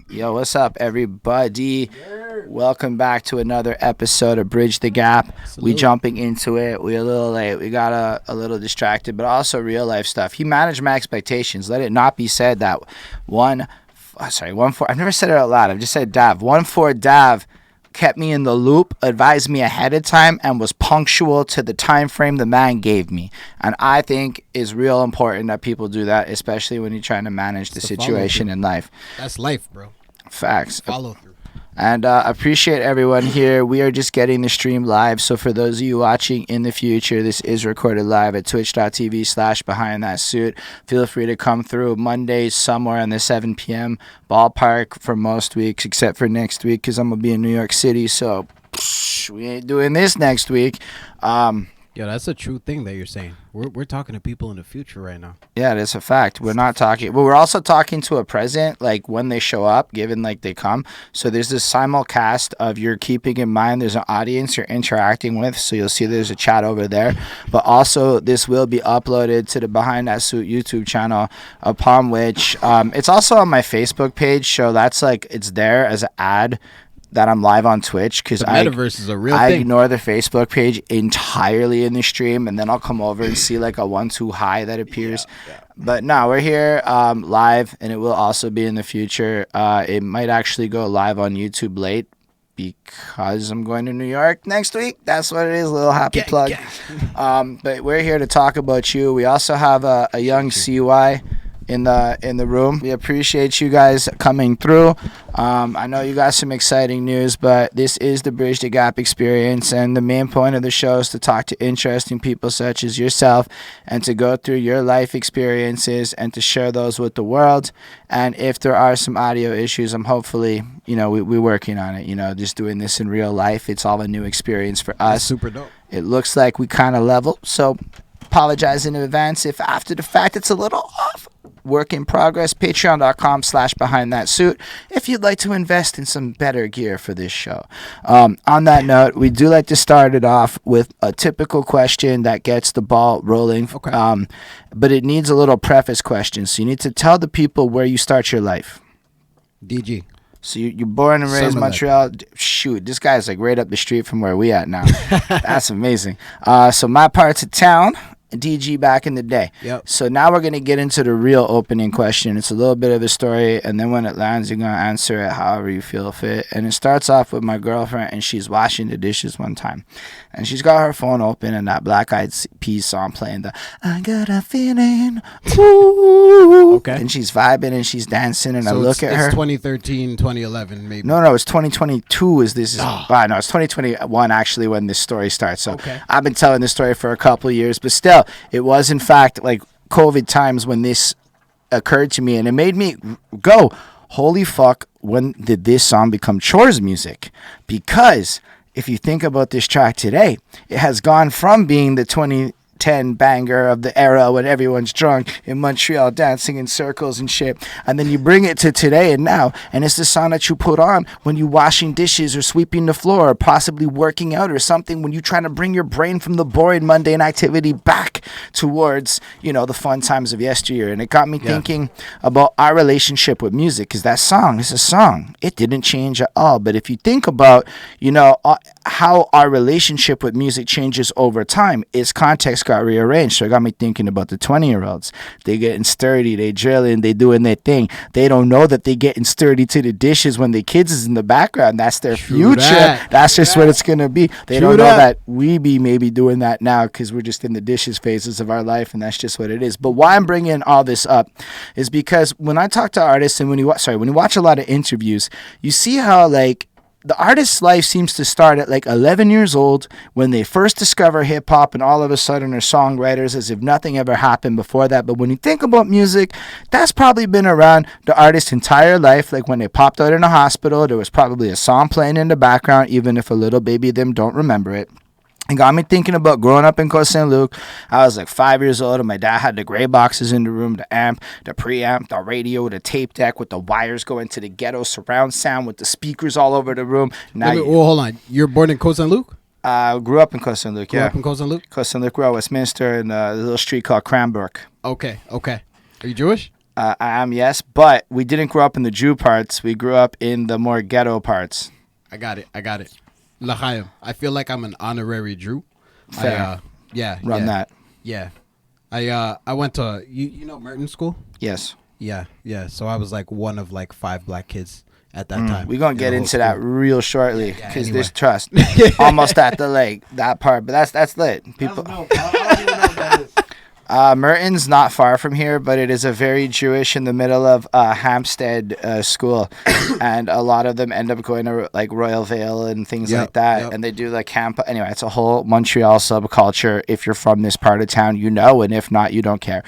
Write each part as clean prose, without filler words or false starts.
Yo, what's up, everybody? Welcome back to another episode of Bridge the Gap. We jumping into it. We a little late. We got a little distracted, but also real life stuff. He managed my expectations. Let it not be said that OneFour. I've never said it out loud. I've just said Dav. OneFour Dav kept me in the loop, advised me ahead of time, and was punctual to the time frame the man gave me. And I think is real important that people do that, especially when you're trying to manage the situation in life. That's life, bro. Facts. Follow through. And appreciate everyone here. We are just getting the stream live. So for those of you watching in the future, this is recorded live at twitch.tv/behind that suit. Feel free to come through Mondays somewhere in the 7 p.m. ballpark for most weeks, except for next week because I'm going to be in New York City. So we ain't doing this next week. Yo, that's a true thing that you're saying. We're talking to people in the future right now. Yeah, that's a fact. We're not talking, but we're also talking to a present, like when they show up, given like they come. So there's this simulcast of you're keeping in mind there's an audience you're interacting with. So you'll see there's a chat over there. But also this will be uploaded to the Behind That Suit YouTube channel, upon which it's also on my Facebook page. So that's like, it's there as an ad that I'm live on Twitch because metaverse is a real I thing. ignore the Facebook page entirely in the stream, and then I'll come over and see like a 1-2 high that appears. Yeah. But no, we're here live, and it will also be in the future. It might actually go live on YouTube late because I'm going to New York next week. That's what it is, a little happy plug. But we're here to talk about you. We also have a young CY in the room. We appreciate you guys coming through. I know you got some exciting news, but this is the Bridge the Gap experience, and the main point of the show is to talk to interesting people such as yourself and to go through your life experiences and to share those with the world. And if there are some audio issues, I'm hopefully, we're working on it, just doing this in real life. It's all a new experience for us. That's super dope. It looks like we kind of level, so apologize in advance if after the fact it's a little off. Work in progress. Patreon.com/behind that suit if you'd like to invest in some better gear for this show. On that note, we do like to start it off with a typical question that gets the ball rolling. Okay. But it needs a little preface question. So you need to tell the people where you start your life. DG. So you're born and raised in Montreal. Shoot, this guy's like right up the street from where we at now. That's amazing. So my parts of town, DG back in the day. Yep. So now we're going to get into the real opening question. It's a little bit of a story, and then when it lands, you're going to answer it however you feel fit. And it starts off with my girlfriend, and she's washing the dishes one time. And she's got her phone open, and that Black Eyed Peas song playing, the I got a feeling, ooh. Okay. And she's vibing, and she's dancing, and so I look at her. It's 2013, 2011, maybe. No, it's 2022 is this. No, it's 2021 actually when this story starts. So okay. I've been telling this story for a couple of years, but still, it was in fact like COVID times when this occurred to me, and it made me go, holy fuck, when did this song become chores music? Because if you think about this track today, it has gone from being the 2010 banger of the era when everyone's drunk in Montreal dancing in circles and shit, and then you bring it to today and now, and it's the song that you put on when you washing dishes or sweeping the floor or possibly working out or something, when you're trying to bring your brain from the boring mundane activity back towards the fun times of yesteryear. And it got me thinking about our relationship with music, because that song is a song, it didn't change at all. But if you think about how our relationship with music changes over time, its context got rearranged. So it got me thinking about the 20-year-olds. They getting sturdy, they drilling, they doing their thing. They don't know that they getting sturdy to the dishes when the kids is in the background. That's their future. That's just what it's gonna be. They don't know that we be maybe doing that now because we're just in the dishes phases of our life, and that's just what it is. But why I'm bringing all this up is because when I talk to artists, and when you watch a lot of interviews, you see how like the artist's life seems to start at like 11 years old when they first discover hip-hop, and all of a sudden are songwriters as if nothing ever happened before that. But when you think about music, that's probably been around the artist's entire life. Like when they popped out in a hospital, there was probably a song playing in the background, even if a little baby them don't remember it. It got me thinking about growing up in Côte Saint-Luc. I was like 5 years old, and my dad had the gray boxes in the room, the amp, the preamp, the radio, the tape deck with the wires going to the ghetto surround sound with the speakers all over the room. Now, hold on. You're born in Côte Saint-Luc? Grew up in Côte Saint-Luc, Grew up in Côte Saint-Luc? Côte Saint-Luc, we're at Westminster in a little street called Cranbrook. Okay. Are you Jewish? I am, yes, but we didn't grow up in the Jew parts. We grew up in the more ghetto parts. I got it. L'chaim. I feel like I'm an honorary Jew. Fair. Run that. Yeah. I went to you know Merton School? Yes. Yeah. So I was like one of like 5 black kids at that time. We're going to get into school. that real shortly because anyway. there's trust. Almost at the like that part, but that's lit. People. I don't even know what that is. Merton's not far from here, but it is a very Jewish in the middle of Hampstead school, and a lot of them end up going to like Royal Vale and things like that, and they do like camp. Anyway, it's a whole Montreal subculture. If you're from this part of town, you know, and if not, you don't care.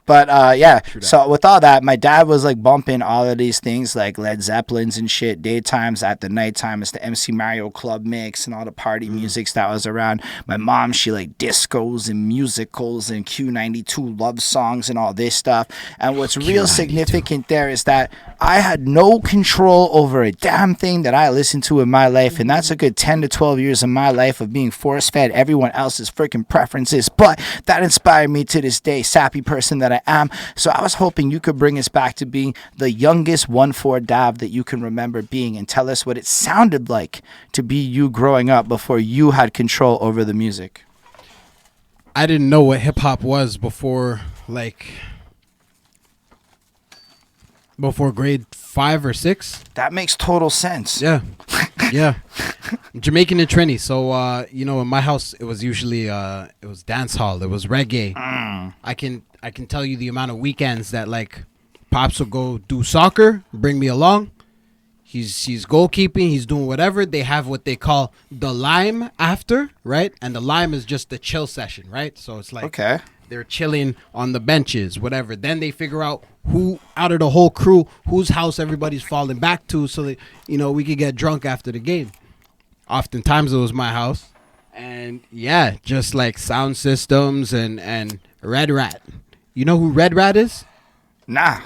But yeah, so with all that, my dad was like bumping all of these things like Led Zeppelins and shit daytimes. At the nighttime, it's the MC Mario Club mix and all the party musics that was around. My mom, she like discos and musicals and Q92 love songs and all this stuff. And what's real significant there is that I had no control over a damn thing that I listened to in my life, and that's a good 10 to 12 years of my life of being force-fed everyone else's freaking preferences. But that inspired me to this day, sappy person that I am. So I was hoping you could bring us back to being the youngest OneFour Dav that you can remember being, and tell us what it sounded like to be you growing up before you had control over the music. I didn't know what hip hop was before grade 5 or 6. That makes total sense. Yeah. Jamaican and Trini. So you know, in my house it was usually it was dance hall, it was reggae. I can tell you the amount of weekends that like Pops will go do soccer, bring me along. He's goalkeeping, he's doing whatever. They have what they call the lime after, right? And the lime is just the chill session, right? So it's like they're chilling on the benches, whatever. Then they figure out who out of the whole crew, whose house everybody's falling back to, so that, you know, we could get drunk after the game. Oftentimes it was my house. And yeah, just like sound systems and Red Rat. You know who Red Rat is? Nah.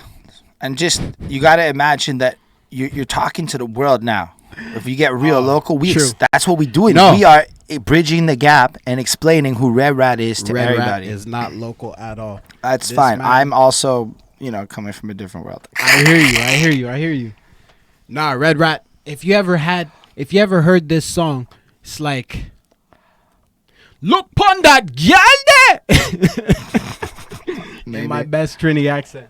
And just, you got to imagine that you're talking to the world now. If you get real local, that's what we do. No. We are bridging the gap and explaining who Red Rat is to everybody. Red Rat is not local at all. That's fine. I'm also, you know, coming from a different world. I hear you. Nah, Red Rat. If you ever heard this song, it's like, look pon that gyal there. In my best Trini accent.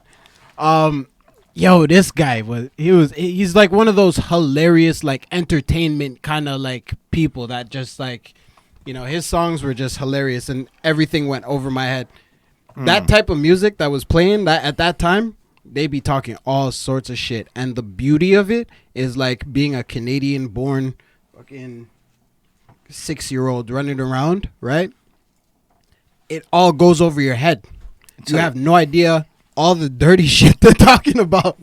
Yo, this guy he's like one of those hilarious like entertainment kind of like people that just like, you know, his songs were just hilarious and everything went over my head. That type of music that was playing that at that time, they be talking all sorts of shit, and the beauty of it is like being a Canadian born fucking 6-year-old running around, right? It all goes over your head. You have no idea all the dirty shit they're talking about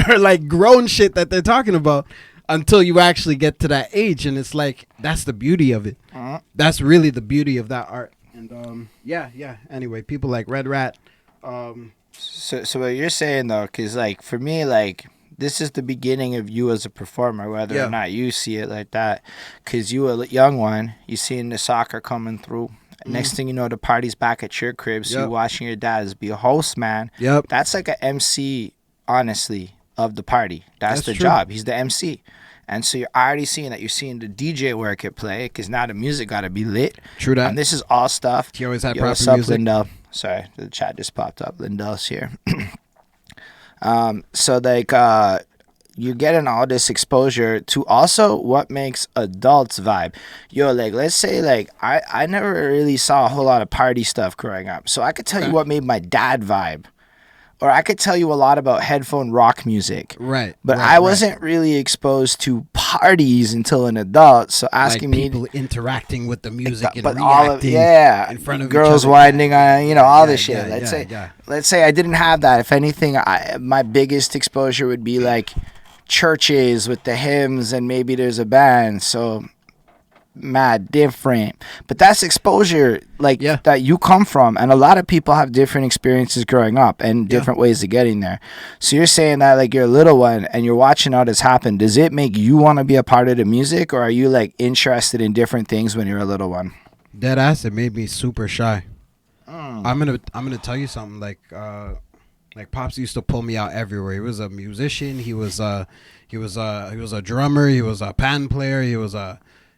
or like grown shit that they're talking about until you actually get to that age. And it's like, that's the beauty of it. That's really the beauty of that art. And yeah. Anyway, people like Red Rat. So what you're saying though, because like for me, like this is the beginning of you as a performer, whether or not you see it like that. Because you a young one, you seeing the soccer coming through. Next thing you know, the party's back at your crib, so you're watching your dad be a host, man. That's like an MC, honestly, of the party. That's the job. He's the MC. And so you're already seeing that. You're seeing the DJ work at play, because now the music got to be lit. True that. And this is all stuff. He always had Yo, proper what's up, music. Lindell? Sorry, the chat just popped up. Lindell's here. So like you're getting all this exposure to also what makes adults vibe. Yo, like let's say like I never really saw a whole lot of party stuff growing up, so I could tell you what made my dad vibe, or I could tell you a lot about headphone rock music, but I wasn't really exposed to parties until an adult. So asking like me people interacting with the music and but reacting in front of girls each other. winding on, you know, all this shit. Yeah, Let's say I didn't have that. If anything, my biggest exposure would be like churches with the hymns, and maybe there's a band. So mad different, but that's exposure that you come from, and a lot of people have different experiences growing up and different ways of getting there. So you're saying that like you're a little one and you're watching all this happen. Does it make you want to be a part of the music, or are you like interested in different things when you're a little one? Dead ass, it made me super shy. I'm gonna tell you something. Like Pops used to pull me out everywhere. He was a musician. He was a drummer. He was a pan player. He was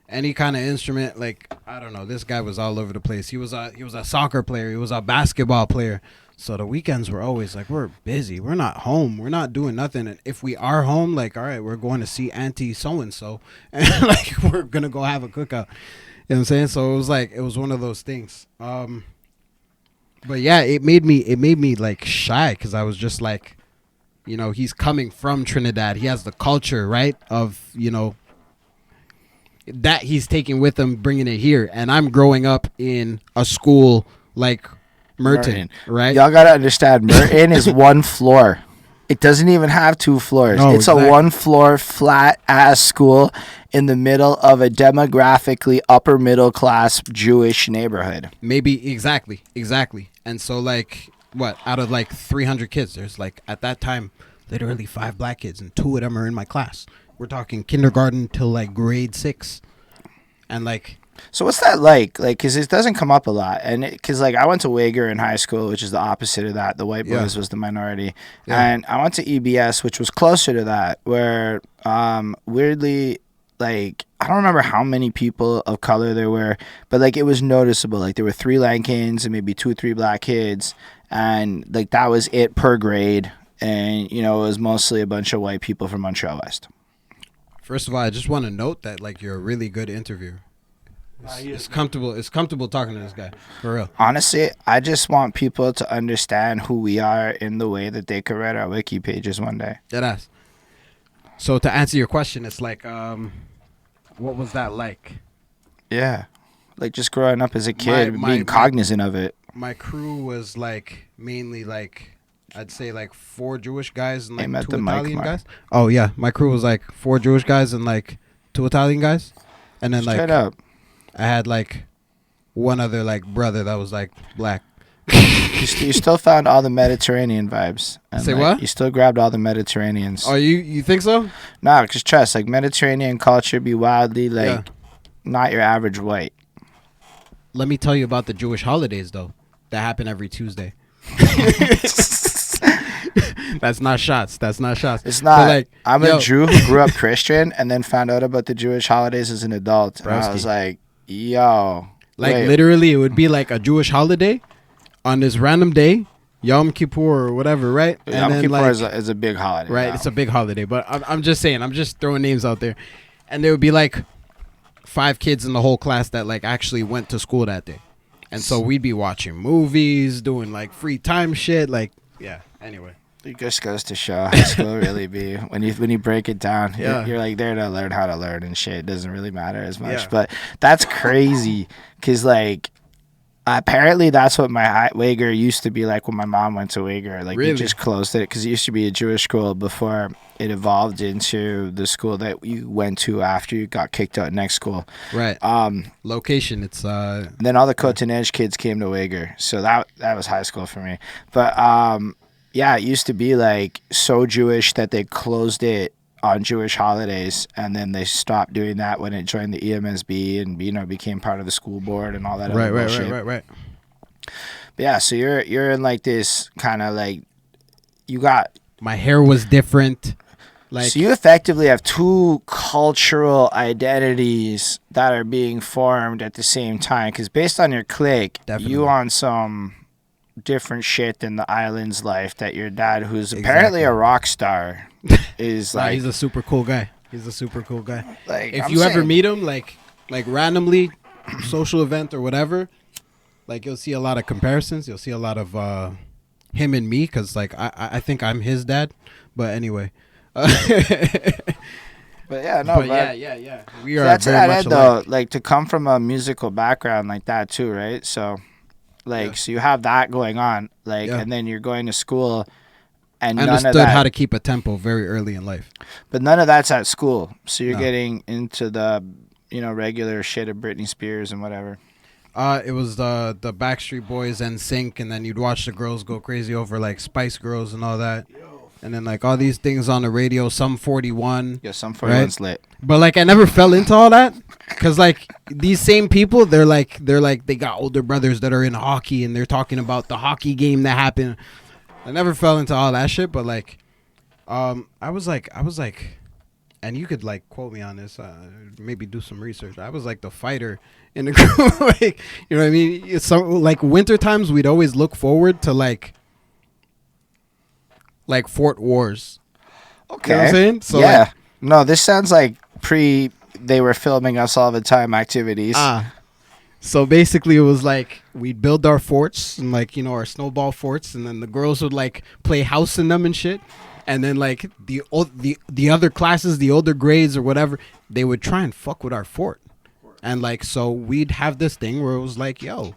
any kind of instrument. Like, I don't know. This guy was all over the place. He was a soccer player. He was a basketball player. So the weekends were always like, we're busy. We're not home. We're not doing nothing. And if we are home, like, all right, we're going to see Auntie so-and-so. And, like, we're going to go have a cookout. You know what I'm saying? So it was one of those things. But yeah, it made me like shy because I was just like, you know, he's coming from Trinidad. He has the culture, right, of, you know, that he's taking with him, bringing it here. And I'm growing up in a school like Merton, right? Y'all gotta understand, Merton is one floor. It doesn't even have 2 floors. No, it's exactly. A 1-floor flat ass school in the middle of a demographically upper middle class Jewish neighborhood. Maybe exactly. And so like what, out of like 300 kids, there's like at that time literally 5 black kids and 2 of them are in my class. We're talking kindergarten till like grade 6. And like, so what's that like? Like, because it doesn't come up a lot. And because, like, I went to Wager in high school, which is the opposite of that. The white boys was the minority. Yeah. And I went to EBS, which was closer to that, where weirdly, like, I don't remember how many people of color there were, but, like, it was noticeable. Like, there were 3 Lankans and maybe 2 or 3 black kids. And, like, that was it per grade. And, you know, it was mostly a bunch of white people from Montreal West. First of all, I just want to note that, like, you're a really good interviewer. It's comfortable. It's comfortable talking to this guy, for real. Honestly, I just want people to understand who we are in the way that they could read our wiki pages one day. Deadass. So to answer your question, it's like, what was that like? Yeah, like just growing up as a kid, being cognizant of it. My crew was like mainly like, I'd say like 4 Jewish guys and like 2 Italian guys. Oh yeah, my crew was like 4 Jewish guys and like 2 Italian guys, and then straight up. I had like one other like brother that was like black. You still found all the Mediterranean vibes. And, say like, what? You still grabbed all the Mediterraneans. Oh, you think so? Nah, because trust, like Mediterranean culture be wildly like not your average white. Let me tell you about the Jewish holidays though. That happen every Tuesday. That's not shots. It's not. But, like, I'm a Jew who grew up Christian and then found out about the Jewish holidays as an adult. And I was like, yo. Like, literally, it would be like a Jewish holiday on this random day, Yom Kippur or whatever, right? Yom Kippur is a big holiday. Right, now. It's a big holiday. But I'm just saying, I'm just throwing names out there. And there would be like 5 kids in the whole class that like actually went to school that day. And so we'd be watching movies, doing like free time shit. Like, yeah, anyway. It just goes to show how school really be. When you break it down, you're like there to learn how to learn and shit. It doesn't really matter as much. Yeah. But that's crazy because, like, apparently that's what my Wager used to be like when my mom went to Wager. Like, really? They just closed it because it used to be a Jewish school before it evolved into the school that you went to after you got kicked out next school. Right. Location, it's... Then all the Cotonage kids came to Wager. So that was high school for me. But... yeah, it used to be like so Jewish that they closed it on Jewish holidays, and then they stopped doing that when it joined the EMSB and, you know, became part of the school board and all that other bullshit. Right. But yeah, so you're in like this kind of like, you got... My hair was different. Like, so you effectively have 2 cultural identities that are being formed at the same time, because based on your clique, you on some... different shit than the island's life that your dad, who's apparently a rock star, is like... he's a super cool guy. Like, if you saying, ever meet him, like randomly, social event or whatever, like you'll see a lot of comparisons. You'll see a lot of him and me, because like I think I'm his dad. But anyway. But yeah, no, but yeah. We are that's very much though, like to come from a musical background like that too, right? So... like, so you have that going on, like, and then you're going to school, and I understood how to keep a tempo very early in life. But none of that's at school, so you're getting into the, you know, regular shit of Britney Spears and whatever. It was the Backstreet Boys and Sync, and then you'd watch the girls go crazy over like Spice Girls and all that. and then like all these things on the radio. Some 41. Yeah, some 41's lit. But like I never fell into all that because like these same people, they're like they got older brothers that are in hockey and they're talking about the hockey game that happened. I never fell into all that shit, but like, I was like, and you could like quote me on this, maybe do some research. I was like the fighter in the group, like, you know what I mean? It's so like winter times, we'd always look forward to like Fort Wars. Okay. You know what I'm saying? So yeah. like, No, this sounds like they were filming us all the time activities. So basically, it was like we'd build our forts and like our snowball forts, and then the girls would like play house in them and shit. And then like the other classes, the older grades or whatever, they would try and fuck with our fort. And like so, we'd have this thing where it was like, yo,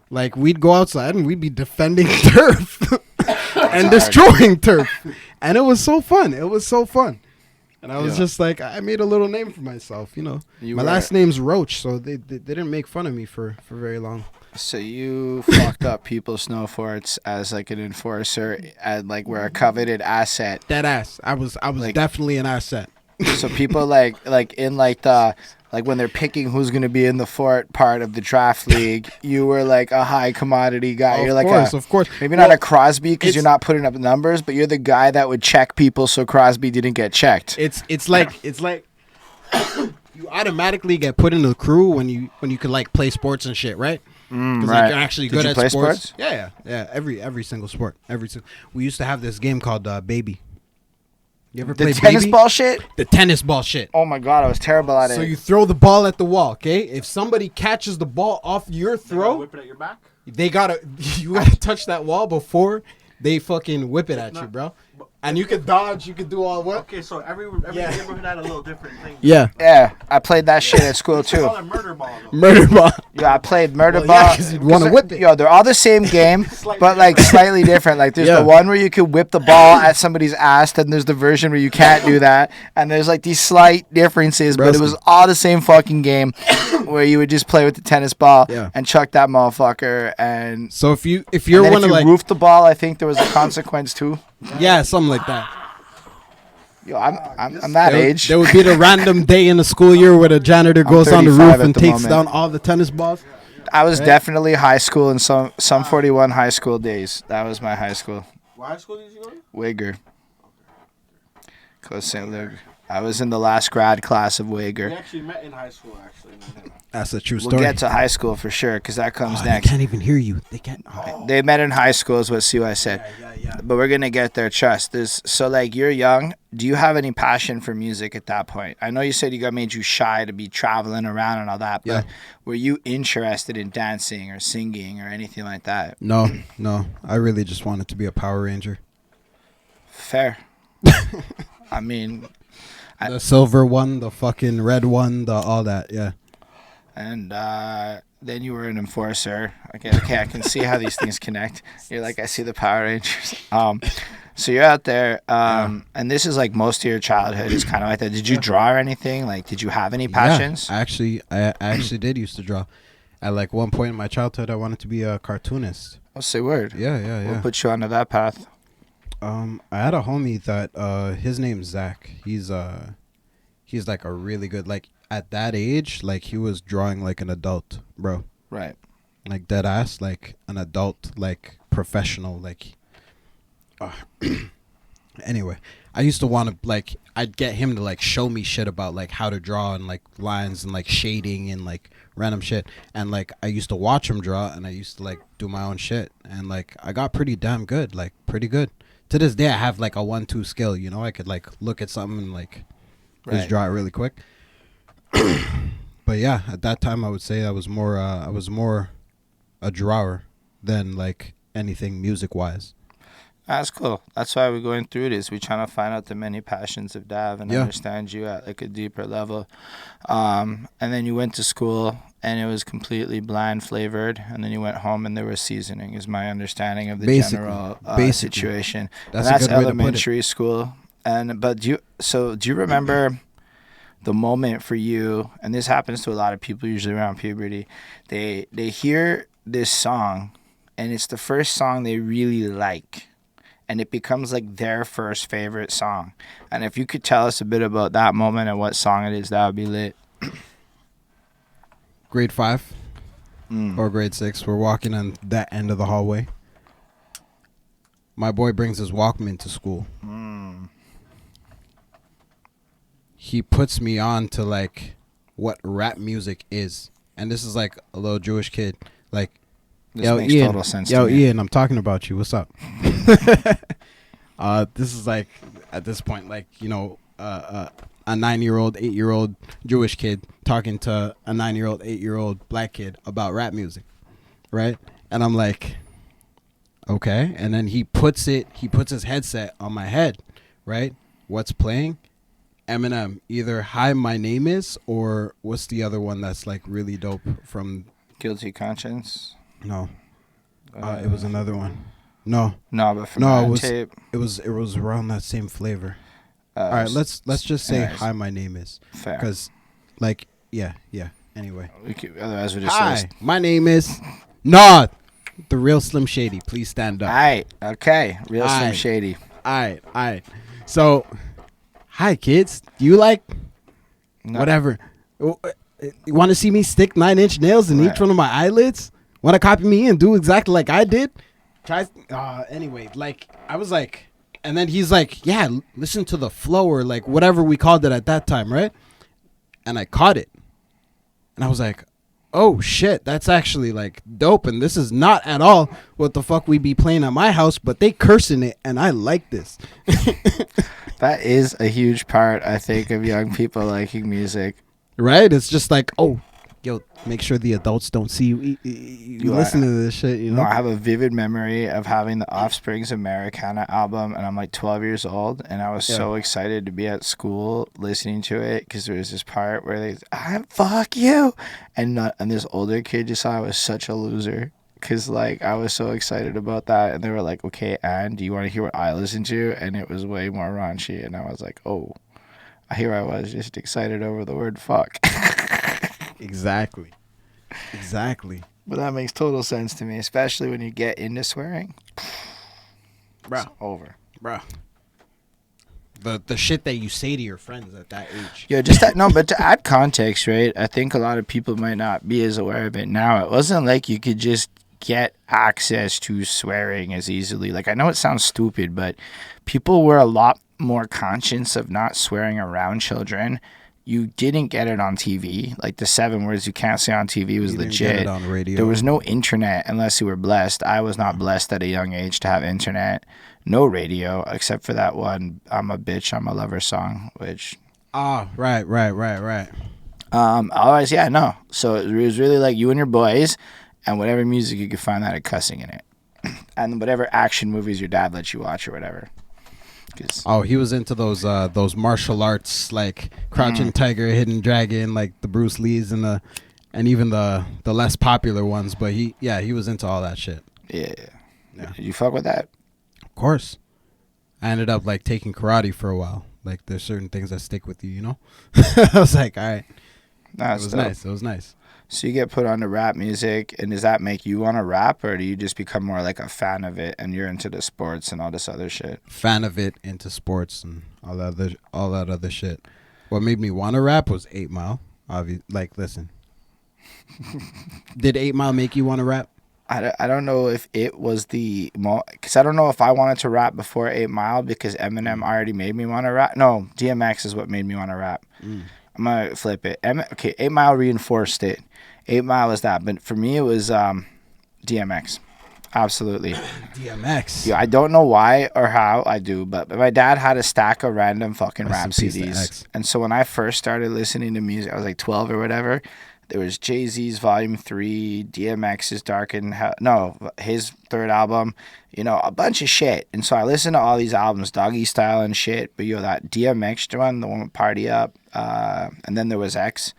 like we'd go outside and we'd be defending turf and destroying turf, and it was so fun. It was so fun. And I was just like, I made a little name for myself, My last name's Roach, so they didn't make fun of me for very long. So you fucked up people's snow forts as like an enforcer and like were a coveted asset. That ass. I was like, definitely an asset. So people like in like the like when they're picking who's gonna be in the fort part of the draft league, you were like a high commodity guy. You're like of course. Maybe not a Crosby because you're not putting up numbers, but you're the guy that would check people so Crosby didn't get checked. It's like you automatically get put into the crew when you could like play sports and shit, right? Because like, you're actually good at sports. Yeah. Every single sport. We used to have this game called Baby. You ever play tennis Baby? ball shit? The tennis ball shit. Oh my god, I was terrible at it. So you throw the ball at the wall, okay? If somebody catches the ball off your throw, whip it at your back. you gotta touch that wall before they fucking whip it at you, bro. And you could dodge, you could do all what? Okay, so every neighborhood had a little different thing. Yeah, I played that shit at school too. Call it murder ball. Murder ball. Yeah, I played murder ball. Yeah, because you'd want to whip it. Yo, they're all the same game, but like slightly different. Like there's the one where you could whip the ball at somebody's ass, then there's the version where you can't do that, and there's like these slight differences, but it was all the same fucking game where you would just play with the tennis ball and chuck that motherfucker. And so if you're one of like roofed the ball, I think there was a consequence too. Yeah, something like that. Yo, I'm that age. There would be the random day in the school year where the janitor goes on the roof and takes down all the tennis balls. I was definitely high school in some 41 high school days. That was my high school. What high school did you go to? Wager. Close St. Luke. I was in the last grad class of Wager. We actually met in high school, actually. That's a true story. We'll get to high school for sure, because that comes next. They can't even hear you. They can't. They met in high school is what CY said. Yeah. But we're going to get there, trust. So, like, you're young. Do you have any passion for music at that point? I know you said made you shy to be traveling around and all that, but were you interested in dancing or singing or anything like that? No. I really just wanted to be a Power Ranger. Fair. I mean... The silver one, the fucking red one, all that, yeah. And then you were an enforcer. Okay, I can see how these things connect. You're like, I see the Power Rangers. So you're out there, and this is like most of your childhood is kind of like that. Did you draw or anything? Like, did you have any passions? Yeah, I actually did used to draw. At like one point in my childhood, I wanted to be a cartoonist. Oh, say word. Yeah. What put you onto that path? I had a homie that his name's Zach. He's like a really good, like at that age, like he was drawing like an adult, bro. Right. Like dead ass, like an adult, like professional, like. Anyway, I used to want to like I'd get him to like show me shit about like how to draw and like lines and like shading and like random shit, and like I used to watch him draw and I used to like do my own shit, and like I got pretty damn good, like pretty good. To this day, I have like a 1-2 skill. I could like look at something and like just draw it really quick. But yeah, at that time, I would say I was more a drawer than like anything music wise. That's cool. That's why we're going through this. We're trying to find out the many passions of Dav and understand you at like a deeper level. And then you went to school and it was completely bland flavored. And then you went home and there was seasoning, is my understanding of the general situation. That's elementary school. But do you remember the moment for you? And this happens to a lot of people usually around puberty. They hear this song and it's the first song they really like. and it becomes like their first favorite song. And if you could tell us a bit about that moment and what song it is, that would be lit. Grade 5 or grade 6. We're walking on that end of the hallway. My boy brings his Walkman to school. He puts me on to like what rap music is. And this is like a little Jewish kid. Like, this makes Ian, total sense to me. Ian, I'm talking about you. What's up? This is like, at this point, like, you know, a 9-year-old, 8-year-old Jewish kid talking to a 9-year-old, 8-year-old black kid about rap music, right? And I'm like, okay. And then he puts his headset on my head, right? What's playing? Eminem, either Hi, My Name Is, or what's the other one that's like really dope from... Guilty Conscience? No. It was another one. No, but from that tape. It was around that same flavor. All right, let's just say Hi, My Name Is. Fair. Because, like, yeah. Anyway. Otherwise, we just Hi, my name is... No, the real Slim Shady. Please stand up. All right, okay. Real Slim Shady. All right. So, hi, kids. Do you like... No. Whatever. You want to see me stick 9-inch nails in each one of my eyelids? Want to copy me and do exactly like I did? Anyway, like, I was like... And then he's like, yeah, listen to the flow or like whatever we called it at that time, right? And I caught it. And I was like, oh, shit, that's actually like dope. And this is not at all what the fuck we be playing at my house, but they cursing it. And I like this. That is a huge part, I think, of young people liking music. Right? It's just like, oh, yo, make sure the adults don't see you listen to this shit, you know? I have a vivid memory of having the Offspring's Americana album, and I'm like 12 years old, and I was so excited to be at school listening to it because there was this part where they, fuck you, and this older kid just thought I was such a loser because like I was so excited about that, and they were like, okay, and do you want to hear what I listen to? And it was way more raunchy, and I was like, oh, here I was just excited over the word fuck. Exactly. But that makes total sense to me, especially when you get into swearing. Bro. It's over. Bro. The shit that you say to your friends at that age. Yeah, but to add context, right? I think a lot of people might not be as aware of it now. It wasn't like you could just get access to swearing as easily. Like, I know it sounds stupid, but people were a lot more conscious of not swearing around children. You didn't get it on TV. Like the 7 words you can't say on TV was legit. Get it on the radio. There was no internet unless you were blessed. I was not blessed at a young age to have internet. No radio except for that one "I'm a Bitch, I'm a Lover" song, which. Right. Otherwise, yeah, no. So it was really like you and your boys, and whatever music you could find that had cussing in it, and whatever action movies your dad let you watch or whatever. Oh, he was into those martial arts like Crouching Tiger, Hidden Dragon, like the Bruce Lees and even the less popular ones. But he was into all that shit. Yeah. Did you fuck with that? Of course. I ended up like taking karate for a while. Like there's certain things that stick with you, you know. I was like, all right. It was nice. So you get put on to rap music, and does that make you want to rap, or do you just become more like a fan of it, and you're into the sports and all this other shit? Fan of it, into sports and all that other shit. What made me want to rap was 8 Mile. Like, listen, did 8 Mile make you want to rap? I don't know if it was because I don't know if I wanted to rap before 8 Mile because Eminem already made me want to rap. No, DMX is what made me want to rap. I'm going to flip it. 8 Mile reinforced it. 8 Mile is that. But for me, it was DMX. Absolutely. DMX. Yeah, I don't know why or how I do, but my dad had a stack of random fucking rap CDs. And so when I first started listening to music, I was like 12 or whatever. There was Jay-Z's Volume 3, DMX's Dark and Hell. No, his third album. You know, a bunch of shit. And so I listened to all these albums, Doggy Style and shit. But that DMX one, the one with Party Up, and then there was X.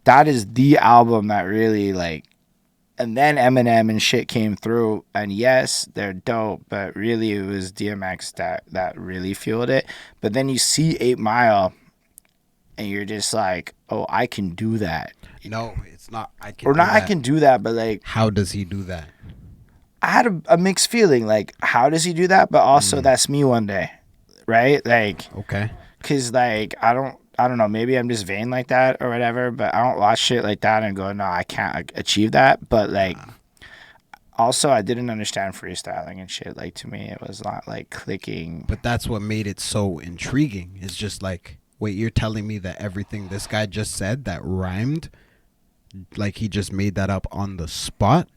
That is the album that really, like... And then Eminem and shit came through. And yes, they're dope. But really, it was DMX that really fueled it. But then you see 8 Mile, and you're just like, oh, I can do that. No, it's not. I can. Or not. I can do that, but like, how does he do that? I had a mixed feeling. Like, how does he do that? But also, that's me one day, right? Like, Okay. cause like I don't know. Maybe I'm just vain like that or whatever. But I don't watch shit like that and go, no, I can't achieve that. But like, also, I didn't understand freestyling and shit. Like, to me, it was not like clicking. But that's what made it so intriguing. It's just like, wait, you're telling me that everything this guy just said that rhymed, like he just made that up on the spot?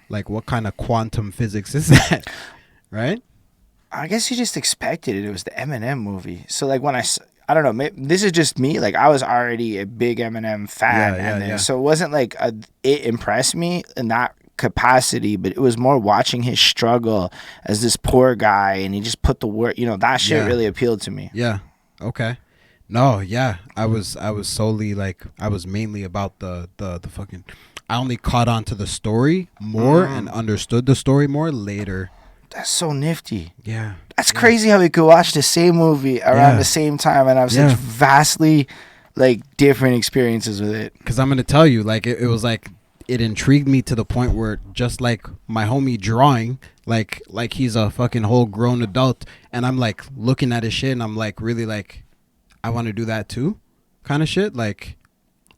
Like, what kind of quantum physics is that? Right? I guess you just expected it. It was the Eminem movie. So like when I don't know, this is just me. Like I was already a big Eminem fan, Yeah. so it wasn't like it impressed me in that capacity, but it was more watching his struggle as this poor guy, and he just put the work. That shit really appealed to me. Yeah. Okay. No, yeah. I was solely like, I was mainly about the fucking, I only caught on to the story more and understood the story more later. That's so nifty. Yeah. That's crazy how we could watch the same movie around the same time and have such vastly like different experiences with it. Because I'm going to tell you, like, it was like, it intrigued me to the point where just like my homie drawing, like he's a fucking whole grown adult, and I'm like looking at his shit and I'm like really like, I want to do that too kind of shit. Like,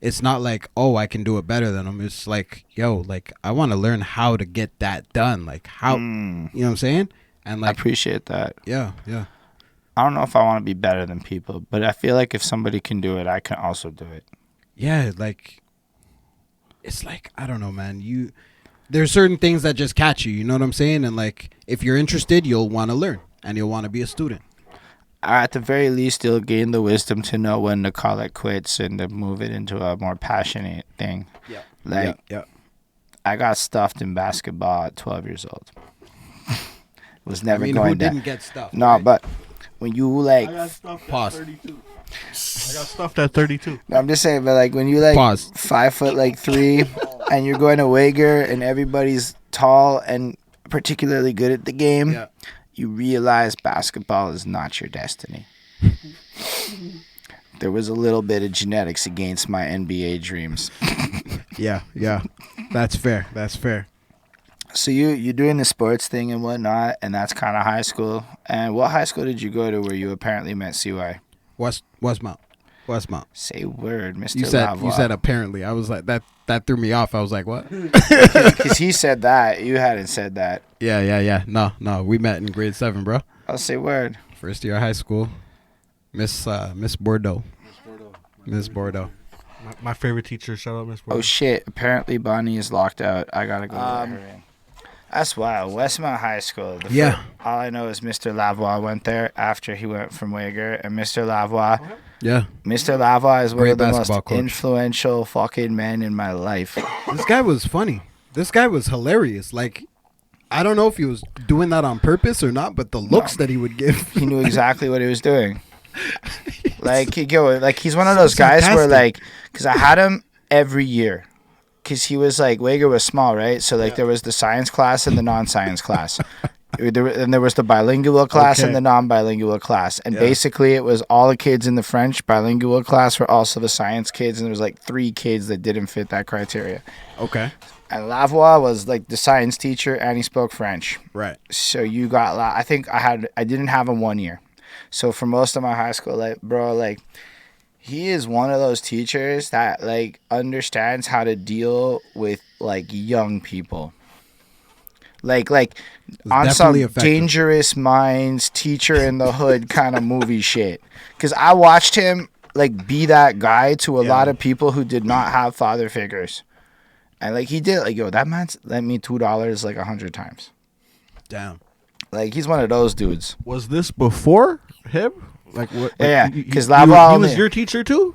it's not like, oh, I can do it better than him. It's like, yo, like I want to learn how to get that done. Like how, you know what I'm saying? And like, I appreciate that. Yeah. I don't know if I want to be better than people, but I feel like if somebody can do it, I can also do it. Yeah, like, it's like, I don't know, man. There's certain things that just catch you, you know what I'm saying? And like, if you're interested, you'll want to learn and you'll want to be a student. At the very least, you'll gain the wisdom to know when to call it quits and to move it into a more passionate thing. Yeah. Like, I got stuffed in basketball at 12 years old. Was never going who down. didn't get stuffed? No, right? But when you like, I got stuffed Pause. at 32. I got stuffed at 32. I'm just saying, but like when you like Pause. 5'3" and you're going to Wager and everybody's tall and particularly good at the game, you realize basketball is not your destiny. There was a little bit of genetics against my NBA dreams. Yeah. That's fair. So you're doing the sports thing and whatnot, and that's kind of high school. And what high school did you go to where you apparently met CY? Westmount. Say word, Mr. You Lavoie. said apparently. I was like, that threw me off. I was like, what? Because he said that. You hadn't said that. Yeah. No. We met in grade 7, bro. I'll say word. First year of high school. Miss Bordeaux. Miss Bordeaux. My favorite teacher. Shout out Miss Bordeaux. Oh shit! Apparently Bonnie is locked out. I gotta go. Let her in. That's wild. Westmount High School. All I know is Mr. Lavoie went there after he went from Wager, and Mr. Lavoie. Yeah. Mr. Lavoie is one Great of the most basketball coach. influential fucking men in my life. This guy was funny. This guy was hilarious. Like, I don't know if he was doing that on purpose or not, but the looks that he would give. He knew exactly what he was doing. Like, he's one of those guys where, like, because I had him every year. Because he was, like, Wager was small, right? So, like, there was the science class and the non-science class. And there was the bilingual class and the non-bilingual class. And basically, it was all the kids in the French bilingual class were also the science kids. And there was, like, 3 kids that didn't fit that criteria. Okay. And Lavoie was, like, the science teacher, and he spoke French. Right. So you got, I think I didn't have him 1 year. So for most of my high school, like, bro, like, he is one of those teachers that, like, understands how to deal with, like, young people. Like on some effective. Dangerous Minds, Teacher in the Hood kind of movie shit. Because I watched him, like, be that guy to a lot of people who did not have father figures. And, like, he did, like, yo, that man's lent me $2 like 100 times. Damn. Like, he's one of those dudes. Was this before him? Like what? Like, Yeah, because he Lavoie was your teacher too.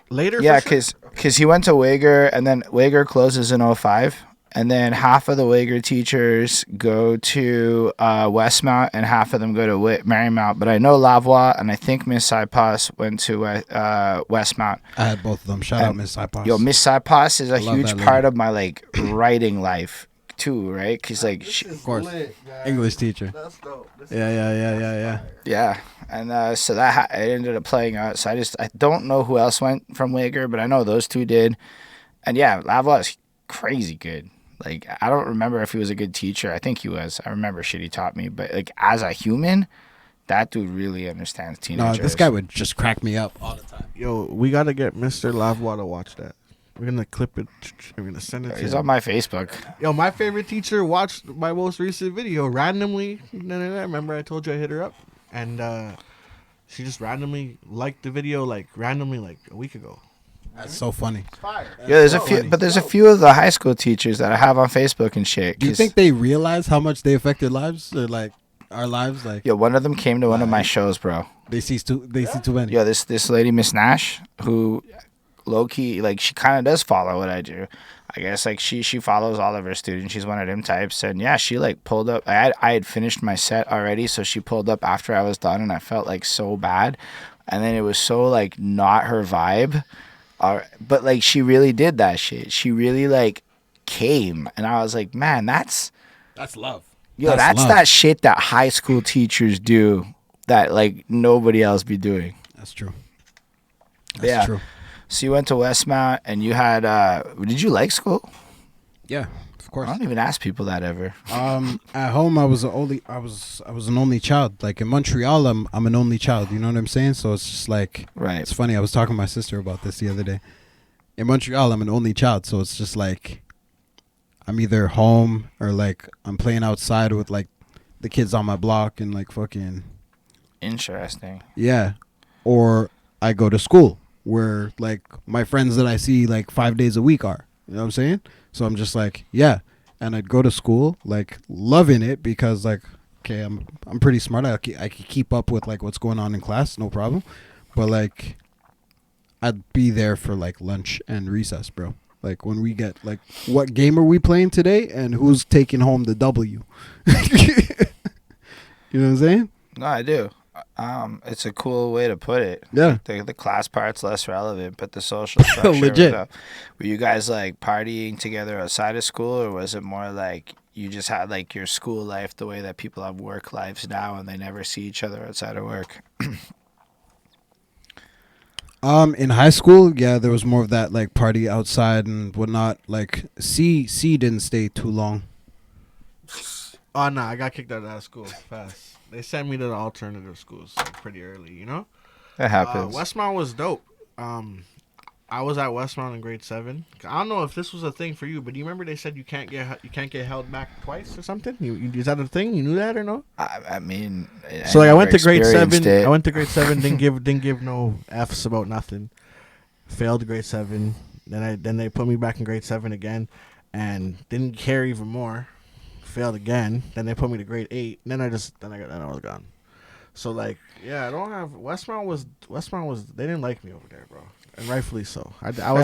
Later. Yeah, for sure? because he went to Wager, and then Wager closes in 05. And then half of the Wager teachers go to Westmount, and half of them go to Marymount. But I know Lavoie, and I think Miss Saipas went to Westmount. I had both of them. Shout out Miss Saipas. Yo, Miss Saipas is a love huge that part of my, like, writing life, too, right? Because, like, Of course. English teacher. That's dope. yeah. And so that it ended up playing out. So I don't know who else went from Wager, but I know those 2 did. And, yeah, Lavoie is crazy good. Like, I don't remember if he was a good teacher. I think he was. I remember shit he taught me. But, like, as a human, that dude really understands teenagers. No, this guy would just crack me up all the time. Yo, we got to get Mr. Lavoie to watch that. We're going to clip it. We're going to send it to him. He's on my Facebook. Yo, my favorite teacher watched my most recent video randomly. Remember I told you I hit her up? And she just randomly liked the video, like, randomly, like, a week ago. That's so funny. Fire. Yeah, there's a few, but there's a few of the high school teachers that I have on Facebook and shit. Do you think they realize how much they affected lives, or like our lives? Like, Yeah, one of them came to one of my shows, bro. they see too many. Yo, this lady, Miss Nash, who low key, like, she kind of does follow what I do. I guess, like, she follows all of her students. She's one of them types. And yeah, she like pulled up. I had finished my set already, so she pulled up after I was done, and I felt like so bad. And then it was so like not her vibe. But like she really did that shit. She really like came, and I was like, man, that's love. Yo, that's love. that shit that high school teachers do that like nobody else be doing. That's true. Yeah. True. So you went to Westmount, and you had did you like school? Yeah, of course. I don't even ask people that ever. At home, I was an only child. Like in Montreal, I'm an only child. You know what I'm saying? So it's just like, Right. It's funny. I was talking to my sister about this the other day. In Montreal, I'm an only child, so it's just like I'm either home or like I'm playing outside with like the kids on my block and like fucking Interesting. yeah, or I go to school where like my friends that I see like 5 days a week are. You know what I'm saying? So I'm just like, yeah. And I'd go to school like loving it because like, okay, I'm pretty smart. I can keep up with like what's going on in class, no problem. But like, I'd be there for like lunch and recess, bro. Like when we get like, what game are we playing today, and who's taking home the W? You know what I'm saying? No, I do. It's a cool way to put it. Yeah. The class part's less relevant, but the social structure. Legit. Were you guys like partying together outside of school, or was it more like you just had like your school life the way that people have work lives now and they never see each other outside of work? In high school, yeah, there was more of that like party outside and whatnot. Like C didn't stay too long. Oh, no, I got kicked out of that school fast. They sent me to the alternative schools like, pretty early, you know? That happens. Westmount was dope. I was at Westmount in grade 7. I don't know if this was a thing for you, but do you remember they said you can't get held back twice or something? Is that a thing? You knew that or no? I mean, So like, I went to grade 7. It. I went to grade 7. Didn't give no F's about nothing. Failed grade 7. Then they put me back in grade 7 again, and didn't care even more. Failed again. Then they put me to grade 8. Then I was gone. So like, yeah, I don't have Westmount was they didn't like me over there, bro, and rightfully so. I was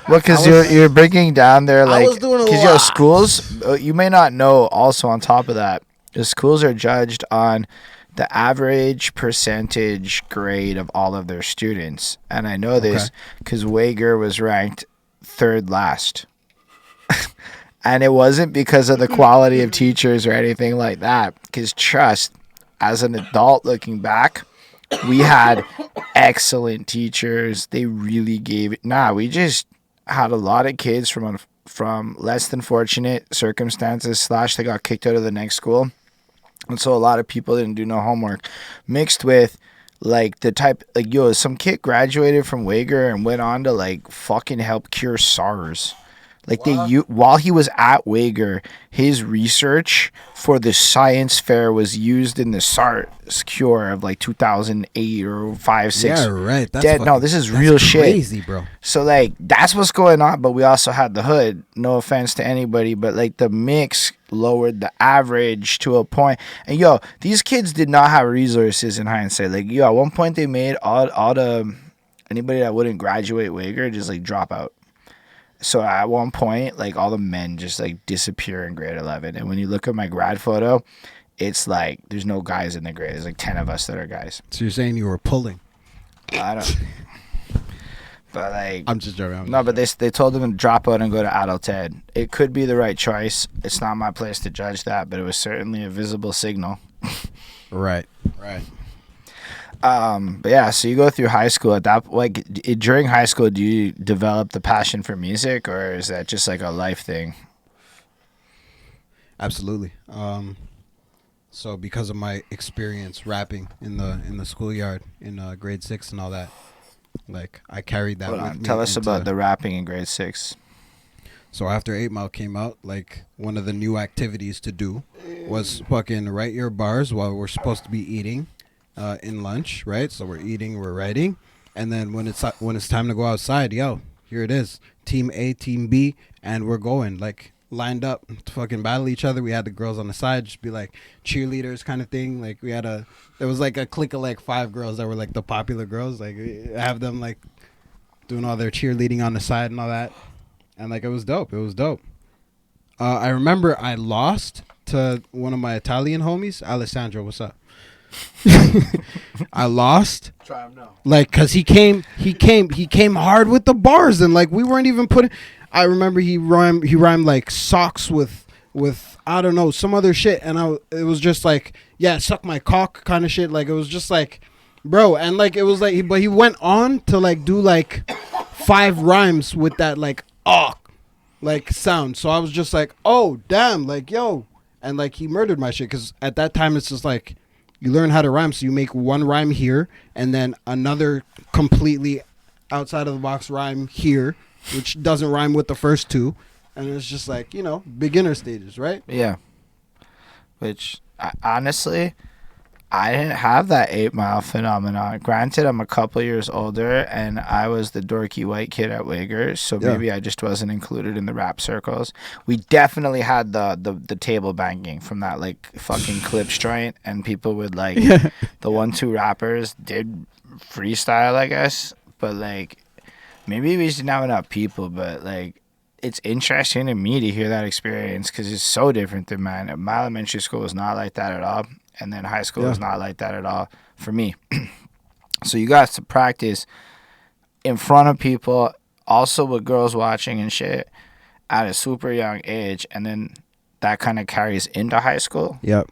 well, because you're bringing down there like, I was doing a because lot. schools, you may not know. Also on top of that, the schools are judged on the average percentage grade of all of their students, and I know this because Wager was ranked 3rd last. And it wasn't because of the quality of teachers or anything like that. Because trust, as an adult looking back, we had excellent teachers. They really gave it. We just had a lot of kids from less than fortunate circumstances / they got kicked out of the next school. And so a lot of people didn't do no homework. Mixed with like the type, like, some kid graduated from Wager and went on to like fucking help cure SARS. Like while he was at Wager, his research for the science fair was used in the SARS cure of like 2008 or 5, 6. Yeah, right. That's this is real shit. Crazy, bro. So like that's what's going on. But we also had the hood. No offense to anybody, but like the mix lowered the average to a point. And these kids did not have resources in hindsight. Like at one point they made all the anybody that wouldn't graduate Wager just like drop out. So at one point, like all the men just like disappear in grade 11. And when you look at my grad photo, it's like there's no guys in the grade. There's like 10 of us that are guys. So you're saying you were pulling? I don't. But like, I'm just joking. But they told them to drop out and go to adult ed. It could be the right choice. It's not my place to judge that, but it was certainly a visible signal. Right. But yeah, so you go through high school. At that, like during high school, do you develop the passion for music, or is that just like a life thing? Absolutely. So because of my experience rapping in the schoolyard in grade 6 and all that, like I carried that. Hold with on, me tell us into, about the rapping in grade 6. So after 8 Mile came out, like one of the new activities to do was fucking write your bars while we're supposed to be eating in lunch, right? So we're eating, we're writing, and then when it's time to go outside, yo, here it is, Team A, Team B, and we're going like lined up to fucking battle each other. We had the girls on the side, just be like cheerleaders kind of thing. Like there was like a clique of like 5 girls that were like the popular girls. Like have them like doing all their cheerleading on the side and all that. And like it was dope. I remember I lost to one of my Italian homies, Alessandro. What's up? I lost. Try him now. Like, cause he came hard with the bars, and like we weren't even putting. I remember he rhymed like socks with I don't know some other shit, and it was just like, yeah, suck my cock kind of shit. Like it was just like, bro, and like it was like, but he went on to like do like 5 rhymes with that like like sound. So I was just like, oh damn, like yo, and like he murdered my shit, because at that time it's just like you learn how to rhyme, so you make one rhyme here and then another completely outside of the box rhyme here, which doesn't rhyme with the first 2, and it's just like, you know, beginner stages, right? Yeah. Which honestly, I didn't have that 8 Mile phenomenon. Granted, I'm a couple years older, and I was the dorky white kid at Wiggers, so maybe I just wasn't included in the rap circles. We definitely had the table banging from that like fucking Clips joint, and people would like the 1-2 rappers did freestyle, I guess, but like maybe we just didn't have enough people. But like it's interesting to me to hear that experience, because it's so different than mine. My elementary school was not like that at all. And then high school was not like that at all for me. So you got to practice in front of people, also with girls watching and shit, at a super young age. And then that kind of carries into high school. Yep.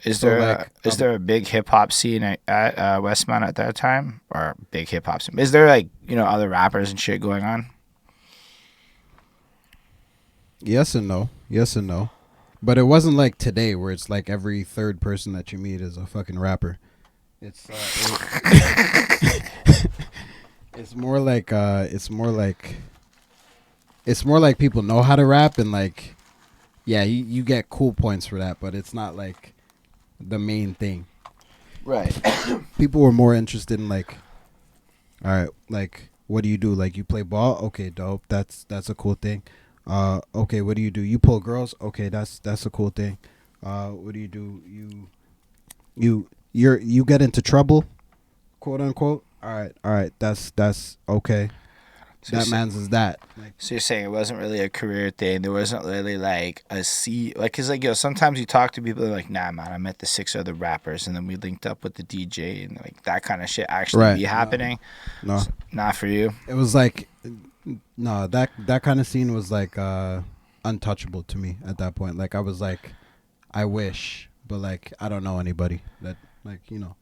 Is there a big hip hop scene at Westmount at that time? Or big hip hop scene? Is there like, you know, other rappers and shit going on? Yes and no. But it wasn't like today, where it's like every 3rd person that you meet is a fucking rapper. It's it's more like people know how to rap, and like, yeah, you get cool points for that, but it's not like the main thing. Right. People were more interested in like, all right, like, what do you do? Like, you play ball? Okay, dope. That's a cool thing. Okay, what do? You pull girls? Okay, that's a cool thing. What do? You get into trouble, quote unquote. All right, that's okay. So that man's is that. Like, so you're saying it wasn't really a career thing. There wasn't really like a like, cause like, yo, sometimes you talk to people, they're like, nah, man, I met the 6 other rappers, and then we linked up with the DJ, and like that kind of shit actually be happening. No, so, not for you. It was like, no, that kind of scene was like untouchable to me at that point. Like I was like, I wish, but like I don't know anybody that like, you know,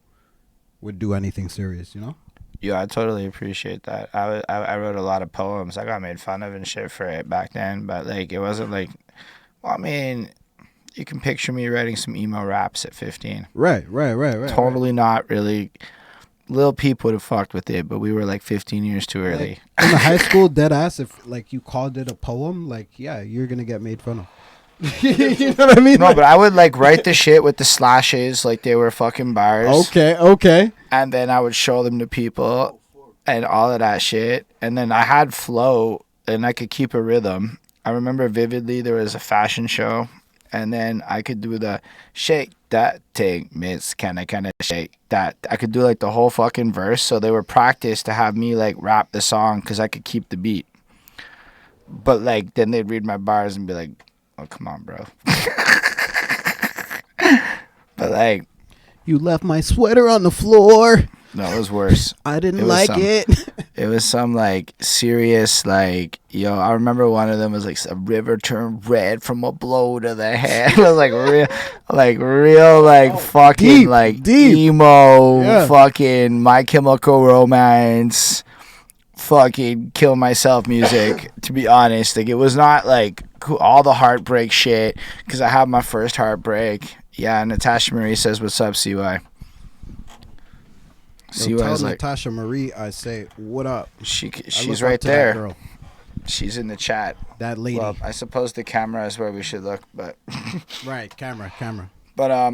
would do anything serious, you know. Yeah, I totally appreciate that. I wrote a lot of poems. I got made fun of and shit for it back then, but like it wasn't like, well, I mean, you can picture me writing some emo raps at 15. Right. Totally not really. Lil Peep would have fucked with it, but we were like 15 years too early. Like, in the high school, dead ass, if like you called it a poem, like, yeah, you're gonna get made fun of. You know what I mean? No, but I would like write the shit with the slashes like they were fucking bars. Okay. And then I would show them to people and all of that shit. And then I had flow and I could keep a rhythm. I remember vividly there was a fashion show, and then I could do the shake that thing, miss, can I shake that. I could do like the whole fucking verse. So they were practiced to have me like rap the song because I could keep the beat. But like then they'd read my bars and be like, oh, come on, bro. But like, you left my sweater on the floor. No, it was worse. I didn't like it. It was some like serious like, yo, I remember one of them was like, a river turned red from a blow to the head. It was like real fucking deep, like deep. Emo, fucking My Chemical Romance, fucking kill myself music. To be honest, like it was not like all the heartbreak shit, because I had my first heartbreak. Yeah, Natasha Marie says, "What's up, CY?" So tell Natasha Marie I say, "What up?" She's right there. Girl. She's in the chat. That lady. Well, I suppose the camera is where we should look, but right, camera. But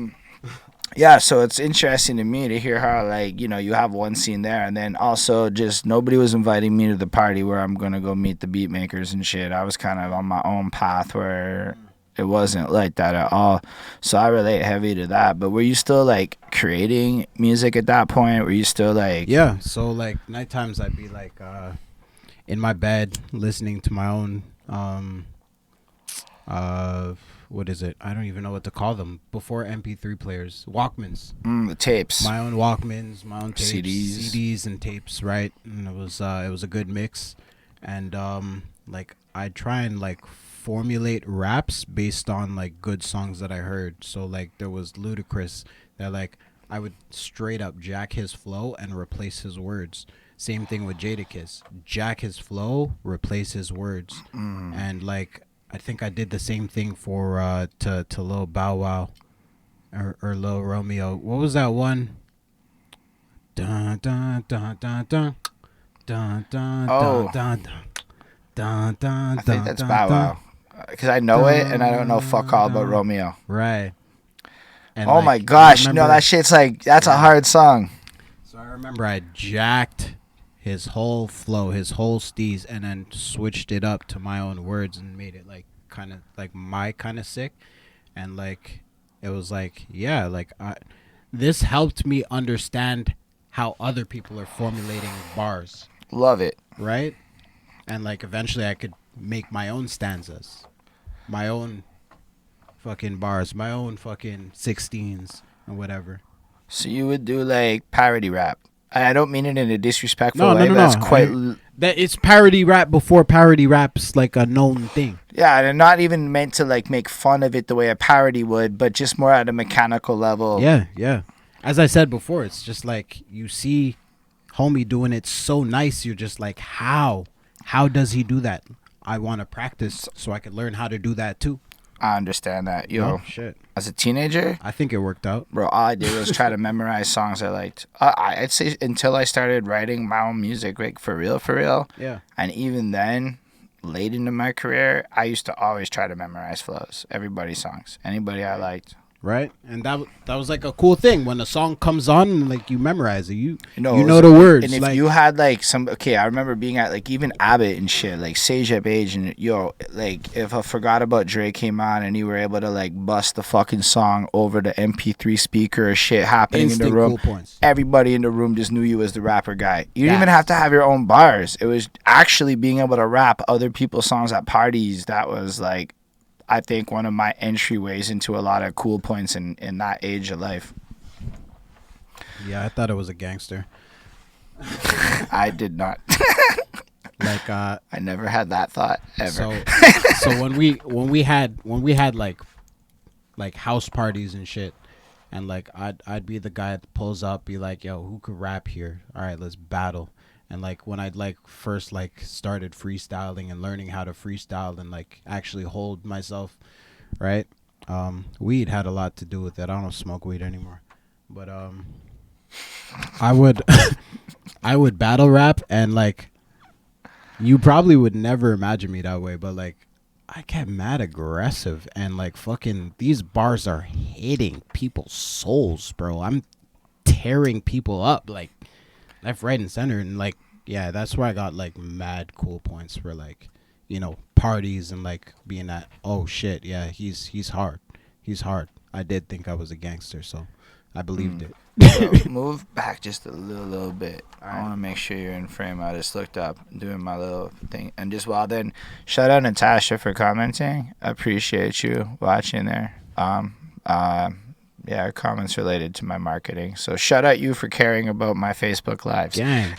yeah, so it's interesting to me to hear how, like, you know, you have one scene there, and then also just nobody was inviting me to the party where I'm gonna go meet the beatmakers and shit. I was kind of on my own path where it wasn't like that at all. So I relate heavy to that. But were you still like creating music at that point? Were you still like... Yeah, so like night times I'd be like in my bed listening to my own what is it? I don't even know what to call them. Before MP3 players, Walkmans. The tapes. My own Walkmans, my own tapes, CDs and tapes, right? And it was a good mix. And like I try and like formulate raps based on like good songs that I heard. So like there was Ludacris that like I would straight up jack his flow and replace his words. Same thing with Jadakiss. Jack his flow, replace his words. And like I think I did the same thing for to Lil Bow Wow or Lil Romeo. What was that one? Dun dun dun dun dun dun dun dun dun dun dun. I think that's Bow Wow. Because I know it and I don't know fuck all about Romeo. Right. And oh like, my gosh, no, that shit's like, that's a hard song. So I remember I jacked his whole flow, his whole steez, and then switched it up to my own words and made it like kind of like my kind of sick. And like it was like, yeah, like this helped me understand how other people are formulating bars. Love it. Right? And like eventually I could make my own stanzas, my own fucking bars, my own fucking 16s or whatever. So you would do like parody rap. I don't mean it in a disrespectful way. No. That's quite. That it's parody rap before parody rap's like a known thing. Yeah, and not even meant to like make fun of it the way a parody would, but just more at a mechanical level. Yeah. As I said before, it's just like you see homie doing it so nice. You're just like, how does he do that? I want to practice so I could learn how to do that too. I understand that. Yo, shit. As a teenager, I think it worked out. Bro, all I did was try to memorize songs I liked. I'd say until I started writing my own music, like for real. Yeah. And even then, late into my career, I used to always try to memorize flows. Everybody's songs. Anybody I liked. Right, and that was like a cool thing when a song comes on and like you memorize it, you know the words. And if like, you had like I remember being at like even Abbott and shit, like Sage Up Age, and like if I Forgot About Dre came on and you were able to like bust the fucking song over the MP3 speaker or shit happening in the room, cool points. Everybody in the room just knew you as the rapper guy. You didn't even have to have your own bars. It was actually being able to rap other people's songs at parties. That was like, I think, one of my entryways into a lot of cool points in that age of life. Yeah, I thought it was a gangster. I did not. Like I never had that thought ever. So when we had like house parties and shit, and like I'd be the guy that pulls up, be like, yo, who could rap here? All right, let's battle. And like when I'd like first like started freestyling and learning how to freestyle and like actually hold myself, right? Weed had a lot to do with it. I don't smoke weed anymore, but I would I would battle rap, and like you probably would never imagine me that way, but like I get mad aggressive and like fucking these bars are hitting people's souls, bro. I'm tearing people up like left, right, and center. And like, yeah, that's where I got like mad cool points for like, you know, parties and like being at, oh shit, yeah, he's hard. I did think I was a gangster, so I believed it. So move back just a little bit. I want to make sure you're in frame. I just looked up, doing my little thing, and just while then, shout out Natasha for commenting. I appreciate you watching there. Yeah, comments related to my marketing. So shout out you for caring about my Facebook lives. Gang.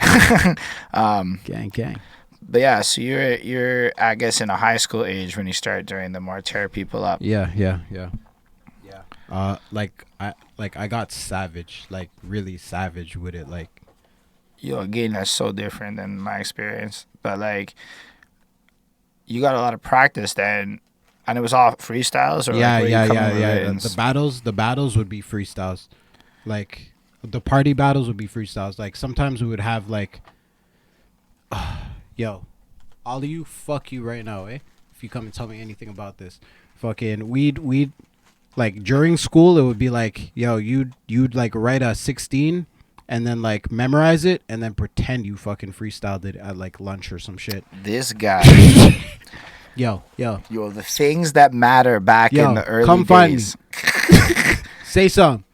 Gang. But yeah, so you're I guess in a high school age when you start doing the more tear people up. Yeah. I got savage, like really savage with it. Like, yo, again, that's so different than my experience. But like, you got a lot of practice then. And it was all freestyles, or Yeah, like, yeah. The battles would be freestyles. Like the party battles would be freestyles. Like sometimes we would have like, yo, all of you, fuck you right now, eh? If you come and tell me anything about this, fucking we'd like during school it would be like, yo, you'd like write a 16 and then like memorize it and then pretend you fucking freestyled it at like lunch or some shit. This guy. Yo, the things that matter back in the early come days. Find me. Say something.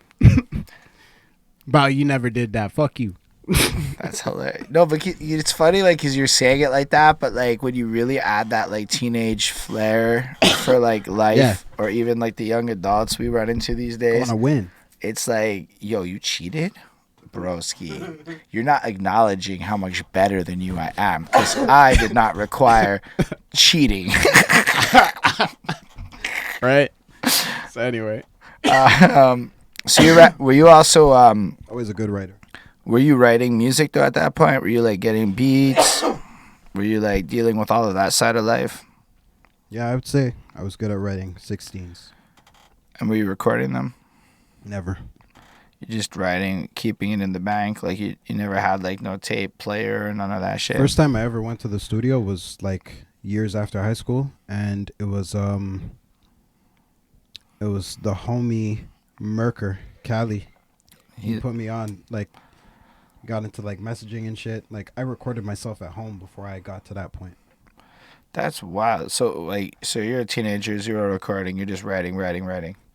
About you never did that. Fuck you. That's hilarious. No, but it's funny, like, because you're saying it like that, but like when you really add that like teenage flair for like life, or even like the young adults we run into these days, I want to win. It's like, yo, you cheated? Broski, you're not acknowledging how much better than you I am, because I did not require cheating. Right. So anyway, so were you also always a good writer. Were you writing music though at that point? Were you like getting beats? Were you like dealing with all of that side of life? Yeah, I would say I was good at writing 16s. And were you recording them? Never. You're just writing, keeping it in the bank. Like you never had like no tape player or none of that shit. First time I ever went to the studio was like years after high school, and it was the homie Merker Cali. He put me on, like, got into like messaging and shit. Like I recorded myself at home before I got to that point. That's wild. So you're a teenager, zero recording. You're just writing.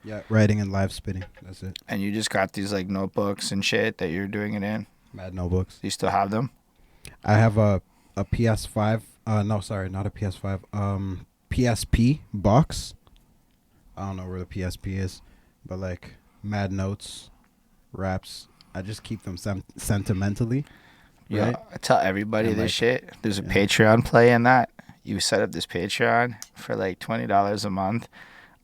Yeah, writing and live spitting. That's it. And you just got these like notebooks and shit that you're doing it in. Mad notebooks. Do you still have them? I have a PS5. No, sorry, not a PS5. PSP box. I don't know where the PSP is, but like mad notes, raps. I just keep them sentimentally. Yeah, right? I tell everybody this shit. There's a Patreon play in that. You set up this Patreon for like $20 a month.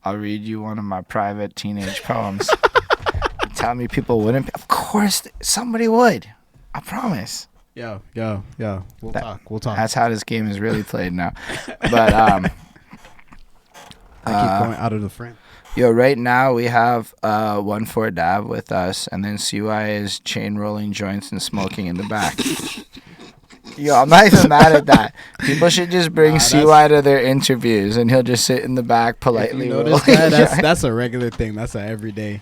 I'll read you one of my private teenage poems. You tell me people wouldn't. Of course, somebody would. I promise. Yeah. We'll talk. That's how this game is really played now. But I keep going out of the frame. Yo, right now we have OneFour Dav with us, and then CY is chain rolling joints and smoking in the back. Yo, I'm not even mad at that. People should just bring CY to their interviews, and he'll just sit in the back politely. If you know this guy, that's a regular thing. That's an everyday.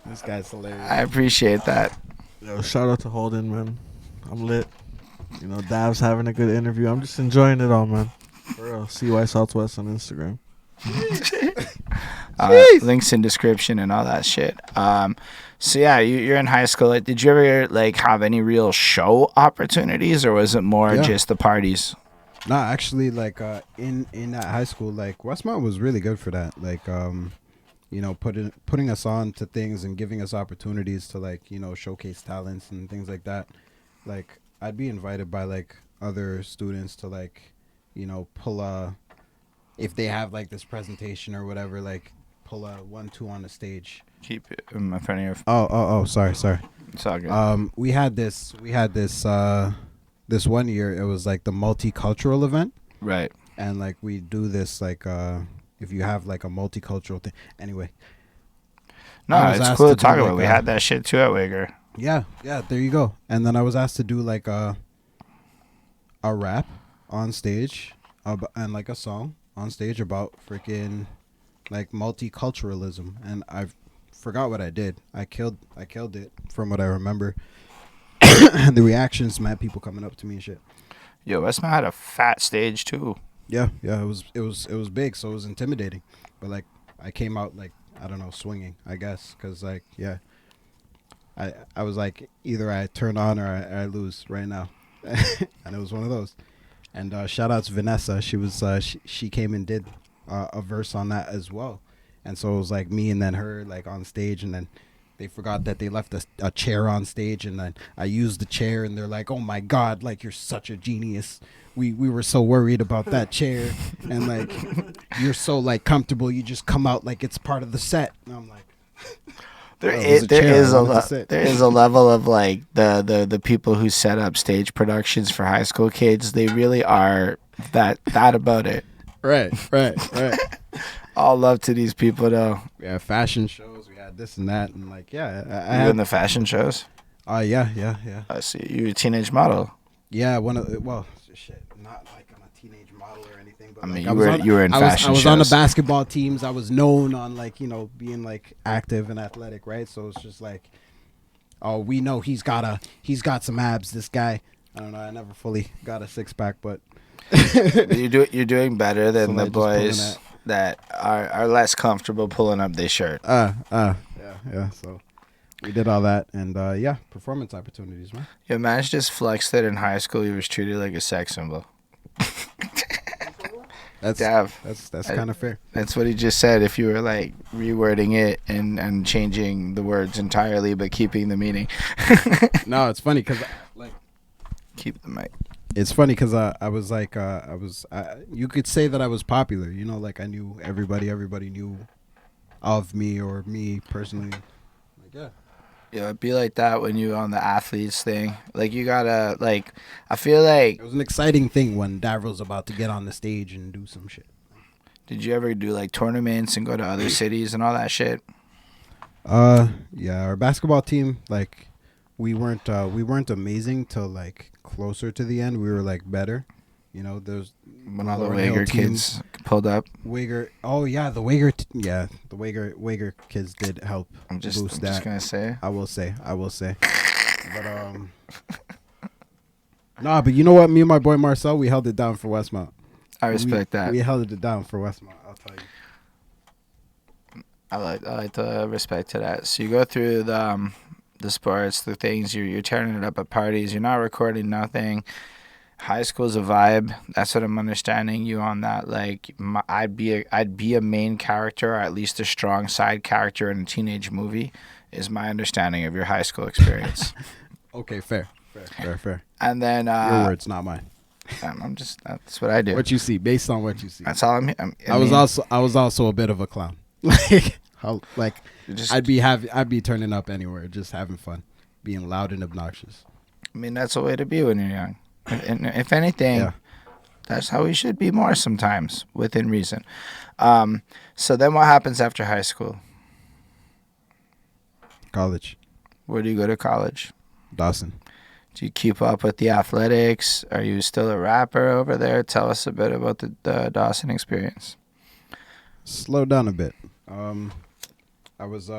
This guy's hilarious. I appreciate that. Yo, shout out to Holden, man. I'm lit. You know, Dav's having a good interview. I'm just enjoying it all, man. For real. CY SouthWest on Instagram. Links in description and all that shit. So yeah, you're in high school. Like, did you ever like have any real show opportunities, or was it more just the parties? Nah, actually, like in that high school, like Westmont was really good for that. Like you know, putting us on to things and giving us opportunities to like, you know, showcase talents and things like that. Like I'd be invited by like other students to like, you know, pull if they have like this presentation or whatever, like pull a 1-2 on the stage. Keep it in front of your. Oh, sorry. It's all good. We had this this one year. It was like the multicultural event, right? And like we do this like if you have like a multicultural thing. Anyway, no, it's cool to talk about. We had that shit too at Wigger. Yeah, there you go. And then I was asked to do like a rap on stage, and like a song on stage about freaking like multiculturalism, and I forgot what I did. I killed it from what I remember. And the reactions, man, people coming up to me and shit. Yo, Westmont had a fat stage too. Yeah, it was big, so it was intimidating. But like I came out like, I don't know, swinging, I guess, cuz like I was like, either I turn on or I lose right now. And it was one of those. And shout out to Vanessa. She was she came and did a verse on that as well. And so it was like me and then her like on stage, and then they forgot that they left a chair on stage, and then I used the chair, and they're like, "Oh my God, like you're such a genius. We were so worried about that chair, and like you're so like comfortable. You just come out like it's part of the set." And I'm like, there is a level of like the people who set up stage productions for high school kids. They really are that about it. Right. All love to these people though. We had fashion shows. We had this and that, and like, yeah, I You had in the fashion shows? yeah. I see. You're a teenage model. Yeah, shit, not like I'm a teenage model or anything, but I mean, like, you were in fashion I was shows. on the basketball teams. I was known on like, being like active and athletic, right? So it's just like, oh, we know he's got some abs. This guy, I don't know. I never fully got a six pack, but You're doing better than So the boys that are less comfortable pulling up their shirt. Yeah. So we did all that, and yeah, performance opportunities, man. Your man just flexed that in high school he was treated like a sex symbol. That's Dav. That's kind of fair. That's what he just said. If you were like rewording it and changing the words entirely but keeping the meaning. No, it's funny because like Keep the mic. it's funny because I was like you could say that I was popular. Like I knew everybody. Everybody knew of me or me personally. Like yeah. Yeah, it'd be like that when you on the athletes thing. Like you gotta like. I feel like. It was an exciting thing when Davril's about to get on the stage and do some shit. Did you ever do like tournaments and go to other cities and all that shit? Yeah, our basketball team, like we weren't amazing till like closer to the end. We were like better. There's When all the Lauren Hill Wager team. kids pulled up. Wager. Oh yeah, the Wager. The Wager kids did help I'm just boost that. gonna say. I will say. But nah, but you know what? Me and my boy Marcel, we held it down for Westmount. I respect that. We held it down for Westmount. I'll tell you. I like the respect to that. So you go through the sports, the things. You're tearing it up at parties. You're not recording nothing. High school's a vibe. That's what I'm understanding you on that. Like I'd be a main character, or at least a strong side character in a teenage movie. Is my understanding of your high school experience. Okay, fair. And then Your words, not mine. That's what I do. What you see, based on what you see. That's all I was also a bit of a clown. I'd be turning up anywhere, just having fun, being loud and obnoxious. I mean, that's a way to be when you're young. And if anything, Yeah. that's how we should be more sometimes, within reason. So then what happens after high school? College, Where do you go to college? Dawson. Do you keep up with the athletics? Are you still a rapper over there? Tell us a bit about the Dawson experience. Slow down a bit. I was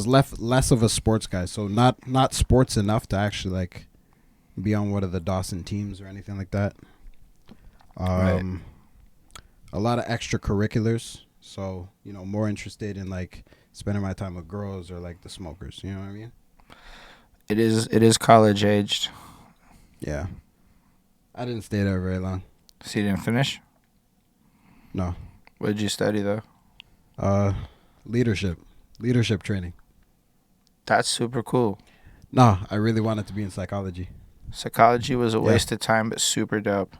less of a sports guy, so not sports enough to actually like be on one of the Dawson teams or anything like that. Right. A lot of extracurriculars, so more interested in like spending my time with girls or like the smokers. You know what I mean? It is college aged. Yeah. I didn't stay there very long. So you didn't finish? No. What did you study though? Leadership training. That's super cool. No, I really wanted to be in psychology. Psychology was a waste of time, but super dope.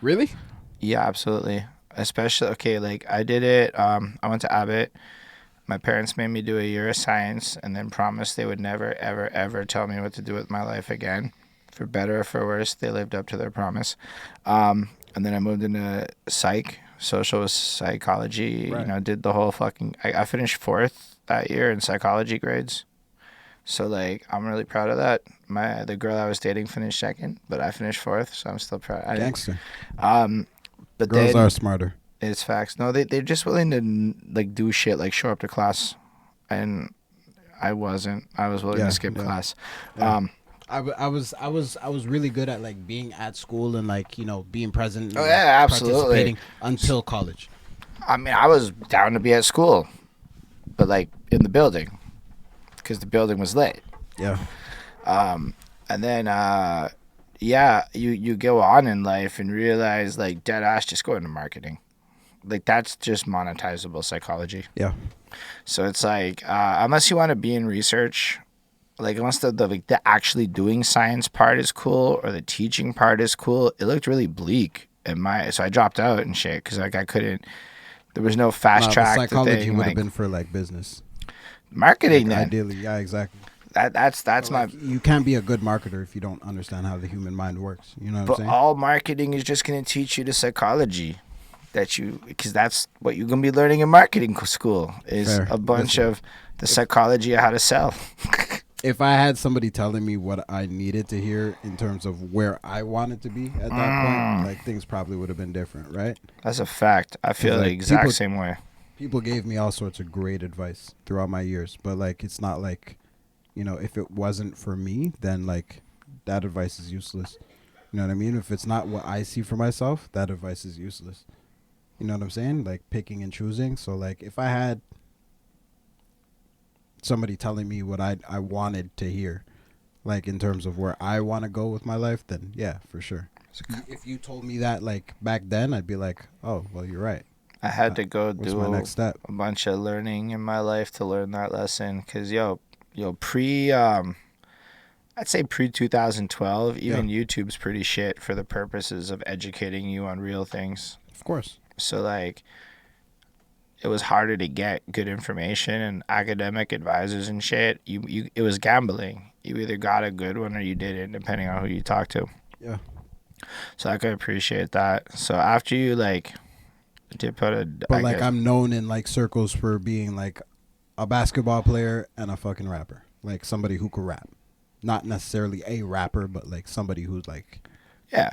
Really? Yeah, absolutely. Especially, okay, like I did it. I went to Abbott. My parents made me do a year of science and then promised they would never, ever, ever tell me what to do with my life again. For better or for worse, they lived up to their promise. And then I moved into psych, social psychology, Right. Did the whole fucking... I finished fourth that year in psychology grades. So, like, I'm really proud of that. The girl I was dating finished second, but I finished fourth, so I'm still proud. Gangster. But Girls are smarter. It's facts. No, they're just willing to like do shit, like show up to class, and I wasn't. I was willing to skip class. Yeah. I was really good at like being at school and like being present. Oh yeah, absolutely. Participating until college. I mean, I was down to be at school, but like in the building, because the building was lit. Yeah. And then you go on in life and realize like dead ass just go into marketing. Like that's just monetizable psychology. Yeah. So it's like unless you want to be in research, like unless the actually doing science part is cool or the teaching part is cool, it looked really bleak so I dropped out and shit because like I couldn't. There was no fast track. Psychology thing, would have like, been for like business. marketing. Like, then ideally, yeah, exactly. That's my. You can't be a good marketer if you don't understand how the human mind works. You know what I'm saying? But all marketing is just gonna teach you the psychology because that's what you're gonna be learning in marketing school is Fair. a bunch of the psychology of how to sell. If I had somebody telling me what I needed to hear in terms of where I wanted to be at that point, like things probably would have been different, right? That's a fact. I feel the exact same way. People gave me all sorts of great advice throughout my years, but like it's not like, if it wasn't for me, then like that advice is useless. You know what I mean? If it's not what I see for myself, that advice is useless. You know what I'm saying? Like picking and choosing. So like if I had somebody telling me what I wanted to hear, like in terms of where I want to go with my life, then yeah, for sure. If you told me that like back then, I'd be like, oh, well, you're right. I had to go do my next step? A bunch of learning in my life to learn that lesson. Cause I'd say pre 2012, even YouTube's pretty shit for the purposes of educating you on real things. Of course. So like, it was harder to get good information and academic advisors and shit. It was gambling. You either got a good one or you didn't, depending on who you talk to. Yeah. So I could appreciate that. So after you did put a, but like I'm known in like circles for being like a basketball player and a fucking rapper, like somebody who could rap, not necessarily a rapper, but like somebody who's like, yeah.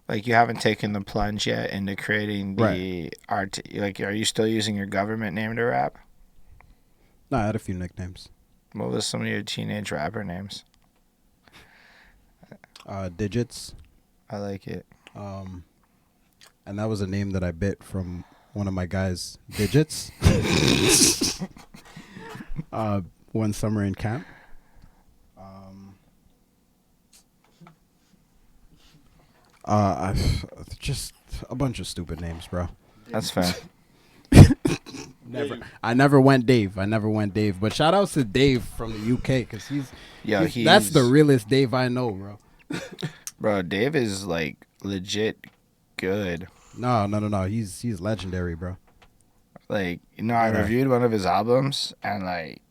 Like, you haven't taken the plunge yet into creating the art. Like, are you still using your government name to rap? No, I had a few nicknames. What was some of your teenage rapper names? Digits. I like it. And that was a name that I bit from one of my guys, Digits. One summer in camp. I've just a bunch of stupid names, bro. That's fair. I never went Dave. But shout outs to Dave from the UK because that's the realest Dave I know, bro. Bro, Dave is like legit good. No. He's legendary, bro. Like, I reviewed one of his albums and like,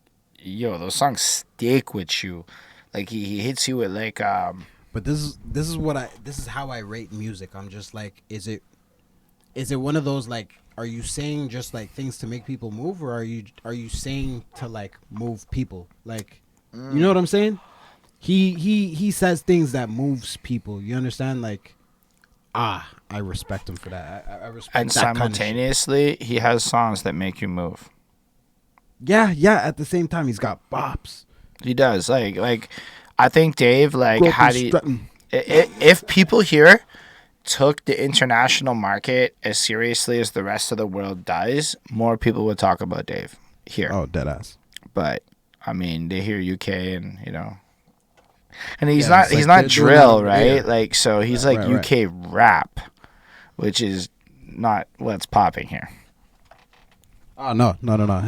those songs stick with you. Like he hits you with like But this is how I rate music. I'm just like, is it one of those like, are you saying just like things to make people move, or are you saying to like move people? Like, you know what I'm saying? He says things that moves people. You understand? Like, I respect him for that. I respect. And that simultaneously, kind of he has songs that make you move. Yeah. At the same time, he's got bops. He does. Like. I think Dave, like, if people here took the international market as seriously as the rest of the world does, more people would talk about Dave here. Oh, deadass. But I mean, they hear UK and and he's not drill, right? Yeah. Like, so he's like UK rap, which is not what's popping here. Oh no!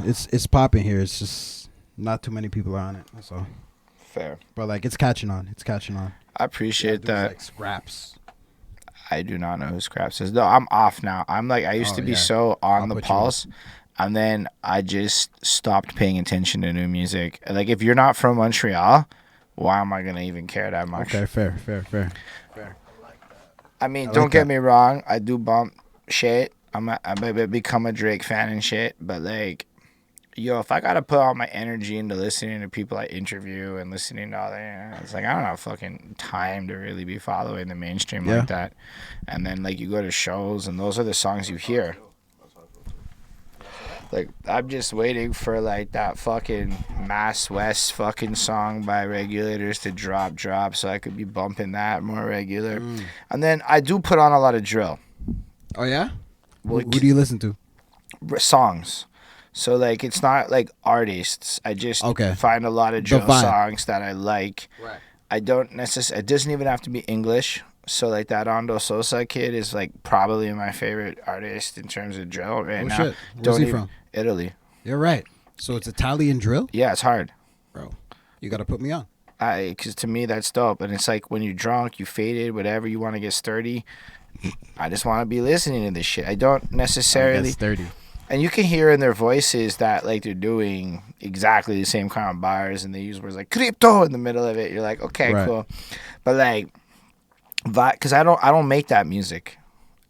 It's popping here. It's just not too many people are on it. That's all. Fair. But like it's catching on. I appreciate that. Like Scraps. I do not know who Scraps is. No, I'm off now. I'm like, I used to be so on the pulse, and then I just stopped paying attention to new music. Like, if you're not from Montreal, why am I gonna even care that much? Okay, fair. I mean, don't get me wrong. I do bump shit. I become a Drake fan and shit, but like, if I gotta put all my energy into listening to people I interview and listening to all that, it's like, I don't have fucking time to really be following the mainstream like that. And then like you go to shows and those are the songs you hear. Like, I'm just waiting for like that fucking SouthWest fucking song by Regulators to drop so I could be bumping that more regular. And then I do put on a lot of drill. Oh yeah? Who do you listen to? Songs. So, like, it's not, like, artists. I just find a lot of drill songs that I like. Right. I don't necessarily... It doesn't even have to be English. So, like, that Ando Sosa kid is, like, probably my favorite artist in terms of drill right now. Shit. Where's he from? Italy. You're right. So, it's Italian drill? Yeah, it's hard. Bro, you got to put me on. Because to me, that's dope. And it's like when you're drunk, you faded, whatever, you want to get sturdy. I just want to be listening to this shit. I don't necessarily... Get sturdy. And you can hear in their voices that like they're doing exactly the same kind of bars, and they use words like crypto in the middle of it. You're like, okay, Right. cool. But like, because I don't make that music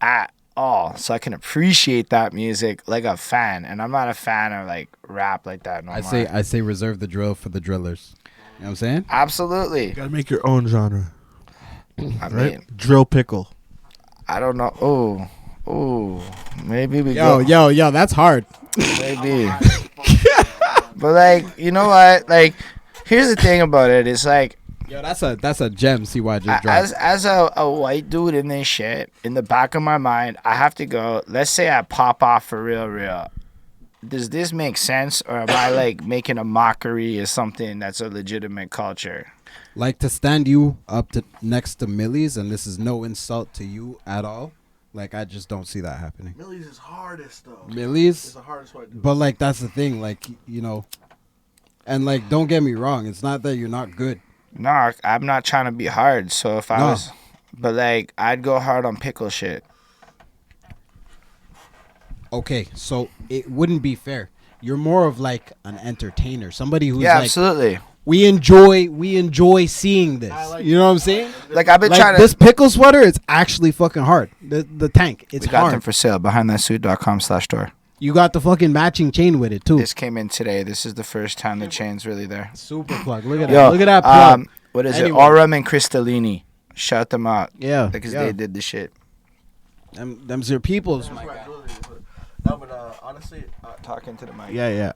at all, so I can appreciate that music like a fan. And I'm not a fan of like rap like that. No I more. say reserve the drill for the drillers. You know what I'm saying? Absolutely. You gotta make your own genre, I right? mean, Drill pickle. I don't know. Oh, maybe we Yo, that's hard. maybe. But like, you know what? Like, here's the thing about it. It's like, Yo, that's a gem. CY just dropped. as a white dude in this shit, in the back of my mind, I have to go. Let's say I pop off for real. Does this make sense, or am I like making a mockery of something that's a legitimate culture? Like to stand you up to next to Millie's, and this is no insult to you at all. Like I just don't see that happening. Millie's is hardest though. Millie's, It's the hardest one to do. but like that's the thing. Like you know, and like don't get me wrong. It's not that you're not good. No, I'm not trying to be hard. So if I No. was, but like, I'd go hard on pickle shit. Okay, so it wouldn't be fair. You're more of like an entertainer, somebody who's Yeah, like, absolutely. we enjoy seeing this. You know what I'm saying? Like I've been Like trying to. this pickle sweater, it's actually fucking hard. The tank, it's We got them hard. for sale behind thatsuit.com/store. You got the fucking matching chain with it too. This came in today. This is the first time the chain's really there. Super plug. Look at Yo, that. Look at that plug. What is Anyway. it? Aurum and Crystallini. Shout them out Yeah, because yeah. they did the shit. Them's your peoples, my guy. No, but honestly, Talking to the mic. yeah.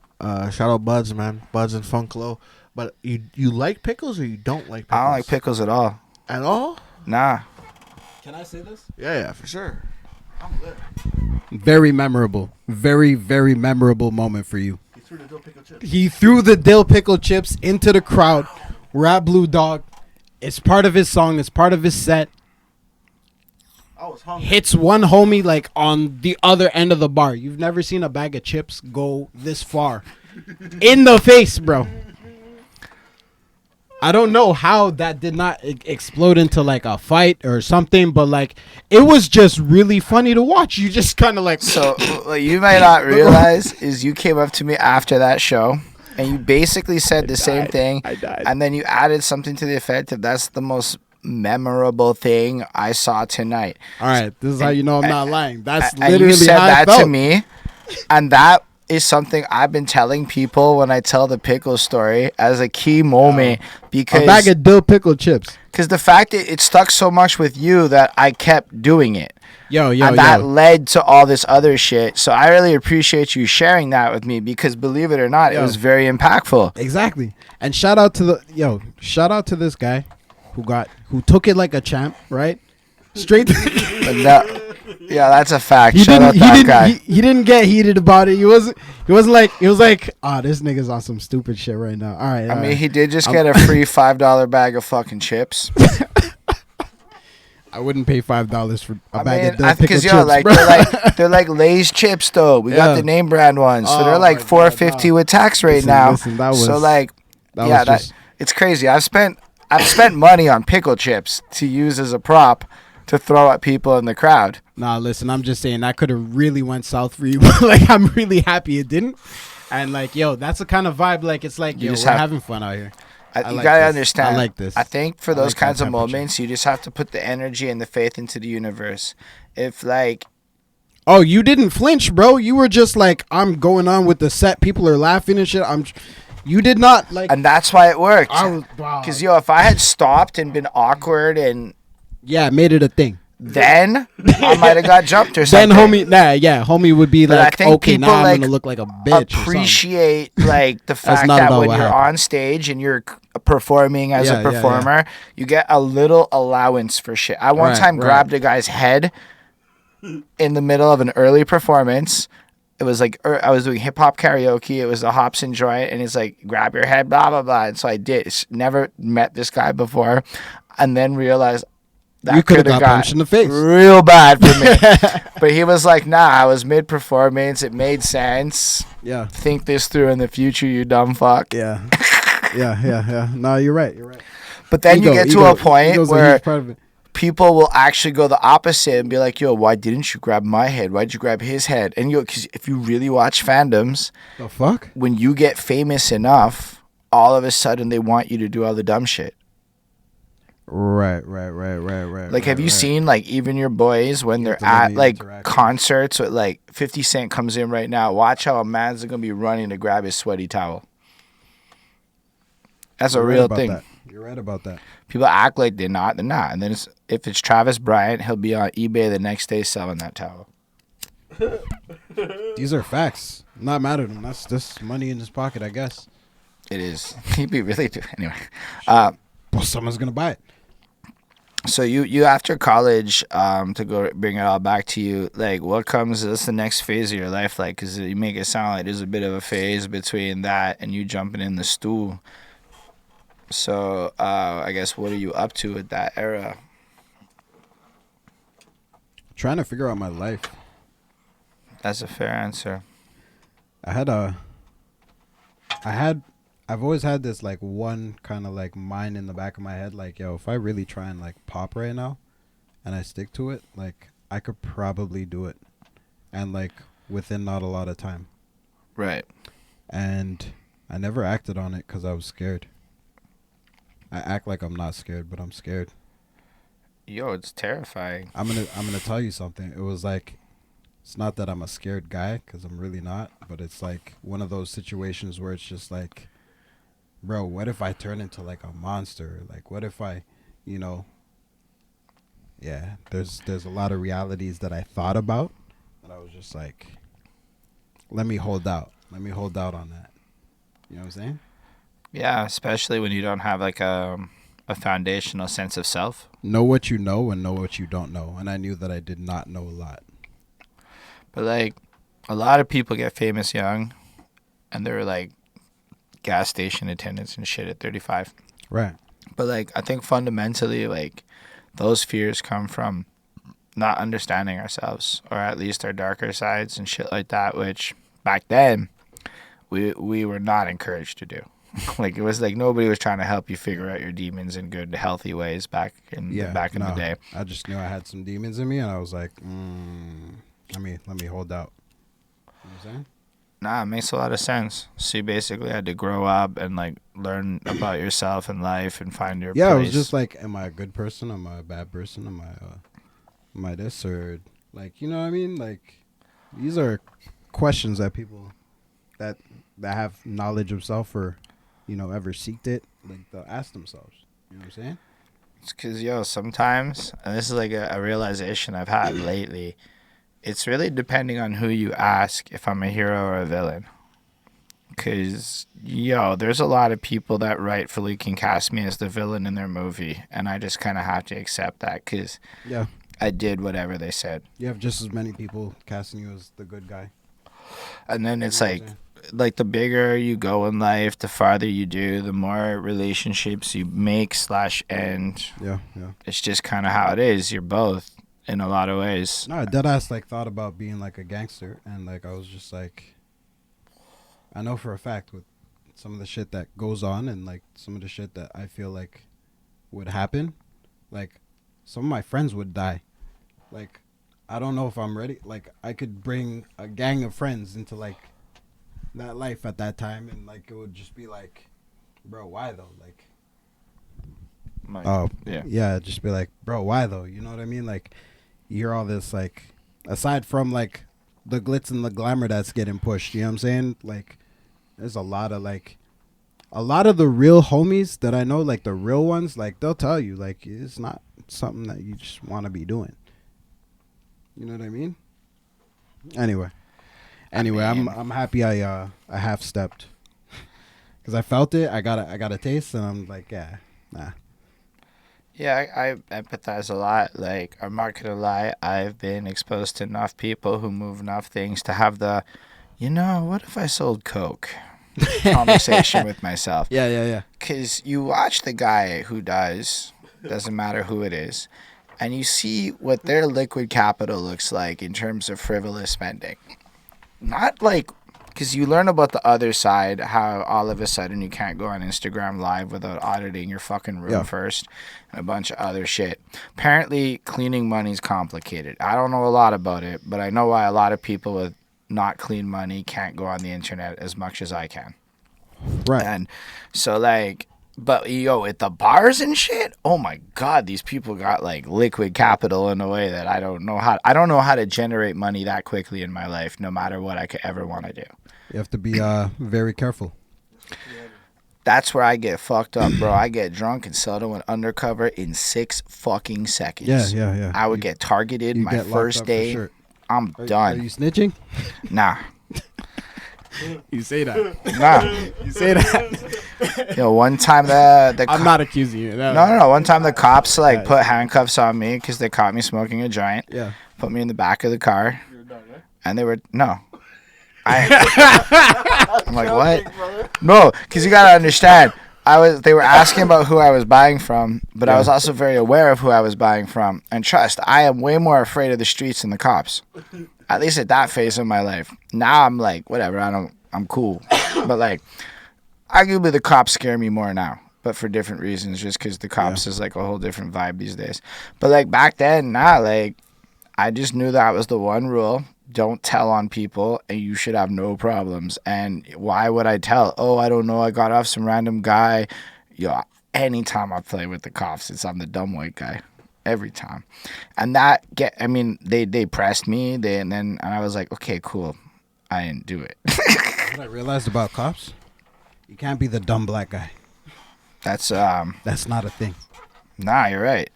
Shout out Buds, man. Buds and Funk Low. But you like pickles or you don't like pickles? I don't like pickles at all. At all? Nah. Can I say this? Yeah, for sure. I'm lit. Very memorable. Very, very memorable moment for you. He threw the dill pickle chips. He threw the dill pickle chips into the crowd. We're at Blue Dog. It's part of his song. It's part of his set. I was hungry. Hits one homie like on the other end of the bar. You've never seen a bag of chips go this far. In the face, bro. I don't know how that did not explode into like a fight or something, but like it was just really funny to watch. You just kind of like So what you might not realize is you came up to me after that show and you basically said the same thing. I died. And then you added something to the effect of that's the most memorable thing I saw tonight. All right, this is how you know I'm not lying. That's And literally you said how I that felt. to me, and that is something I've been telling people when I tell the pickle story as a key moment A because bag of dill pickle chips. the fact that it stuck so much with you that I kept doing it. Yo, And that led to all this other shit. So I really appreciate you sharing that with me because believe it or not, it Yo. was very impactful. Exactly. And shout out to this guy who took it like a champ, right? Straight But that, yeah, that's a fact. he Shout out that guy. he didn't get heated about it. He wasn't like this nigga's on some stupid shit right now. All right. I mean, he did just get a free $5 bag of fucking chips. I wouldn't pay $5 for a bag of dill pickle Because chips, like bro. they're like Lay's chips though. We got Yeah. the name brand ones, so Oh they're like my God, $4.50 no. with tax right Listen, now. listen, that was- so like, that yeah, was just- it's crazy. I've spent money on pickle chips to use as a prop to throw at people in the crowd. Nah, listen, I'm just saying that could have really went south for you. Like, I'm really happy it didn't. And like, yo, that's the kind of vibe. Like, it's like, You yo, just we're have- having fun out here. You like gotta this. understand. I like this. I think for I those like that kinds of temperature. moments, you just have to put the energy and the faith into the universe. If like, Oh, you didn't flinch, bro. You were just like, I'm going on with the set. People are laughing and shit. You did not like. and that's why it worked. I was wow. Because if I had stopped and been awkward and Yeah, made it a thing. then I might have got jumped or Then something. homie would be But I like, think okay, people, now I'm like, gonna look like a bitch. Appreciate like the fact not that at all when what you're happened. on stage and you're performing as Yeah, a yeah, performer, you get a little allowance for shit. I one Right, time right. grabbed a guy's head in the middle of an early performance. It was like I was doing hip hop karaoke. It was a Hobson joint, and it's like grab your head, blah blah blah. And so I did. Never met this guy before, and then realized that You coulda coulda got punched in the face. real bad for me. But he was like, "Nah, I was mid performance. It made sense. Yeah, Think this through in the future, you dumb fuck." yeah. No, you're right. But then you get to a point ego's a where huge part of it. people will actually go the opposite and be like, yo, why didn't you grab my head? Why'd you grab his head? And because if you really watch fandoms, the fuck? When you get famous enough, all of a sudden they want you to do all the dumb shit. Right. Like, have you seen, like, even your boys when they're at, like, concerts with, like, 50 Cent comes in right now, watch how a man's going to be running to grab his sweaty towel. That's a real thing. You're right about that. People act like they're not. And then if it's Travis Bryant, he'll be on eBay the next day selling that towel. These are facts. I'm not mad at him. That's just money in his pocket, I guess. It is. He'd be really... Anyway. Well, someone's going to buy it. So you after college, to go bring it all back to you, like, what's the next phase of your life like? Because you make it sound like there's a bit of a phase between that and you jumping in the stool. So I guess what are you up to at that era? Trying to figure out my life. That's a fair answer. I've always had this, like, one kind of, like, mind in the back of my head, like, yo, if I really try and, like, pop right now and I stick to it, like, I could probably do it. And, like, within not a lot of time. Right. And I never acted on it because I was scared. I act like I'm not scared, but I'm scared. Yo, it's terrifying. I'm gonna tell you something. It was like, it's not that I'm a scared guy, because I'm really not, but it's like one of those situations where it's just like, bro, what if I turn into like a monster? Like, what if I, yeah, there's a lot of realities that I thought about, and I was just like, let me hold out on that. You know what I'm saying? Yeah, especially when you don't have like a foundational sense of self. Know what you know and know what you don't know, and I knew that I did not know a lot. But like, a lot of people get famous young, and they're like gas station attendants and shit at 35. Right. But like, I think fundamentally, like, those fears come from not understanding ourselves, or at least our darker sides and shit like that, which back then we were not encouraged to do. Like, it was like nobody was trying to help you figure out your demons in good, healthy ways back in the day. I just knew I had some demons in me, and I was like, let me hold out. You know what I'm saying? Nah, it makes a lot of sense. So you basically had to grow up and like learn about yourself and life and find your place. Yeah, it was just like, am I a good person? Am I a bad person? Am I this, or like, you know what I mean? Like, these are questions that people that have knowledge of self, or ever seeked it, like, they'll ask themselves. You know what I'm saying? It's because, sometimes, and this is like a realization I've had lately, it's really depending on who you ask if I'm a hero or a villain. Because, there's a lot of people that rightfully can cast me as the villain in their movie, and I just kind of have to accept that because I did whatever they said. You have just as many people casting you as the good guy. And then it's like the bigger you go in life, the farther you do, the more relationships you make / end. Yeah. It's just kind of how it is. You're both in a lot of ways. No, deadass like thought about being like a gangster, and like I was just like, I know for a fact with some of the shit that goes on and like some of the shit that I feel like would happen, like some of my friends would die. Like, I don't know if I'm ready. Like, I could bring a gang of friends into like that life at that time, and like it would just be like, bro, why though? Like, just be like, bro, why though? You know what I mean? Like, you hear all this, like, aside from like the glitz and the glamour that's getting pushed, you know what I'm saying? Like, there's a lot of the real homies that I know, like the real ones, like they'll tell you like it's not something that you just want to be doing. You know what I mean? Anyway, I'm happy I half stepped, because I felt it. I got a taste, and I'm like, nah. Yeah, I empathize a lot. Like, I'm not gonna lie, I've been exposed to enough people who move enough things to have the, what if I sold coke conversation with myself. Yeah. Because you watch the guy who doesn't matter who it is, and you see what their liquid capital looks like in terms of frivolous spending. Not like because you learn about the other side, how all of a sudden you can't go on Instagram Live without auditing your fucking room first, and a bunch of other shit. Apparently, cleaning money's complicated. I don't know a lot about it, but I know why a lot of people with not clean money can't go on the internet as much as I can. Right. And so, like, but yo, at the bars and shit, oh my god, these people got like liquid capital in a way that I don't know how to generate money that quickly in my life, no matter what I could ever want to do. You have to be very careful. That's where I get fucked up, bro. I get drunk and sell to an undercover in 6 fucking seconds. Yeah. I would get targeted my first day. Sure. I'm done. Are you snitching? Nah. You say that. Nah. You say that. Yo, one time the I'm not accusing you. No. One time the cops like put handcuffs on me because they caught me smoking a joint. Yeah. Put me in the back of the car. You're done, right? And they were I'm like, what? No, because you gotta understand. They were asking about who I was buying from, but I was also very aware of who I was buying from. And trust, I am way more afraid of the streets than the cops. At least at that phase of my life. Now I'm like, whatever, I'm cool. But like, arguably the cops scare me more now, but for different reasons, just because the cops is like a whole different vibe these days. But like back then, like, I just knew that was the one rule. Don't tell on people, and you should have no problems. And why would I tell? Oh, I don't know. I got off some random guy. Yo, anytime I play with the cops, I'm the dumb white guy. Every time. And they pressed me. And I was like, okay, cool. I didn't do it. What I realized about cops, you can't be the dumb black guy. That's not a thing. Nah, you're right.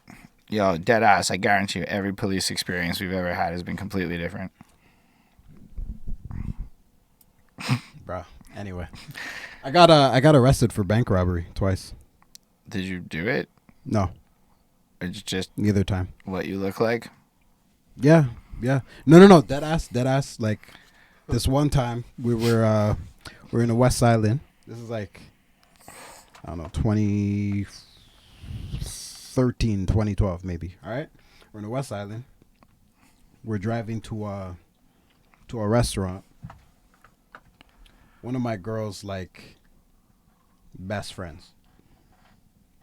Yo, dead ass. I guarantee you, every police experience we've ever had has been completely different. Bro. Anyway, I got arrested for bank robbery twice. Did you do it? No. It's just neither time. What you look like? Yeah. No. Dead ass. Like this one time we're in the West Island. This is like, I don't know, 2013, 2012 maybe. All right, we're in the West Island. We're driving to a restaurant. One of my girl's like best friends.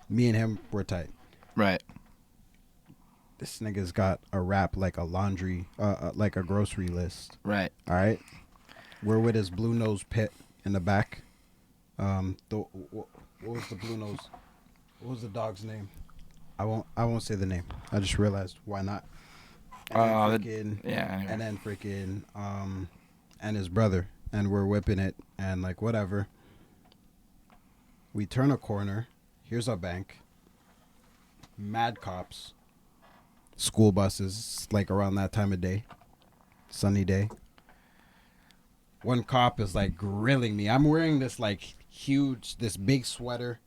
Me and him were tight. Right. This nigga's got a rap like a laundry, like a grocery list. Right. All right. We're with his blue nose pit in the back. What was the blue nose? What was the dog's name? I won't say the name. I just realized why not. And then freaking and his brother, and we're whipping it and like whatever. We turn a corner. Here's our bank. Mad cops. School buses, like around that time of day. Sunny day. One cop is like grilling me. I'm wearing this like this big sweater.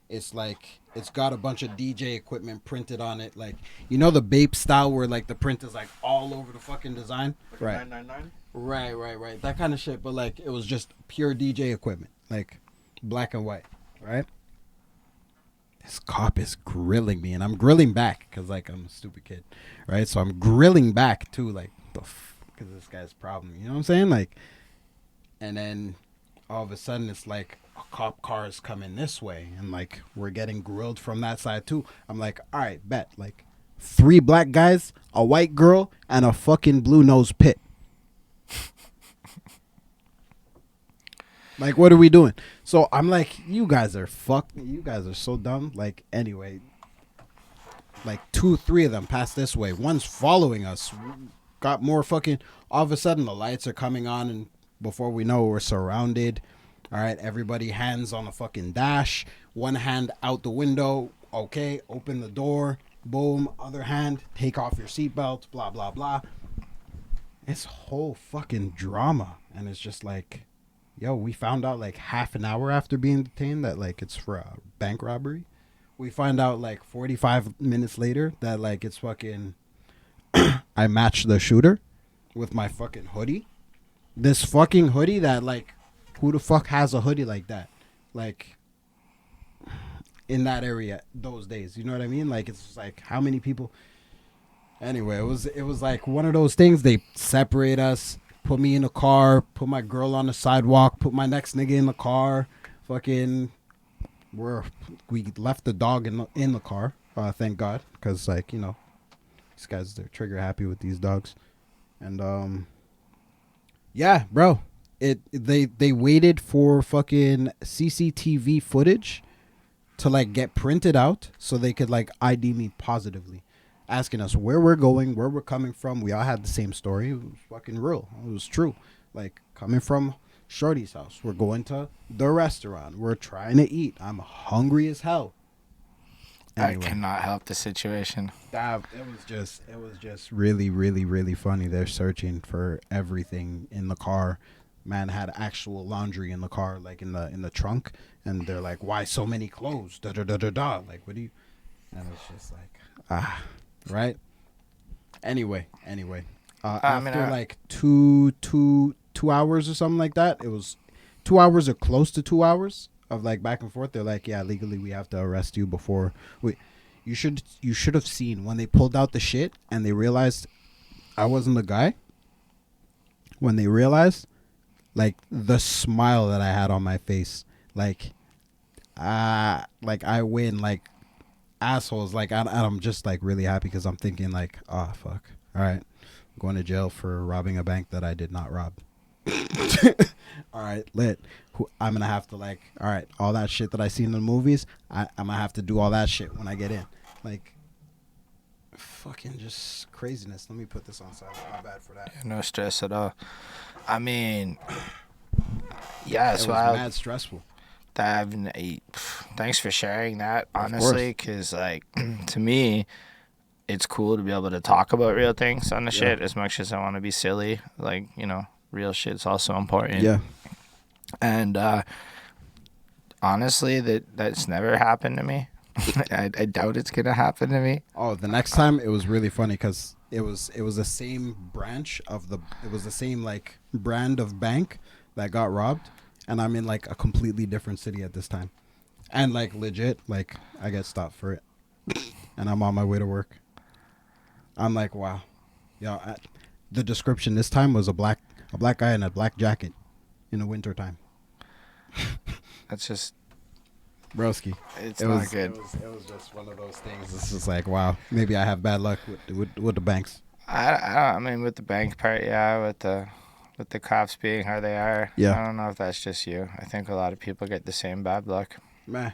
It's like, it's got a bunch of DJ equipment printed on it. Like, you know the Bape style where like the print is like all over the fucking design? Like right. 999? Right. That kind of shit. But like, it was just pure DJ equipment. Like, black and white. Right? This cop is grilling me, and I'm grilling back because, like, I'm a stupid kid, right? So I'm grilling back, too, like, because this guy's problem, you know what I'm saying? Like, and then all of a sudden, it's like a cop car is coming this way, and, like, we're getting grilled from that side, too. I'm like, all right, bet. Like, 3 black guys, a white girl, and a fucking blue nose pit. Like, what are we doing? So I'm like, you guys are so dumb. Like, anyway, like 2-3 of them passed this way. One's following us. Got more fucking, all of a sudden the lights are coming on, and before we know, we're surrounded. All right, everybody hands on the fucking dash. One hand out the window. Okay, open the door. Boom. Other hand, take off your seatbelt. Blah, blah, blah. It's whole fucking drama. And it's just like, yo, we found out like half an hour after being detained that like it's for a bank robbery. We find out like 45 minutes later that like it's fucking I matched the shooter with my fucking hoodie. This fucking hoodie that like, who the fuck has a hoodie like that? Like, in that area those days, you know what I mean? Like, it's just like, how many people? Anyway, it was like one of those things. They separate us, put me in a car, put my girl on the sidewalk, put my next nigga in the car. Fucking, we left the dog in the car. Thank God, because like these guys they're trigger happy with these dogs, and yeah, bro. They waited for fucking CCTV footage to like get printed out so they could like ID me positively, asking us where we're going, where we're coming from. We all had the same story. It was fucking real. It was true. Like coming from Shorty's house, we're going to the restaurant. We're trying to eat. I'm hungry as hell. Anyway, I cannot help the situation. It was just really, really, really funny. They're searching for everything in the car. Man had actual laundry in the car, like in the trunk, and they're like, "Why so many clothes?" Da da da da da. Like, what do you? And it's just like, right. Anyway, after like two hours or something like that, it was 2 hours or close to 2 hours of like back and forth. They're like, "Yeah, legally we have to arrest you before we." You should have seen when they pulled out the shit and they realized I wasn't the guy. When they realized. Like the smile that I had on my face, like I win, like assholes, like I'm just like really happy because I'm thinking like, oh fuck, all right, I'm going to jail for robbing a bank that I did not rob. All right, lit. I'm gonna have to like, all right, all that shit that I see in the movies, I'm gonna have to do all that shit when I get in, like. Fucking just craziness. Let me put this on silent. My bad for that. No stress at all. I mean, yeah, it was mad stressful. Thanks for sharing that, honestly, because like to me, it's cool to be able to talk about real things on the shit as much as I want to be silly. Like, real shit's also important. Yeah. And honestly, that's never happened to me. I doubt it's gonna happen to me. Oh, the next time it was really funny because it was the same branch of it was the same like brand of bank that got robbed, and I'm in like a completely different city at this time, and like legit like I get stopped for it, and I'm on my way to work. I'm like, wow, the description this time was a black guy in a black jacket in the winter time. That's just. Broski. It not good. It was just one of those things. It's just like, wow, maybe I have bad luck with the banks. I mean, with the bank part, yeah. With the cops being how they are, yeah. I don't know if that's just you. I think a lot of people get the same bad luck. Meh.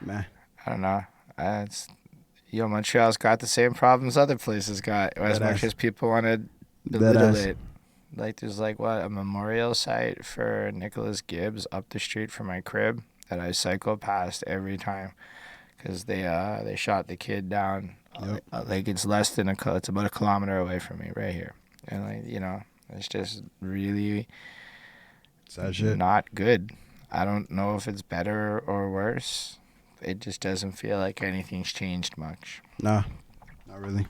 I don't know. Montreal's got the same problems other places got. As much as people want to belittle it. Like, there's, like, a memorial site for Nicholas Gibbs up the street from my crib that I cycle past every time because they shot the kid down. Yep. Like, it's it's about a kilometer away from me right here. And, like, it's just really not good. I don't know if it's better or worse. It just doesn't feel like anything's changed much. Nah, not really.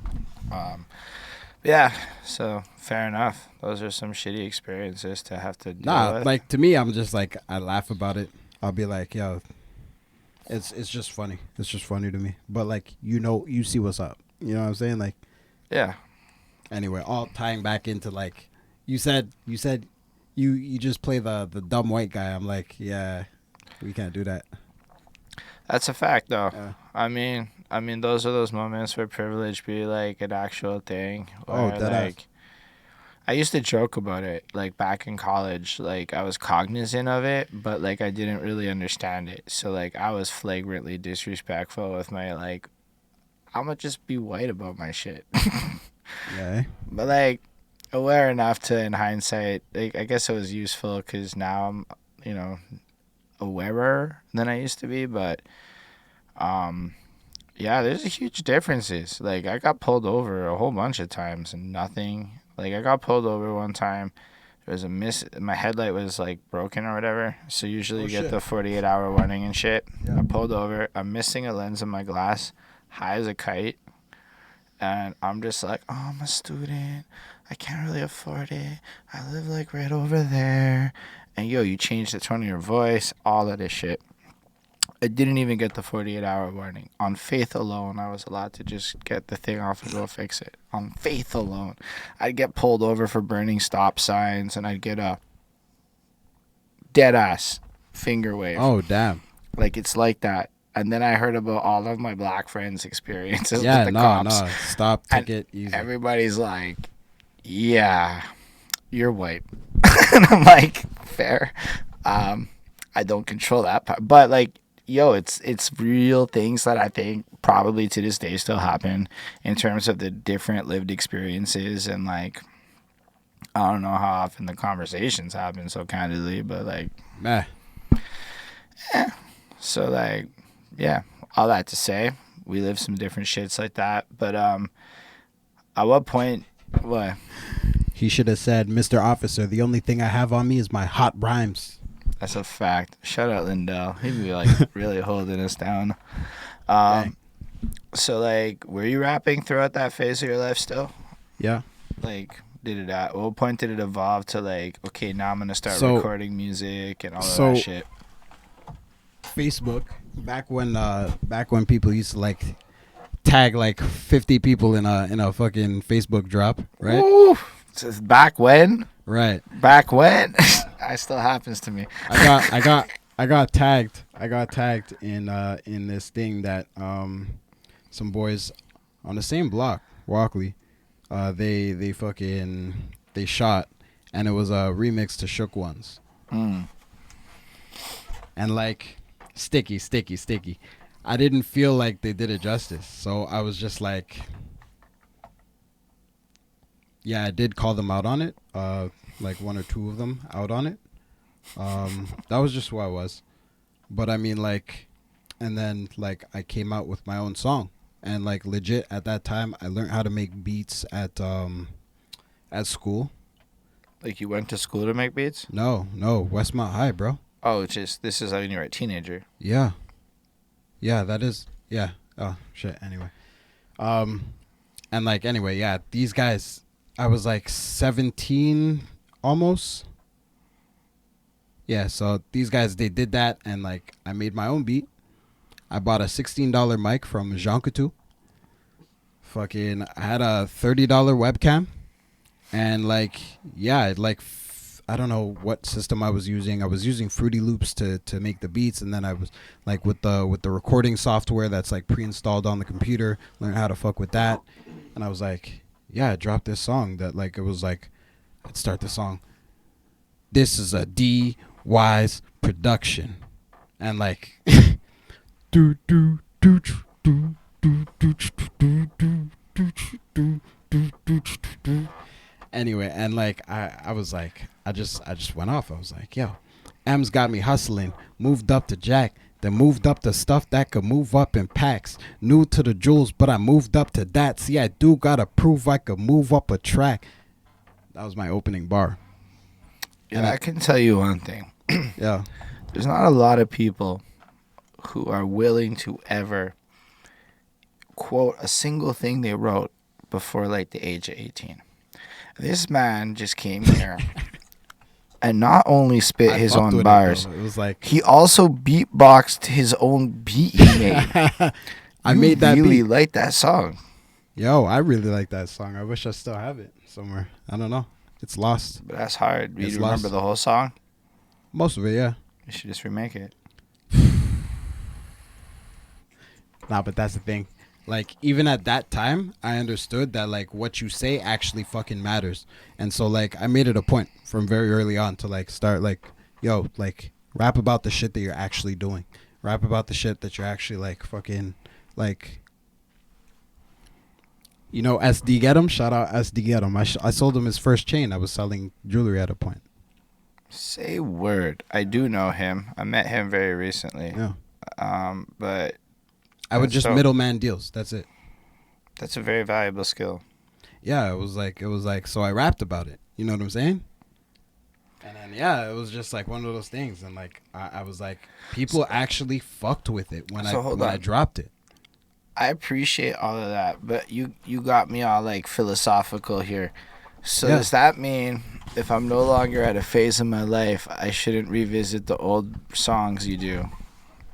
Yeah, so fair enough. Those are some shitty experiences to have to deal with. Like to me, I'm just like I laugh about it. I'll be like, yo, it's just funny. It's just funny to me. But like you see what's up. You know what I'm saying? Like, yeah. Anyway, all tying back into like you said you just play the dumb white guy. I'm like, yeah, we can't do that. That's a fact, though. Yeah. I mean, those are those moments where privilege be like an actual thing. Where, that I used to joke about it, like back in college. Like I was cognizant of it, but like I didn't really understand it. So like I was flagrantly disrespectful with my like, I'm gonna just be white about my shit. Yeah. But like aware enough to, in hindsight, like I guess it was useful because now I'm, awarer than I used to be, but yeah, there's a huge differences. Like I got pulled over a whole bunch of times and nothing. Like I got pulled over one time. There was my headlight was like broken or whatever. So usually you get the 48-hour warning and shit. Yeah. I pulled over. I'm missing a lens in my glass, high as a kite. And I'm just like, oh, I'm a student. I can't really afford it. I live like right over there. And you change the tone of your voice, all of this shit. I didn't even get the 48-hour warning. On faith alone, I was allowed to just get the thing off and go fix it. On faith alone. I'd get pulled over for burning stop signs, and I'd get a dead-ass finger wave. Oh, damn. Like, it's like that. And then I heard about all of my black friends' experiences with the cops. Yeah, no. Stop, ticket, easy. Everybody's like, yeah, you're white. And I'm like, fair. I don't control that part. But, like, yo, it's real things that I think probably to this day still happen in terms of the different lived experiences. And, like, I don't know how often the conversations happen so candidly, but, like, so, like, yeah, all that to say, we live some different shits like that. But at what point, what? He should have said, Mr. Officer, the only thing I have on me is my hot rhymes. That's a fact. Shout out Lindell. He'd be like really holding us down. So, like, were you rapping throughout that phase of your life still? Yeah. Like, at what point did it evolve to, like, okay, now I'm gonna start recording music and all of that shit? Facebook, back when people used to, like, tag like 50 people in a fucking Facebook drop, right? Ooh, back when? Right. Back when? It still happens to me. I got tagged in this thing that some boys on the same block, Walkley, they shot, and it was a remix to Shook Ones. And, like, sticky. I didn't feel like they did it justice, so I was just like, yeah, I did call them out on it, like one or two of them out on it. That was just who I was. But I mean, like, and then, like, I came out with my own song, and, like, legit at that time I learned how to make beats at school. Like, you went to school to make beats? No, Westmont High, bro. Oh, it's just, this is when you were a teenager. Yeah, that is, yeah. Oh shit. Anyway, and, like, anyway, yeah, these guys, I was like 17 almost. Yeah, so these guys, they did that, and, like, I made my own beat. I bought a $16 mic from Jean Coutu. Fucking, I had a $30 webcam, and, like, yeah, like, I don't know what system I was using. I was using Fruity Loops to make the beats, and then I was, like, with the recording software that's, like, pre-installed on the computer, learned how to fuck with that, and I was like, yeah, I dropped this song that, like, it was like, I'd start the song, this is a D-Wise production, and, like, anyway, and, like, I was like, I just went off. I was like, yo, M's got me hustling, moved up to Jack, then moved up to stuff that could move up in packs. New to the jewels, but I moved up to that. See, I do gotta prove I could move up a track. That was my opening bar. Yeah, and I can tell you one thing. Yeah. There's not a lot of people who are willing to ever quote a single thing they wrote before, like, the age of 18. This man just came here and not only spit his own bars, it was like, he also beatboxed his own beat he made. I made that really beat. like that song. Yo, I really like that song. I wish I still have it somewhere. I don't know. It's lost. But that's hard. You It's remember lost. the whole song? Most of it, yeah. You should just remake it. Nah, but that's the thing. Like, even at that time, I understood that, like, what you say actually fucking matters. And so, like, I made it a point from very early on to, like, start, like, yo, like, rap about the shit that you're actually doing. Rap about the shit that you're actually, like, fucking, like, you know, SD Get 'em? Shout out SD Get 'em. I sold him his first chain. I was selling jewelry at a point. Say word. I do know him. I met him very recently. Yeah. But I would just middleman deals. That's it. That's a very valuable skill. Yeah, it was like, so I rapped about it. You know what I'm saying? And then, yeah, it was just like one of those things. And, like, I was like, people actually fucked with it when I dropped it. I appreciate all of that, but you got me all, like, philosophical here. So does that mean if I'm no longer at a phase in my life, I shouldn't revisit the old songs you do?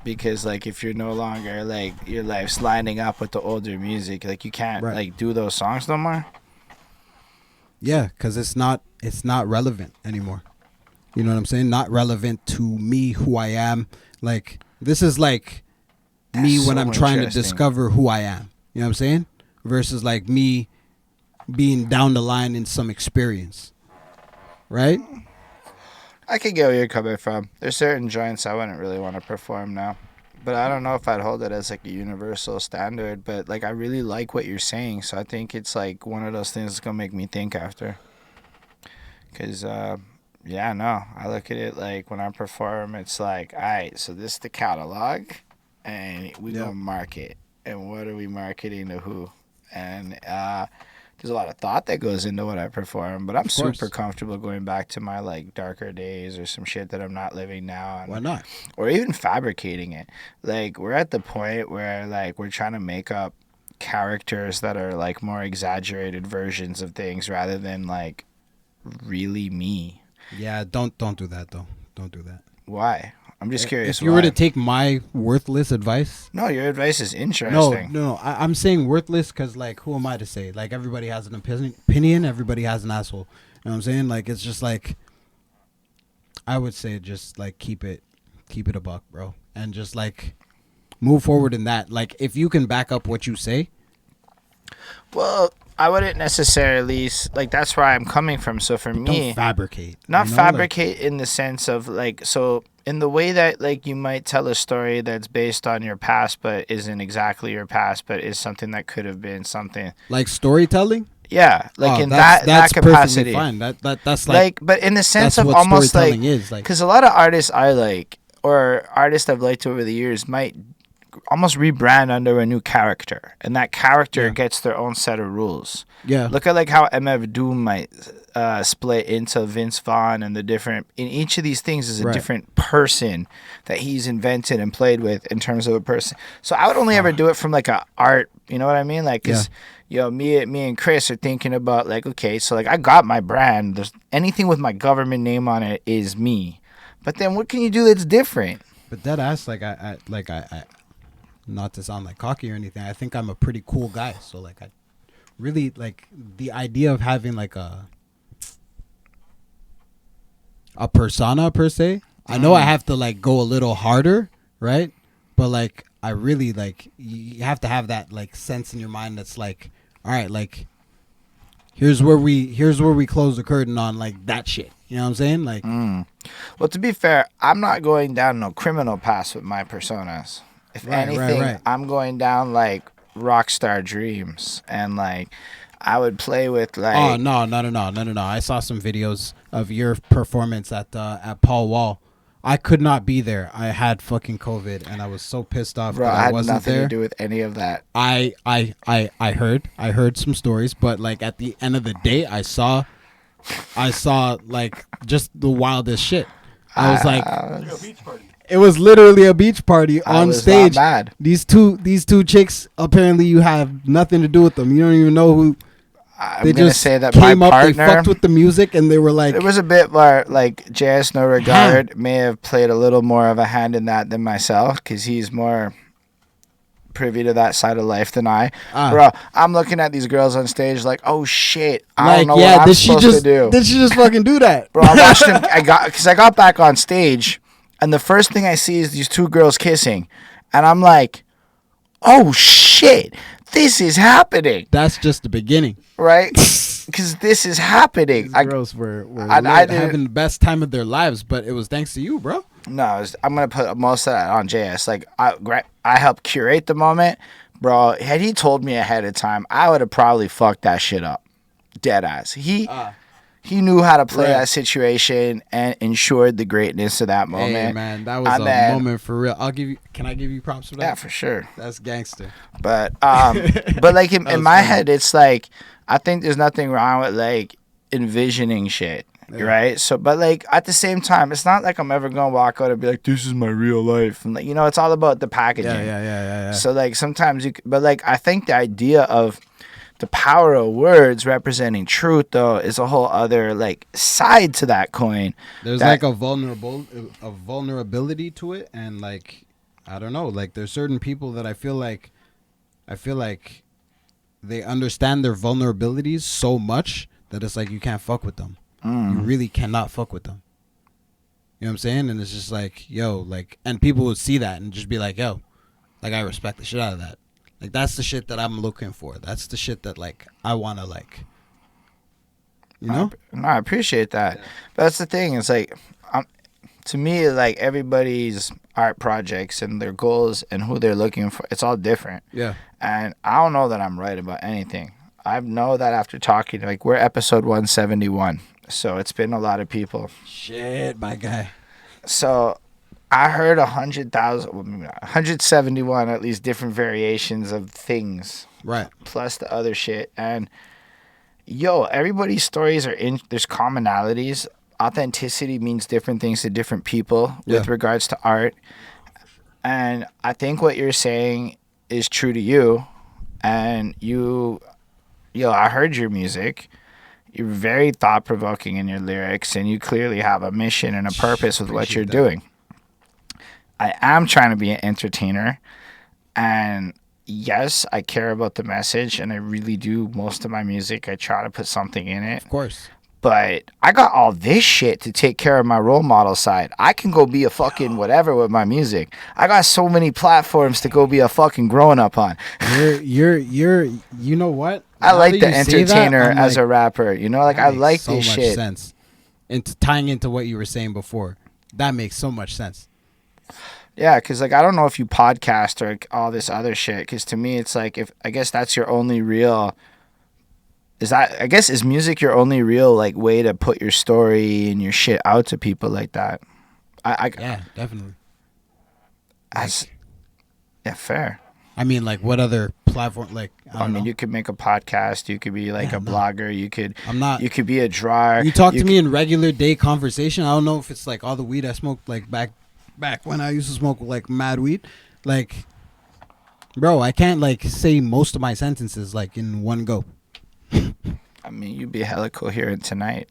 because like if you're no longer like your life's lining up with the older music, like you can't like do those songs no more. Yeah, because it's not relevant anymore. You know what I'm saying? Not relevant to me, who I am. Like this is like me when I'm trying to discover who I am. You know what I'm saying? Versus like me being down the line in some experience. Right? I could get where you're coming from. There's certain joints I wouldn't really want to perform now. But I don't know if I'd hold it as like a universal standard. But like I really like what you're saying. So I think it's like one of those things that's going to make me think after. Because, yeah, no. I look at it like when I perform, it's like, all right, so this is the catalog. And we going to market. And what are we marketing to who? And there's a lot of thought that goes into what I perform, but I'm super comfortable going back to my like darker days or some shit that I'm not living now. And, why not? Or even fabricating it. Like we're at the point where like we're trying to make up characters that are like more exaggerated versions of things rather than like really me. Yeah, don't do that though. Don't do that. Why? I'm just curious. If you were to take my worthless advice. No, your advice is interesting. No. I'm saying worthless because, like, who am I to say? Like, everybody has an opinion. Everybody has an asshole. You know what I'm saying? Like, it's just like, I would say just, like, keep it a buck, bro. And just, like, move forward in that. Like, if you can back up what you say. Well, I wouldn't necessarily, like, that's where I'm coming from. So for me. Don't fabricate. Not fabricate in the sense of, like, so in the way that, like, you might tell a story that's based on your past but isn't exactly your past but is something that could have been something. Like storytelling? Yeah, like in that capacity. Fine. That's like, but in the sense of almost like, is, like, because a lot of artists I like, or artists I've liked over the years, might almost rebrand under a new character, and that character gets their own set of rules. Yeah. Look at like how MF Doom might split into Vince Vaughn, and the different in each of these things is a different person that he's invented and played with in terms of a person. So I would only ever do it from like a art, you know what I mean? Like, cause me and Chris are thinking about like, okay, so like I got my brand. There's anything with my government name on it is me, but then what can you do that's different? But that ass, like I not to sound like cocky or anything, I think I'm a pretty cool guy. So like I really like the idea of having like a persona per se. I know I have to like go a little harder, right? But like I really like you have to have that like sense in your mind that's like, all right, like here's where we close the curtain on like that shit. You know what I'm saying? Like Well, to be fair, I'm not going down no criminal path with my personas. If anything, I'm going down like rockstar dreams, and like I would play with like. Oh no! I saw some videos of your performance at Paul Wall. I could not be there. I had fucking COVID, and I was so pissed off that I wasn't nothing there. To do with any of that. I heard some stories, but like at the end of the day, I saw like just the wildest shit. I was like, it was literally a beach party on stage. Not bad. These two chicks, apparently you have nothing to do with them. You don't even know who. I'm gonna say that my partner, they fucked with the music, and they were like, it was a bit more like JS No Regard may have played a little more of a hand in that than myself, because he's more privy to that side of life than I. Bro, I'm looking at these girls on stage like, oh shit, I don't know what I'm supposed to do. Did she just fucking do that? Bro, I watched him. I got back on stage, and the first thing I see is these two girls kissing, and I'm like, oh shit, this is happening. That's just the beginning, right? Because this is happening. These girls were having the best time of their lives, but it was thanks to you, bro. No, I'm gonna put most of that on JS. Like I helped curate the moment, bro. Had he told me ahead of time, I would have probably fucked that shit up, dead ass. He knew how to play that situation and ensured the greatness of that moment. Hey man, that was a moment for real. Can I give you props for that? Yeah, for sure. That's gangster. But like in my head, it's like I think there's nothing wrong with like envisioning shit. Yeah. Right. So, but like at the same time, it's not like I'm ever gonna walk out and be like, "This is my real life," and like, you know, it's all about the packaging. Yeah. So like sometimes but like I think the idea of the power of words representing truth though is a whole other like side to that coin. There's like a vulnerability to it, and like I don't know. Like, there's certain people that I feel like they understand their vulnerabilities so much that it's like you can't fuck with them. You really cannot fuck with them. You know what I'm saying? And it's just like, yo, like, and people would see that and just be like, yo, like, I respect the shit out of that. Like, that's the shit that I'm looking for. That's the shit that, like, I want to, like, you know? No, I appreciate that. Yeah. But that's the thing. It's like, to me, like, everybody's art projects and their goals and who they're looking for, it's all different. Yeah. And I don't know that I'm right about anything. I know that after talking, like, we're episode 171. So it's been a lot of people. Shit, my guy. So I heard 171 at least different variations of things. Right. Plus the other shit. And, yo, everybody's stories are there's commonalities. Authenticity means different things to different people with regards to art. And I think what you're saying is true to you. And I heard your music. You're very thought-provoking in your lyrics, and you clearly have a mission and a purpose with what you're doing. I am trying to be an entertainer, and yes, I care about the message, and I really do. Most of my music, I try to put something in it. Of course. But I got all this shit to take care of my role model side. I can go be a fucking whatever with my music. I got so many platforms to go be a fucking grown-up on. You're you know what? I like the entertainer as a rapper. You know, like, I like this shit. So much sense. And tying into what you were saying before, that makes so much sense. Yeah, because, like, I don't know if you podcast or all this other shit. Because to me, it's like, I guess that's your only real... Is music your only real, like, way to put your story and your shit out to people like that? Yeah, definitely. Yeah, fair. I mean, like, what other platform? Like, I mean, you could make a podcast. You could be like a blogger. You could. I'm not. You could be a drawer. You talk to me in regular day conversation. I don't know if it's like all the weed I smoked, like back when I used to smoke like mad weed. Like, bro, I can't like say most of my sentences like in one go. I mean, you'd be hella coherent tonight.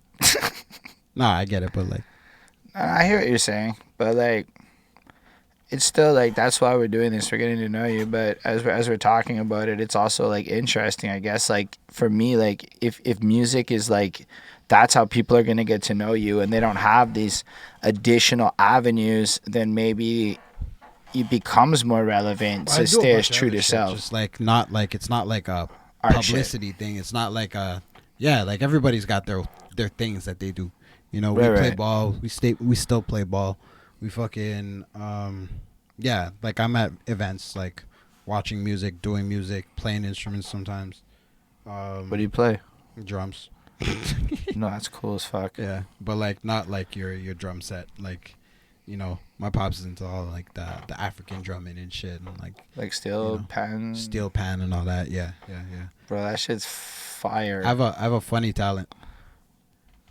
Nah, I get it, but like, I hear what you're saying, but like, it's still like, that's why we're doing this. We're getting to know you, but as we're talking about it, it's also like interesting, I guess. Like, for me, like, if music is like, that's how people are gonna get to know you, and they don't have these additional avenues, then maybe it becomes more relevant to stay as true to self. Just like, not like, it's not like a publicity thing. It's not like a like everybody's got their things that they do. You know, we play ball. We still play ball. We fucking like I'm at events, like watching music, doing music, playing instruments sometimes. What do you play? Drums. No, that's cool as fuck. Yeah, but like not like your drum set. Like, you know, my pops is into all like the African drumming and shit, and like steel pan and all that. Yeah. Bro, that shit's fire. I have a funny talent.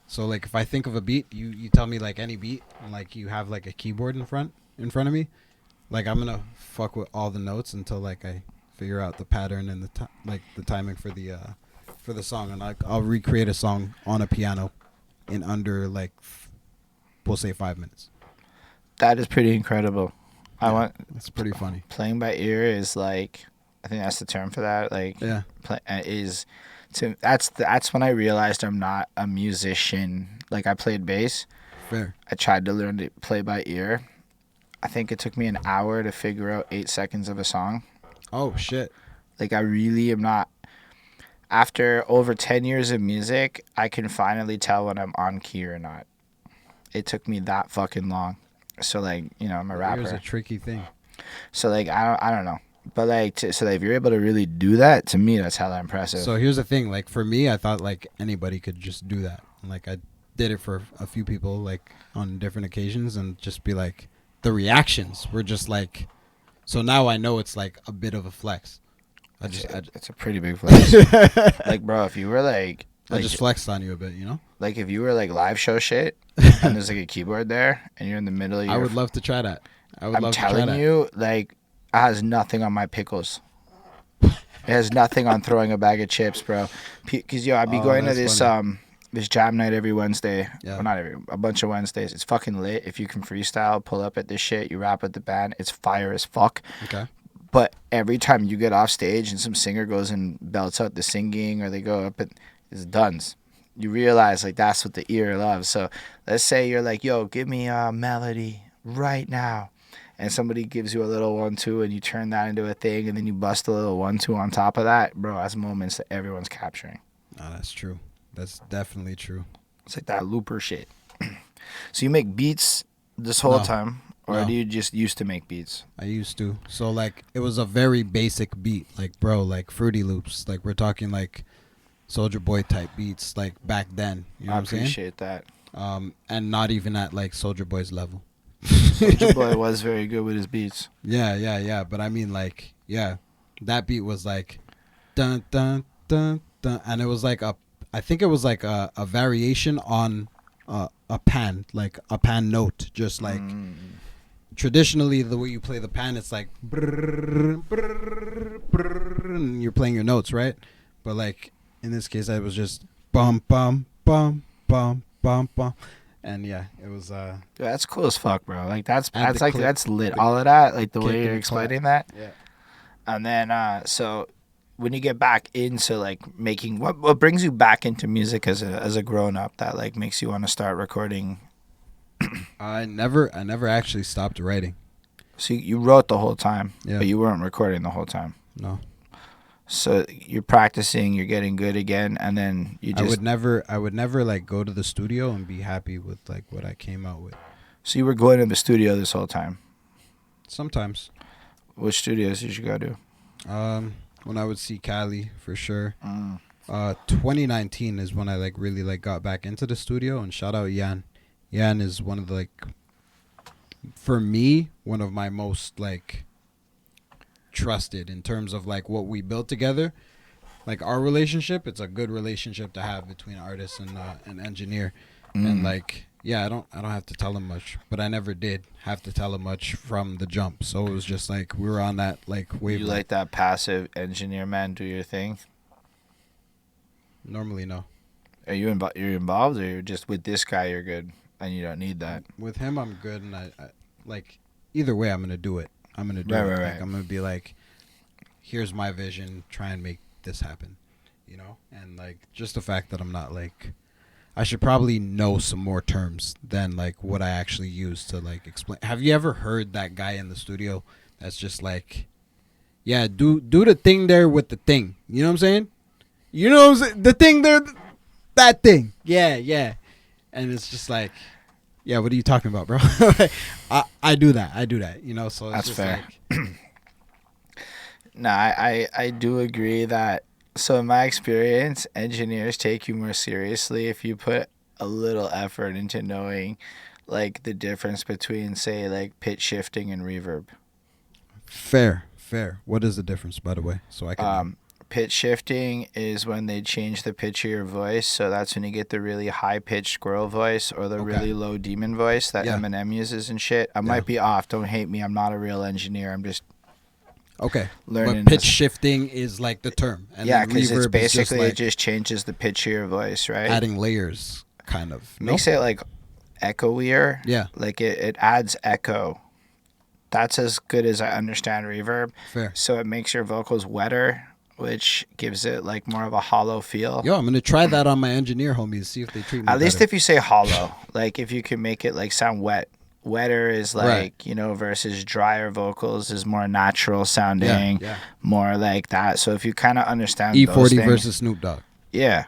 So like, if I think of a beat, you tell me like any beat, and like you have like a keyboard in front of me, like I'm gonna fuck with all the notes until like I figure out the pattern and the timing for the song, and I'll recreate a song on a piano in under like we'll say 5 minutes. That is pretty incredible. Yeah, it's pretty funny. Playing by ear is like, I think that's the term for that. Like, yeah, that's when I realized I'm not a musician. Like, I played bass. Fair. I tried to learn to play by ear. I think it took me an hour to figure out 8 seconds of a song. Oh shit. Like, I really am not. After over 10 years of music, I can finally tell when I'm on key or not. It took me that fucking long. So, like, you know, I'm a rapper. It's a tricky thing. So, like, I don't know. But, like, so if you're able to really do that, to me, that's hella impressive. So, here's the thing. Like, for me, I thought, like, anybody could just do that. And, like, I did it for a few people, like, on different occasions. And just be, like, the reactions were just, like... So, now I know it's, like, a bit of a flex. It's a pretty big flex. Like, bro, if you were, like... I just flexed on you a bit, you know? Like, if you were, like, live show shit, and there's, like, a keyboard there, and you're in the middle of your... I would love to try that. I'm telling you, like, it has nothing on my pickles. It has nothing on throwing a bag of chips, bro. Because, yo, I'd be going to this... funny. There's jam night every Wednesday. Yeah. Well, not a bunch of Wednesdays. It's fucking lit. If you can freestyle, pull up at this shit, you rap with the band, it's fire as fuck. Okay. But every time you get off stage and some singer goes and belts out the singing, or they go up and it's duns. You realize like that's what the ear loves. So let's say you're like, yo, give me a melody right now. And somebody gives you a little 1-2 and you turn that into a thing and then you bust a little 1-2 on top of that. Bro, that's moments that everyone's capturing. Oh, that's true. That's definitely true. It's like that looper shit. So you make beats this whole time? Or do you just used to make beats? I used to. So, like, it was a very basic beat. Like, bro, like Fruity Loops. Like, we're talking, like, Soulja Boy type beats, like, back then. You know what I'm saying? I appreciate that. And not even at, like, Soulja Boy's level. Soulja Boy was very good with his beats. Yeah. But I mean, like, yeah. That beat was, like, dun, dun, dun, dun. And it was, like, I think it was, like, a variation on a pan. Like, a pan note. Just, like... Traditionally, the way you play the pan, it's like brrr, brrr, brrr, and you're playing your notes, right? But like in this case, I was just bum bum bum bum bum bum, and yeah, it was. Dude, that's cool as fuck, bro. Like that's like that's lit. All of that, like the way you're explaining that. Yeah. And then, so when you get back into like making, what brings you back into music as a grown up that like makes you want to start recording? I never actually stopped writing. So you wrote the whole time, yeah. But you weren't recording the whole time. No. So you're practicing, you're getting good again, and then you just. I would never like go to the studio and be happy with like what I came out with. So you were going to the studio this whole time. Sometimes. Which studios did you go to? When I would see Cali for sure. 2019 is when I like really like got back into the studio, and shout out Yan. Yan is one of the, like, for me, one of my most, like, trusted in terms of, like, what we built together. Like, our relationship, it's a good relationship to have between artist and an engineer. And, like, yeah, I don't have to tell him much, but I never did have to tell him much from the jump. So it was just, like, we were on that, like, wave. You like that passive engineer, man, do your thing? Normally, no. Are you you're involved, or you're just with this guy, you're good? And you don't need that. With him, I'm good, and I like either way, I'm gonna do it. I'm gonna do it. Right. Like, I'm gonna be like, here's my vision. Try and make this happen, you know. And like, just the fact that I'm not like, I should probably know some more terms than like what I actually use to like explain. Have you ever heard that guy in the studio that's just like, yeah, do the thing there with the thing. You know what I'm saying? You know what I'm saying? The thing there, that thing. Yeah. And it's just like, yeah, what are you talking about, bro? I do that, you know, so it's that's just fair. Like... No, I do agree that, so in my experience, engineers take you more seriously if you put a little effort into knowing, like, the difference between, say, like, pitch shifting and reverb. Fair. What is the difference, by the way? So I can... Pitch shifting is when they change the pitch of your voice. So that's when you get the really high-pitched squirrel voice or the really low demon voice that Eminem uses and shit. I might be off. Don't hate me. I'm not a real engineer. I'm just learning. But pitch shifting is like the term. And because it's basically it just changes the pitch of your voice, right? Adding layers, kind of. Makes it like echoier. Yeah. Like it adds echo. That's as good as I understand reverb. Fair. So it makes your vocals wetter, which gives it like more of a hollow feel. Yo, I'm gonna try that on my engineer homies, see if they treat me At least better. if you say hollow, like if you can make it like sound wet. Wetter is like, you know, versus drier vocals is more natural sounding, more like that. So if you kind of understand E40 those things, versus Snoop Dogg. Yeah.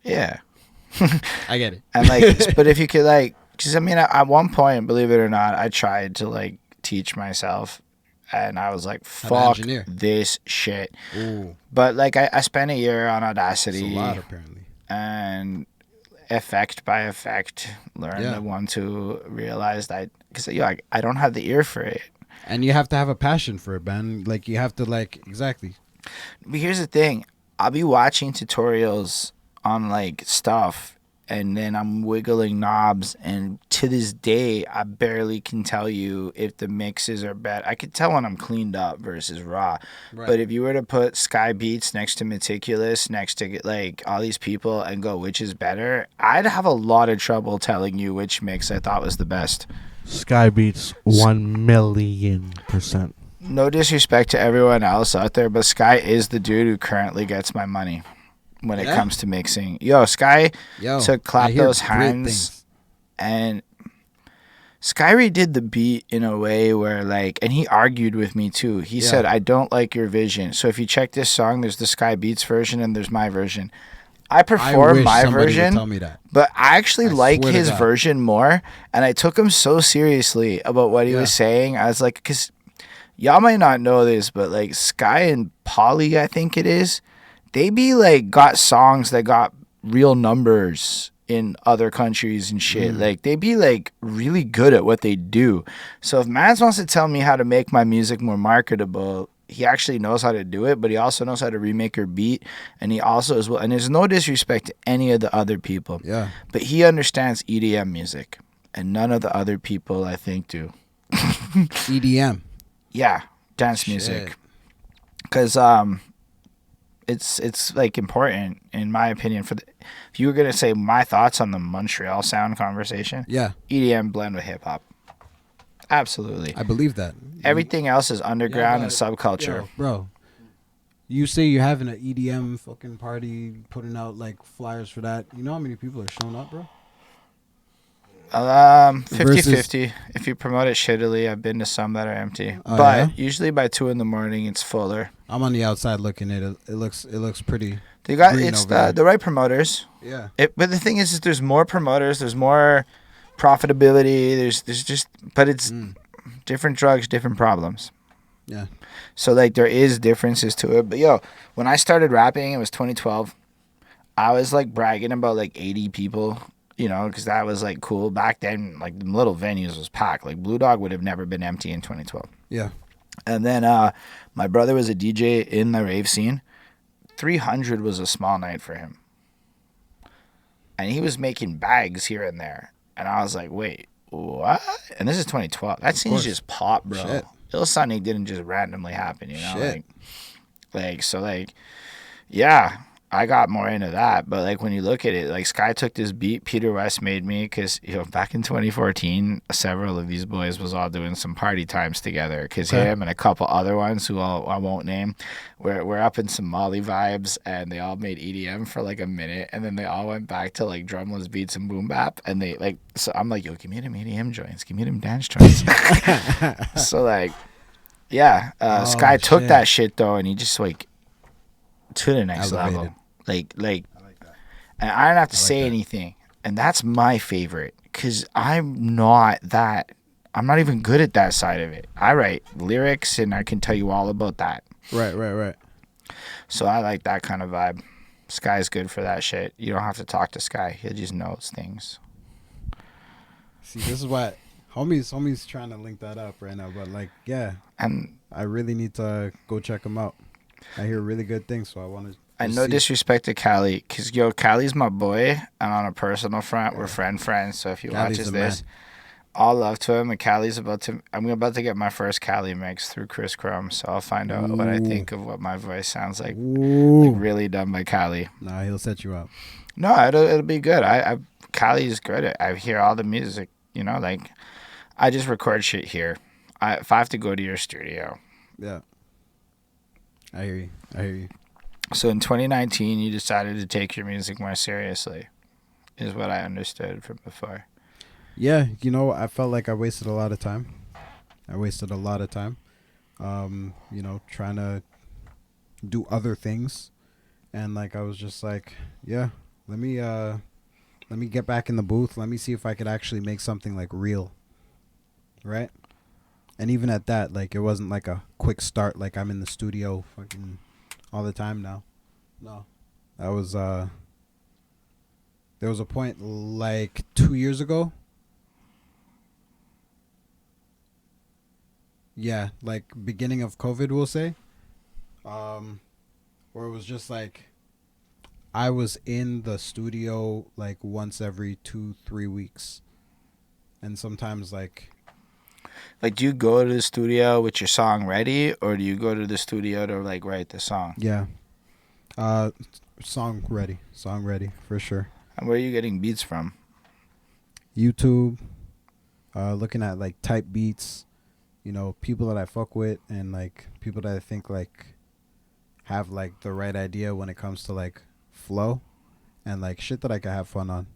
I get it. And like, but if you could like, because I mean, at one point, believe it or not, I tried to like teach myself. And I was like, fuck this shit. Ooh. But like I spent a year on Audacity. That's a lot, apparently. And effect by effect, learned the one to realize that, because I don't have the ear for it. And you have to have a passion for it, man. Like you have to like, exactly. But here's the thing. I'll be watching tutorials on like stuff and then I'm wiggling knobs, and to this day I barely can tell you if the mixes are bad. I could tell when I'm cleaned up versus raw. Right. But if you were to put Sky Beats next to Meticulous, next to like all these people, and go which is better, I'd have a lot of trouble telling you which mix I thought was the best. Sky Beats 1,000,000%. No disrespect to everyone else out there, but Sky is the dude who currently gets my money when it comes to mixing. Sky took Clap Those Hands, and Sky redid the beat in a way where, like, and he argued with me too. He said, I don't like your vision. So if you check this song, there's the Sky Beats version and there's my version. I prefer my version, but I actually like his version more, and I took him so seriously about what he was saying. I was like, because y'all might not know this, but like Sky and Polly, I think it is, they be like got songs that got real numbers in other countries and shit. Like they be like really good at what they do. So if Mans wants to tell me how to make my music more marketable, he actually knows how to do it, but he also knows how to remake your beat, and he also as well. And there's no disrespect to any of the other people. Yeah. But he understands EDM music, and none of the other people I think do. EDM. Yeah, dance music. Because it's like important in my opinion for if you were gonna say my thoughts on the Montreal sound conversation. EDM blend with hip hop. Absolutely. I believe that. Everything else is underground and subculture. Bro, you say you're having an EDM fucking party, putting out like flyers for that. You know how many people are showing up, bro? 50-50. If you promote it shittily, I've been to some that are empty. But usually by 2 a.m, it's fuller. I'm on the outside looking at it. It looks pretty. They got the right promoters. Yeah. But the thing is there's more promoters, there's more profitability, there's just, but it's different drugs, different problems. Yeah. So like there is differences to it. But when I started rapping, it was 2012. I was like bragging about like 80 people, because that was like cool back then. Like the little venues was packed. Like Blue Dog would have never been empty in 2012. Yeah. And then my brother was a DJ in the rave scene. 300 was a small night for him, and he was making bags here and there. And I was like, wait, what? And this is 2012. That scene's just pop, bro. Shit. Little Sonic didn't just randomly happen, Shit. Yeah, I got more into that. But like when you look at it, like Sky took this beat Peter West made me, because back in 2014, several of these boys was all doing some party times together. Because him and a couple other ones who I won't name, we're up in some Molly vibes, and they all made EDM for like a minute, and then they all went back to like drumless beats and boom bap, and they like. So I'm like, give me them EDM joints, give me them dance joints. So like, Sky took that shit though, and he just like to the next level. Like, I like that. And I don't have to say anything, and that's my favorite, because I'm not even good at that side of it. I write lyrics, and I can tell you all about that. Right. So I like that kind of vibe. Sky's good for that shit. You don't have to talk to Sky; he just knows things. See, this is what homie's trying to link that up right now, but like, and I really need to go check him out. I hear really good things, so I want to. And no disrespect to Cali, because Cali's my boy, and on a personal front, we're friends. So if he watches this, all love to him. And Cali's I'm about to get my first Cali mix through Chris Crum, so I'll find out what I think of what my voice sounds like. Like really done by Cali. Nah, he'll set you up. No, it'll be good. Cali's good. I hear all the music. Like I just record shit here. If I have to go to your studio. Yeah. I hear you. So in 2019, you decided to take your music more seriously, is what I understood from before. Yeah, I felt like I wasted a lot of time. Trying to do other things, and like I was just like, let me get back in the booth. Let me see if I could actually make something like real, right? And even at that, like it wasn't like a quick start. Like I'm in the studio fucking all the time now. No, that was there was a point like 2 years ago. Yeah, like beginning of COVID, we'll say, where it was just like I was in the studio like once every 2-3 weeks, and sometimes like do you go to the studio with your song ready, or do you go to the studio to like write the song? yeah, song ready for sure. And where are you getting beats from? YouTube, looking at like type beats, people that I fuck with, and like people that I think like have like the right idea when it comes to like flow and like shit that I can have fun on.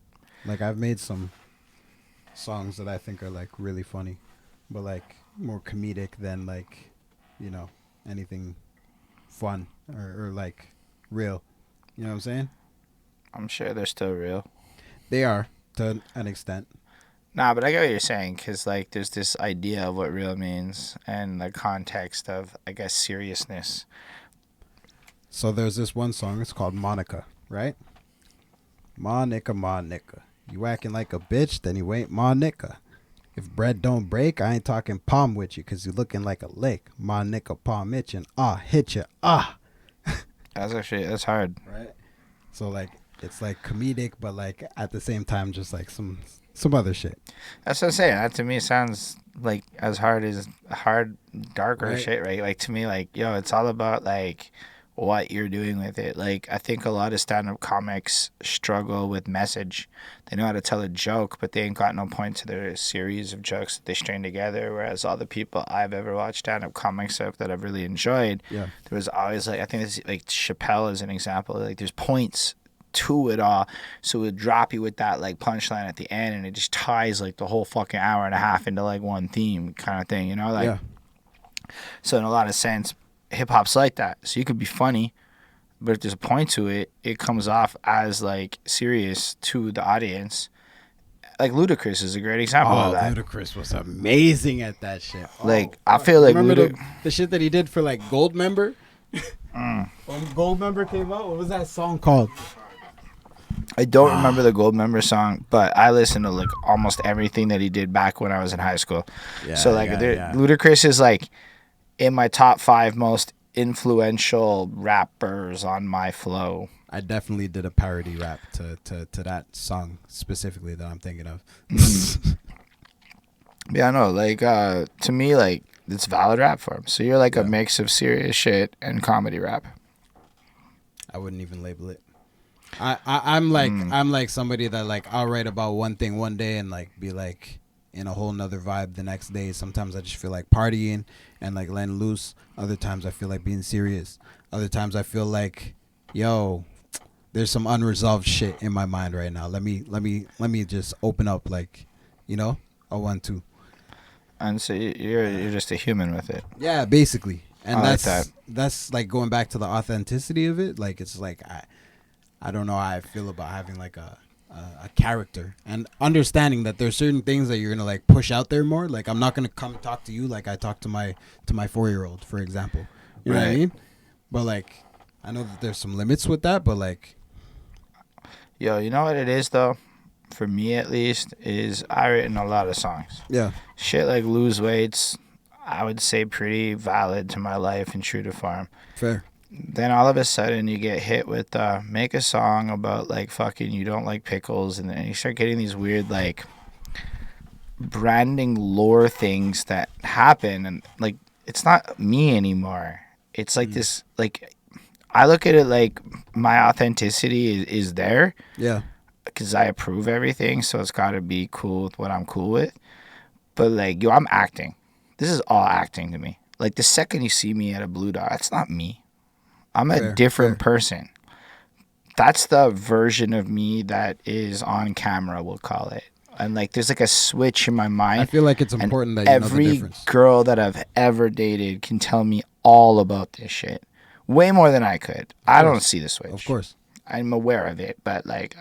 Like I've made some songs that I think are like really funny, but like more comedic than like, anything fun or like real. You know what I'm saying? I'm sure they're still real. They are to an extent. Nah, but I get what you're saying, because like there's this idea of what real means and the context of, I guess, seriousness. So there's this one song, it's called Monica, right? Monica, you acting like a bitch, then you ain't Monica. If bread don't break, I ain't talking palm with you, because you looking like a lick. Monica, palm itching, hit you, That's hard. Right? So like, it's like comedic, but like at the same time, just like some other shit. That's what I'm saying. That to me sounds like as darker Right. shit, right? Like to me, like, yo, it's all about like what you're doing with it. Like I think a lot of stand-up comics struggle with message. They know how to tell a joke, but they ain't got no point to their series of jokes that they string together. Whereas all the people I've ever watched stand-up comics of that I've really enjoyed, there was always like, I think it's like Chappelle is an example. Like there's points to it all, so it would drop you with that like punchline at the end, and it just ties like the whole fucking hour and a half into like one theme kind of thing, like. So in a lot of sense, hip hop's like that. So you could be funny, but if there's a point to it, it comes off as like serious to the audience. Like Ludacris is a great example of that. Ludacris was amazing at that shit. Like I feel like remember the shit that he did for like Gold Member. When Gold Member came out, what was that song called? I don't remember the Gold Member song, but I listened to like almost everything that he did back when I was in high school. So like Ludacris is like in my top 5 most influential rappers on my flow. I definitely did a parody rap to that song specifically that I'm thinking of. Yeah, I know. Like to me, like it's valid rap form. So you're like a mix of serious shit and comedy rap. I wouldn't even label it. I'm like somebody that like I'll write about one thing one day and like be like in a whole nother vibe the next day. Sometimes I just feel like partying and like letting loose. Other times I feel like being serious. Other times I feel like, yo, there's some unresolved shit in my mind right now. Let me just open up like, a 1-2. And so you're just a human with it. Yeah, basically. And that's like going back to the authenticity of it. Like it's like I don't know how I feel about having like a character and understanding that there's certain things that you're gonna like push out there more. Like I'm not gonna come talk to you like I talk to my 4-year-old, for example. You know what I mean? But like I know that there's some limits with that. But like, yo, you know what it is though? For me at least, is I written a lot of songs. Yeah. Shit like Lose Weights, I would say pretty valid to my life and true to form. Fair. Then all of a sudden you get hit with make a song about like fucking you don't like pickles, and then you start getting these weird like branding lore things that happen, and like it's not me anymore. It's like this, like I look at it like my authenticity is there. Yeah. Because I approve everything, so it's got to be cool with what I'm cool with. But like, yo, I'm acting. This is all acting to me. Like the second you see me at a Blue Dot, that's not me. I'm a different person. That's the version of me that is on camera, we'll call it. And like, there's like a switch in my mind. I feel like it's important that you know the difference. Every girl that I've ever dated can tell me all about this shit. Way more than I could. I don't see the switch. Of course. I'm aware of it, but like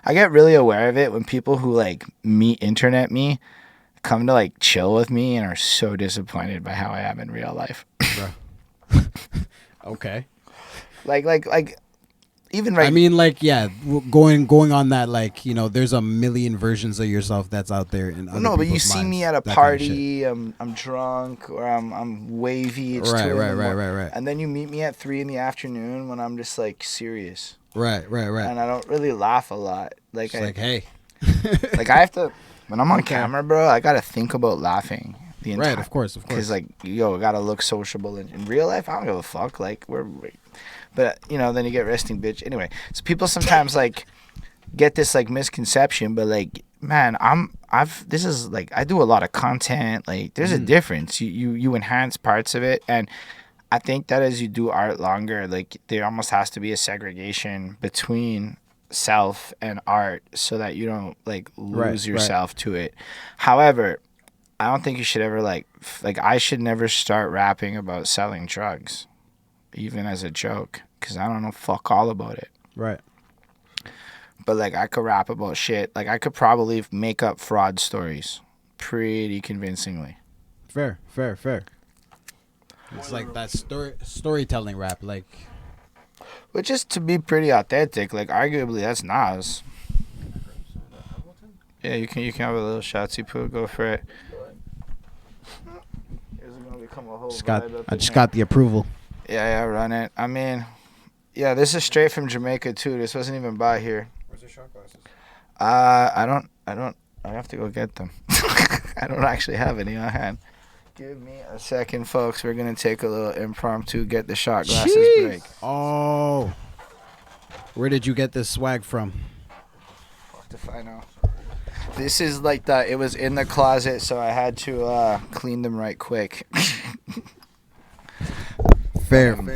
I get really aware of it when people who like internet me come to like chill with me and are so disappointed by how I am in real life. Okay. Like even right. I mean, like, yeah, going on that, like, there's a million versions of yourself that's out there. No, but you see me at a party, I'm drunk, or I'm wavy. It's right. And then you meet me at 3 p.m. when I'm just like serious. Right. And I don't really laugh a lot. Like, It's like, hey. like I have to, when I'm on camera, bro, I got to think about laughing the entire. Right, of course. Because, like, yo, I got to look sociable. In real life, I don't give a fuck. Like, but, you know, then you get resting bitch. Anyway, so people sometimes, like, get this, like, misconception, but, like, man, I do a lot of content. Like, there's a difference. You enhance parts of it. And I think that as you do art longer, like, there almost has to be a segregation between self and art so that you don't, like, lose yourself to it. However, I don't think you should ever, like, I should never start rapping about selling drugs, even as a joke, because I don't know fuck all about it. Right. But, like, I could rap about shit. Like, I could probably make up fraud stories pretty convincingly. Fair. It's like that storytelling rap, like. Which is to be pretty authentic. Like, arguably, that's Nas. Yeah, you can have a little shotsy poo. Go for it. Here's gonna become a whole I just got the approval. Yeah, run it. I mean, yeah, this is straight from Jamaica too. This wasn't even by here. Where's the shot glasses? I don't. I have to go get them. I don't actually have any on hand. Give me a second, folks. We're gonna take a little impromptu get the shot glasses break. Oh, where did you get this swag from? Fuck if I know. This is like that. It was in the closet, so I had to clean them right quick. Fair. But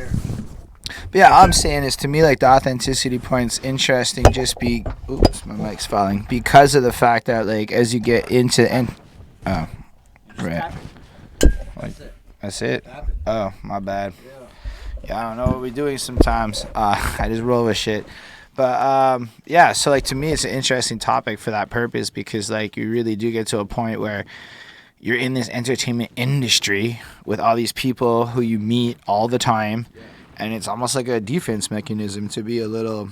yeah, all I'm saying is, to me, like, the authenticity point's interesting. Oops, my mic's falling, because of the fact that, like, as you get into right. Like, that's it. Oh, my bad. Yeah, I don't know what we're doing sometimes. I just roll with shit. But yeah, so, like, to me, it's an interesting topic for that purpose, because, like, you really do get to a point where you're in this entertainment industry with all these people who you meet all the time, and it's almost like a defense mechanism to be a little,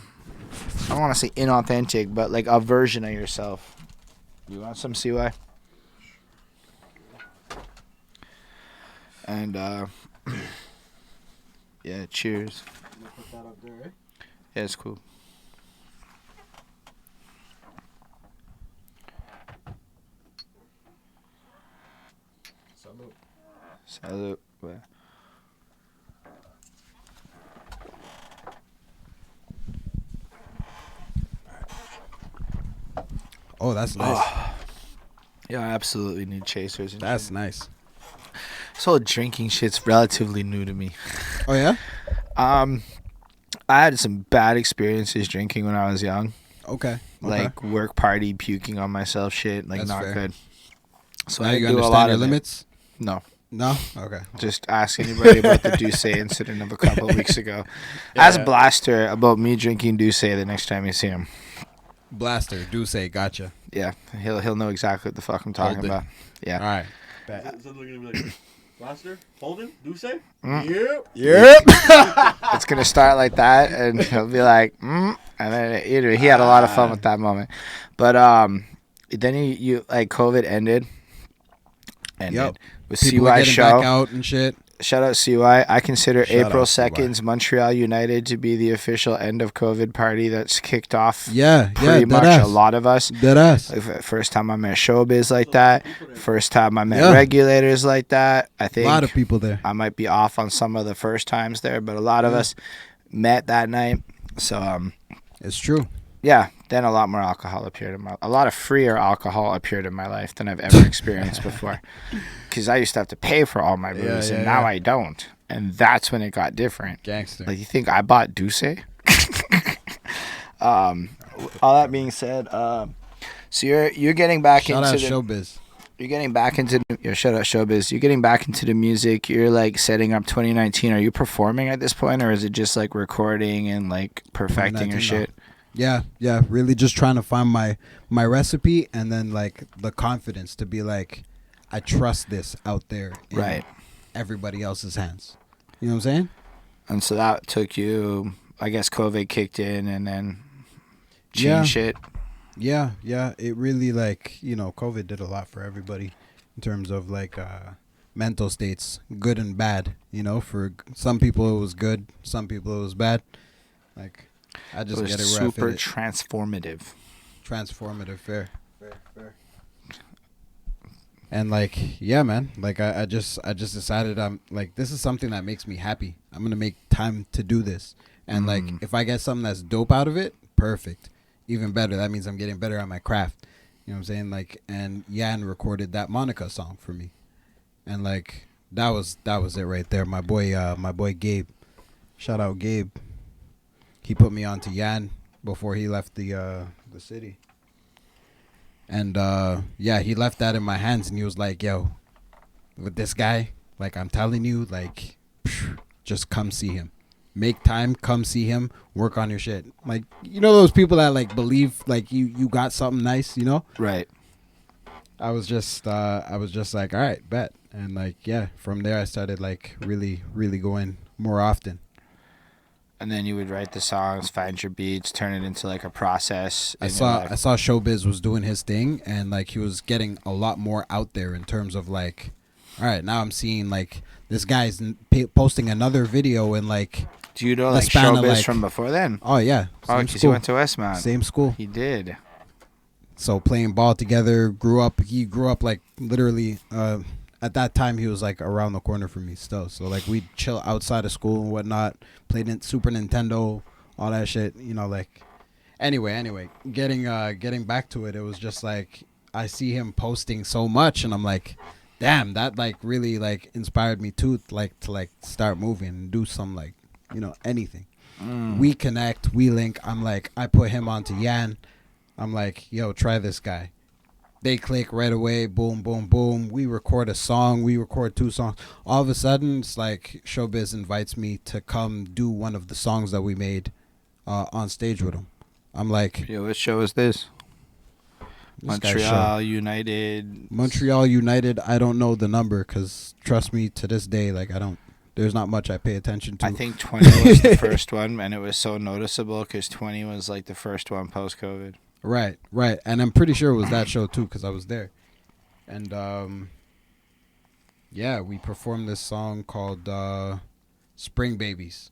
I don't want to say inauthentic, but like a version of yourself. You want some CY? And yeah, cheers. Put that up there, right? Yeah, it's cool. Salute. Oh, that's nice. Yeah, I absolutely need chasers. That's nice. This whole drinking shit's relatively new to me. Oh yeah. I had some bad experiences drinking when I was young. Okay. Like work party, puking on myself, shit. Like, that's not fair. Good. So now I you do a understand lot your of limits. No. No? Okay. Just ask anybody about the Douce incident of a couple of weeks ago. Ask Blaster about me drinking Douce the next time you see him. Blaster, Douce, gotcha. Yeah, he'll know exactly what the fuck I'm talking about. Yeah. All right. So they're gonna be like, Blaster, Holden, Douce? Yep. It's going to start like that, and he'll be like, and then he had a lot of fun with that moment. But then you like, COVID ended. And with people CY getting show, back out and shit. Shout out CY. I consider Shout April out 2nd's Montreal United to be the official end of COVID party that's kicked off. Yeah, pretty much ass. A lot of us. Deadass. Like, first time I met Showbiz like that. First time I met regulators like that. I think a lot of people there. I might be off on some of the first times there, but a lot of us met that night. So it's true. Yeah, then a lot more alcohol appeared a lot of freer alcohol appeared in my life than I've ever experienced before. Because I used to have to pay for all my booze, and now I don't. And that's when it got different. Gangster. Like, you think I bought Douce? All that being said, so you're getting back shout into out Showbiz. You're getting back into shout out Showbiz. You're getting back into the music. You're like setting up 2019. Are you performing at this point, or is it just like recording and like perfecting your shit? Yeah, really just trying to find my recipe, and then like the confidence to be like, I trust this out there in everybody else's hands. You know what I'm saying? And so that took you, I guess COVID kicked in and then changed shit. Yeah, it really, like, you know, COVID did a lot for everybody in terms of like mental states, good and bad. You know, for some people it was good, some people it was bad. Like, I just It was get it where I super fit it. transformative. Transformative, fair. And like, yeah, man. Like I just decided I'm like, this is something that makes me happy. I'm gonna make time to do this. And like, if I get something that's dope out of it, perfect. Even better. That means I'm getting better at my craft. You know what I'm saying? Like, and Yan recorded that Monica song for me. And like, that was it right there. My boy Gabe. Shout out Gabe. He put me on to Yan before he left the city. And yeah, he left that in my hands, and he was like, yo, with this guy, like, I'm telling you, like, just come see him. Make time, come see him, work on your shit. Like, you know those people that like believe like you got something nice, you know? Right. I was just like, all right, bet. And like, yeah, from there I started like really going more often. And then you would write the songs, find your beats, turn it into like a process. I saw Showbiz was doing his thing, and like he was getting a lot more out there in terms of like, all right, now I'm seeing like this guy's posting another video and like. Do you know like Showbiz like, from before then? Oh yeah. Oh, because he went to Westmount. Same school. He did. So playing ball together, he grew up like literally. At that time, he was like around the corner from me still. So like we'd chill outside of school and whatnot, played Super Nintendo, all that shit. You know, like. Anyway, getting back to it, it was just like I see him posting so much, and I'm like, damn, that like really like inspired me to start moving and do some like, you know, anything. We connect, we link. I'm like, I put him onto Yan. I'm like, yo, try this guy. They click right away. Boom, boom, boom. We record a song. We record 2 songs. All of a sudden, it's like Showbiz invites me to come do one of the songs that we made on stage with him. I'm like, yo, what show is this? Montreal United. Montreal United. I don't know the number because trust me, to this day, like there's not much I pay attention to. I think 20 was the first one, and it was so noticeable because 20 was like the first one post-COVID. Right. And I'm pretty sure it was that show too because I was there. And yeah, we performed this song called Spring Babies.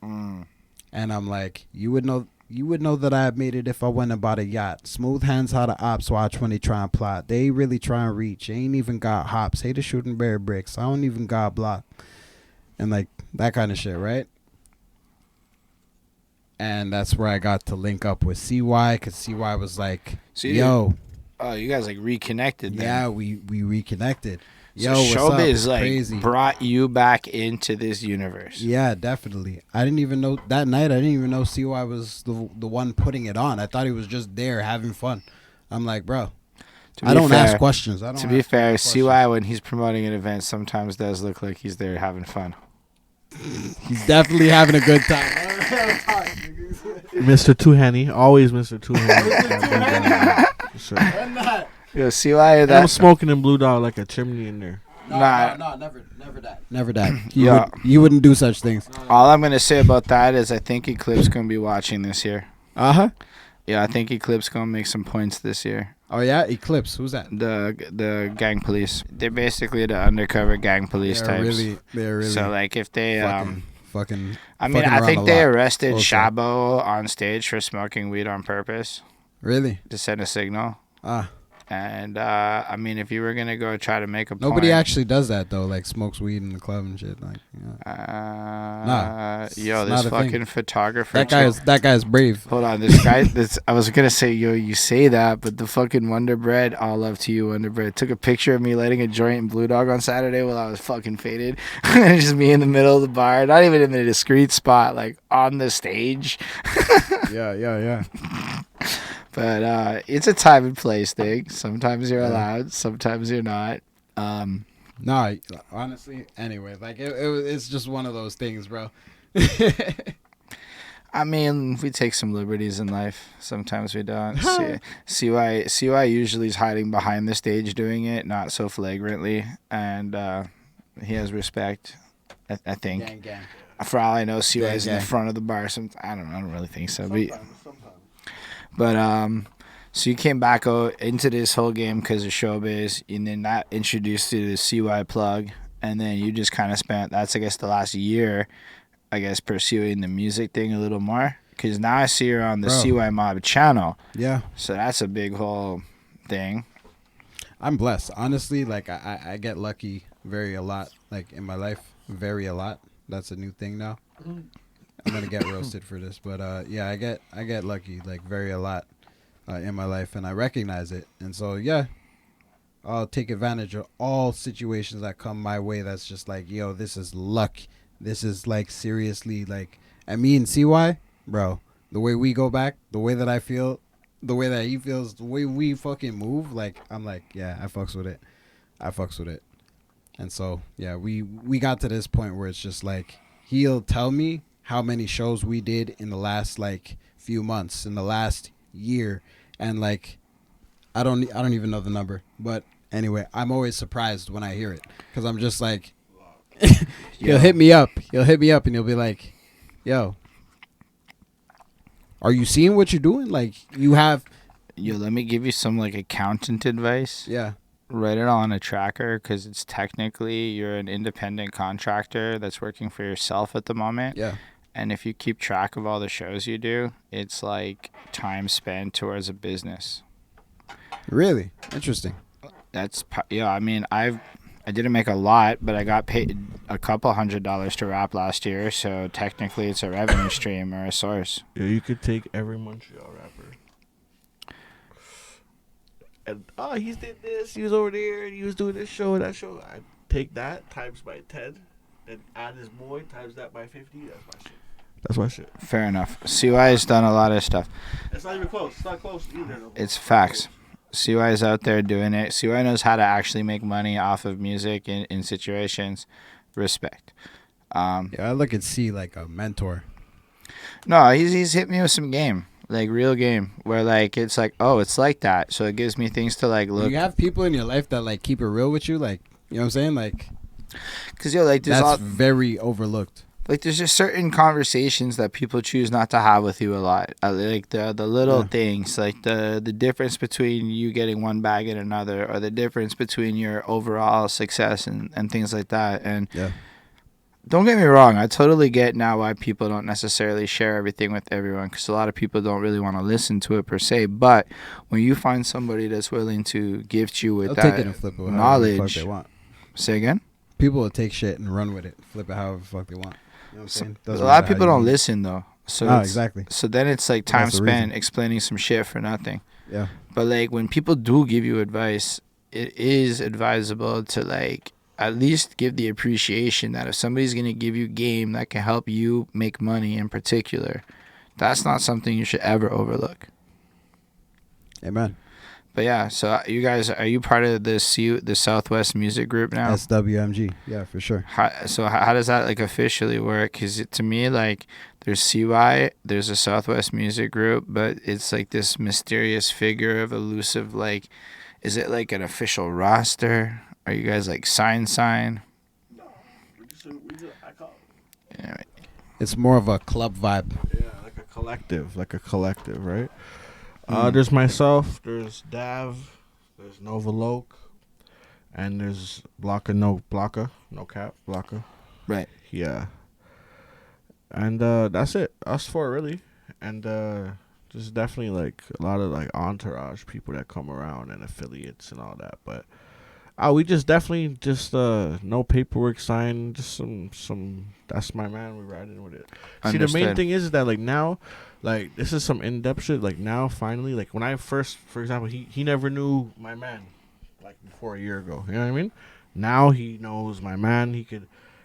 And I'm like, you would know that I made it if I went and bought a yacht. Smooth hands how the ops watch when they try and plot. They really try and reach. Ain't even got hops. Hate to shooting bear bricks. I don't even got block. And like that kind of shit, right? And that's where I got to link up with CY because CY was like, yo. Oh, you guys like reconnected then. Yeah, we reconnected. So yo, Showbiz like crazy. Brought you back into this universe. Yeah, definitely. I didn't even know that night. I didn't even know CY was the one putting it on. I thought he was just there having fun. I'm like, bro, I don't ask questions. To be fair, CY when he's promoting an event sometimes does look like he's there having fun. He's definitely having a good time. Mr. Two-Handy. Always Mr. Two-Handy. Sure. Yo, CY that I'm smoking in Blue Dog like a chimney in there. No, never that. You wouldn't do such things. All I'm gonna say about that is I think Eclipse gonna be watching this year. Uh-huh. Yeah, I think Eclipse gonna make some points this year. Oh yeah, Eclipse. Who's that? The gang police. They're basically the undercover gang police types. They're really. So like if they fucking. I mean, I think they arrested Shabo on stage for smoking weed on purpose. Really? To send a signal. And I mean, if you were gonna go try to make a nobody point, actually does that though, like smokes weed in the club and shit. Like, yo, this fucking photographer. That guy's brave. Hold on, this guy. I was gonna say, yo, you say that, but the fucking Wonder Bread, all love to you, Wonder Bread, took a picture of me lighting a joint in Blue Dog on Saturday while I was fucking faded. Just me in the middle of the bar, not even in a discreet spot, like on the stage. Yeah. But it's a time and place thing. Sometimes you're allowed, sometimes you're not. No, honestly, anyway, like it's just one of those things, bro. I mean, we take some liberties in life. Sometimes we don't. CY usually is hiding behind the stage doing it, not so flagrantly, and he has respect. I think. Gang. For all I know, CY is in the front of the bar. I don't really think so. But so you came back into this whole game because of Showbiz, and then that introduced you to the CY plug, and then you just kind of spent, that's I guess the last year, I guess, pursuing the music thing a little more. Because now I see her on the Bro. CY Mob channel. Yeah. So that's a big whole thing. I'm blessed. Honestly, like I get lucky a lot, like in my life, a lot. That's a new thing now. I'm gonna get roasted for this, but yeah, I get lucky like a lot in my life, and I recognize it. And so yeah, I'll take advantage of all situations that come my way. That's just like, yo, this is luck. This is like seriously like, and me and CY, bro, the way we go back, the way that I feel, the way that he feels, the way we fucking move, like I'm like, yeah, I fucks with it. And so yeah, we got to this point where it's just like he'll tell me how many shows we did in the last like few months, in the last year, and like I don't even know the number, but anyway, I'm always surprised when I hear it because I'm just like, he'll hit me up, and he'll be like, yo, are you seeing what you're doing? Like you have. Yo, let me give you some like accountant advice. Yeah. Write it on a tracker because it's technically you're an independent contractor that's working for yourself at the moment. Yeah. And if you keep track of all the shows you do, it's like time spent towards a business. Really? Interesting. I mean, I didn't make a lot, but I got paid a couple $100 to rap last year, so technically it's a revenue stream or a source. Yeah, you could take every Montreal rapper. And he did this, he was over there, and he was doing this show and that show. I take that times by 10 and add his boy times that by 50. That's my shit. Fair enough. CY has done a lot of stuff. It's not even close. It's not close either. No. It's facts. CY is out there doing it. CY knows how to actually make money off of music in situations. Respect. Yeah, I look at C like a mentor. No, he's hit me with some game. Like real game where like it's like, oh, it's like that, so it gives me things to like look. You have people in your life that like keep it real with you, like, you know what I'm saying, like, because like that's very overlooked. Like there's just certain conversations that people choose not to have with you a lot, like the little things, like the difference between you getting one bag and another, or the difference between your overall success and things like that. And don't get me wrong, I totally get now why people don't necessarily share everything with everyone, because a lot of people don't really want to listen to it per se. But when you find somebody that's willing to gift you with They'll take it and flip it knowledge, however the fuck they want. Say again? People will take shit and run with it, flip it however the fuck they want. You know what I'm saying? A lot of people don't listen though. So exactly. So then it's like time That's the spent reason. explaining some shit for nothing. Yeah. But like when people do give you advice, it is advisable to like at least give the appreciation that if somebody's going to give you game that can help you make money in particular, that's not something you should ever overlook. Amen. But yeah, so you guys, are you part of the SouthWest music group now? SWMG. Yeah, for sure. How does that like officially work? Because to me, like there's CY, there's a SouthWest music group, but it's like this mysterious figure of elusive, like, is it like an official roster? Are you guys like sign? No, we just I call it. Yeah. It's more of a club vibe. Yeah, like a collective, right? There's myself, there's Dav, there's Nova Loke, and there's Blocka. Right. Yeah. And that's it. Us four, really. And there's definitely like a lot of like entourage people that come around and affiliates and all that. But we just definitely just no paperwork signed, just some that's my man, we riding with it. Understood. See, the main thing is that like now, like this is some in-depth shit, like now finally, like when I first, for example, he never knew my man like before a year ago, you know what I mean? Now he knows my man.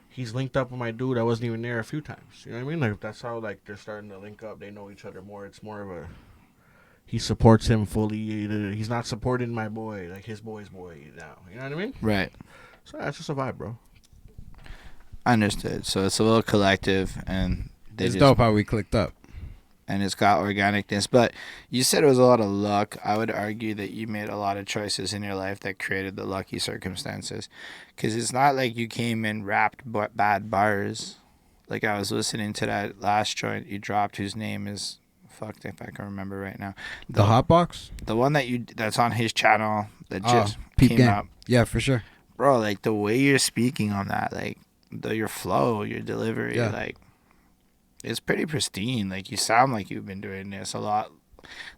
He's linked up with my dude that wasn't even there a few times, you know what I mean? Like that's how like they're starting to link up. They know each other more. It's more of a, he supports him fully. He's not supporting my boy, like his boy's boy now. You know what I mean? Right. So that's just a vibe, bro. Understood. So it's a little collective, and It's dope how we clicked up. And it's got organicness. But you said it was a lot of luck. I would argue that you made a lot of choices in your life that created the lucky circumstances. Because it's not like you came and rapped bad bars. Like I was listening to that last joint you dropped, whose name is fucked if I can remember right now. The Hotbox? The one that's on his channel that just Peep came Game. up. Yeah, for sure. Bro, like the way you're speaking on that, like your flow, your delivery, like It's pretty pristine. Like, you sound like you've been doing this a lot.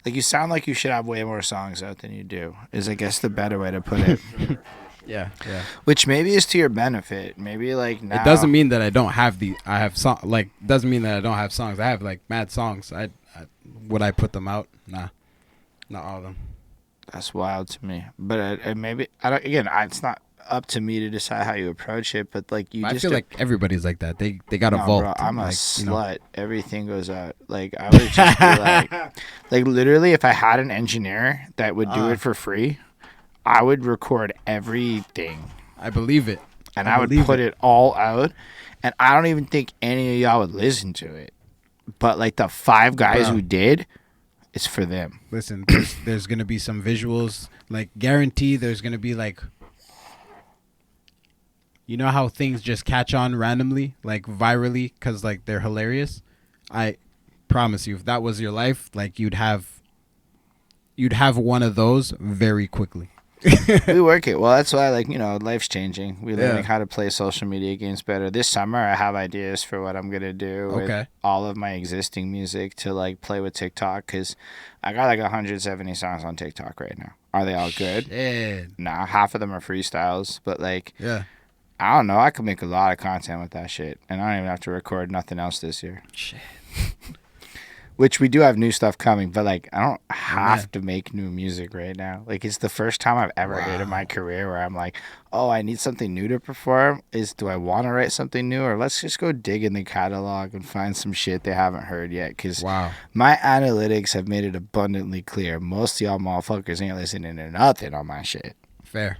Like, you sound like you should have way more songs out than you do, is, I guess, the better way to put it. Yeah. Which maybe is to your benefit. Maybe, like, now. It doesn't mean that I don't have doesn't mean that I don't have songs. I have, like, mad songs. Would I put them out? Nah. Not all of them. That's wild to me. But maybe, it's not up to me to decide how you approach it, but, like, I feel like everybody's like that. They got a vault. Bro, I'm a slut. Everything goes out. Like, I would just be like literally, if I had an engineer that would do it for free, I would record everything. I believe it. And I would put it all out. And I don't even think any of y'all would listen to it. But, like, the 5 guys who did, it's for them. Listen, there's going to be some visuals. Like, guarantee there's going to be, like, you know how things just catch on randomly, like, virally, because, like, they're hilarious? I promise you, if that was your life, like, you'd have one of those very quickly. We work it. Well, that's why, like, you know, life's changing. We learning how to play social media games better. This summer, I have ideas for what I'm going to do with all of my existing music to, like, play with TikTok, because I got, like, 170 songs on TikTok right now. Are they all good? Shit. Nah, half of them are freestyles, but, like, yeah. I don't know. I could make a lot of content with that shit, and I don't even have to record nothing else this year. Shit. Which we do have new stuff coming, but, like, I don't have to make new music right now. Like, it's the first time I've ever heard in my career where I'm like, oh, I need something new to perform. Do I want to write something new, or let's just go dig in the catalog and find some shit they haven't heard yet? Because my analytics have made it abundantly clear. Most of y'all motherfuckers ain't listening to nothing on my shit. Fair.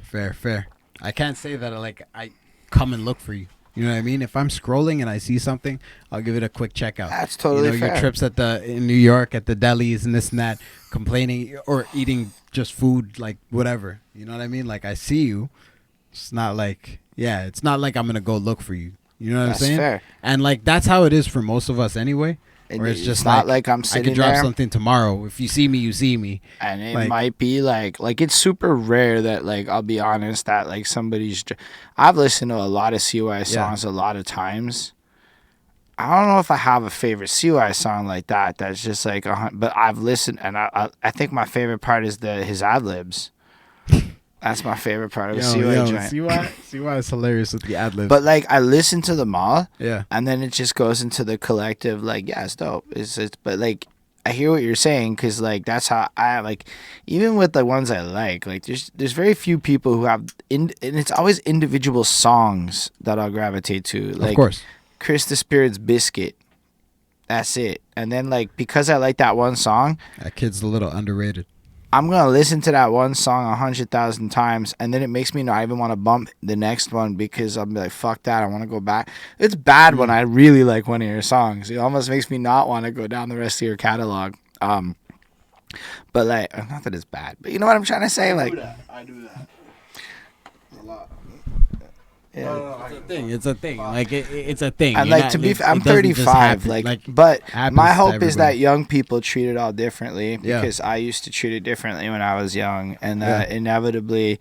I can't say that I come and look for you. You know what I mean? If I'm scrolling and I see something, I'll give it a quick checkout. That's totally fair. Your trips in New York at the delis and this and that, complaining or eating just food, like whatever. You know what I mean? Like, I see you. It's not like, it's not like I'm going to go look for you. You know what I'm saying? That's fair. And, like, that's how it is for most of us anyway. Or it's just not like I'm sitting there. I could drop something tomorrow. If you see me, you see me. And it might be like it's super rare that, like, I'll be honest, that, like, I've listened to a lot of CY songs a lot of times. I don't know if I have a favorite CY song like that. That's just like, but I've listened, and I think my favorite part is his ad libs. That's my favorite part of the CY joint. CY is hilarious with the ad-libs. But, like, I listen to them all. Yeah. And then it just goes into the collective, like, yeah, it's dope. But, like, I hear what you're saying, because, like, that's how I, like, even with the ones I like, there's very few people who have, and it's always individual songs that I'll gravitate to. Like, of course. Chris the Spirit's Biscuit. That's it. And then, like, because I like that one song. That kid's a little underrated. I'm going to listen to that one song 100,000 times, and then it makes me not even want to bump the next one, because I'll be like, fuck that, I want to go back. It's bad when I really like one of your songs. It almost makes me not want to go down the rest of your catalog. But, like, not that it's bad, but you know what I'm trying to say? I do that. A lot. Yeah. It's a thing. Like, it's a thing. And, like, to be I'm 35. But my hope is that young people treat it all differently, because I used to treat it differently when I was young, and that inevitably,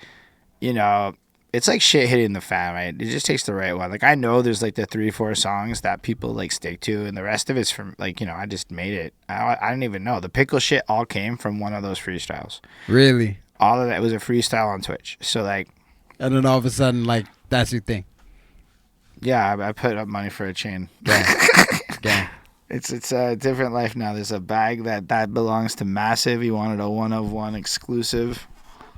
you know, it's like shit hitting the fan, right? It just takes the right one. Like, I know there's, like, the 3-4 songs that people, like, stick to, and the rest of it's from, like, you know, I just made it. I didn't even know. The pickle shit all came from one of those freestyles. Really? All of that was a freestyle on Twitch. So, like, and then all of a sudden, like, that's your thing. Yeah, I put up money for a chain. Gang. It's a different life now. There's a bag that belongs to Massive. He wanted a one-of-one exclusive.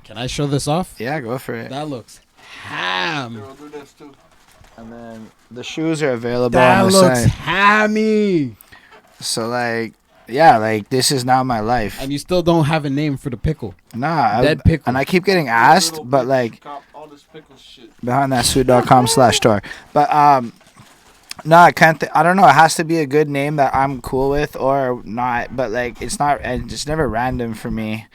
Can I show this off? Yeah, go for it. That looks ham. I'll do this too. And then the shoes are available on the site. That looks hammy. So, like, yeah, like, this is now my life. And you still don't have a name for the pickle. Nah. Dead pickle. And I keep getting asked, but, like, behind that sweet.com/store. But, no, I can't. I don't know. It has to be a good name that I'm cool with or not. But, like, it's not. It's never random for me.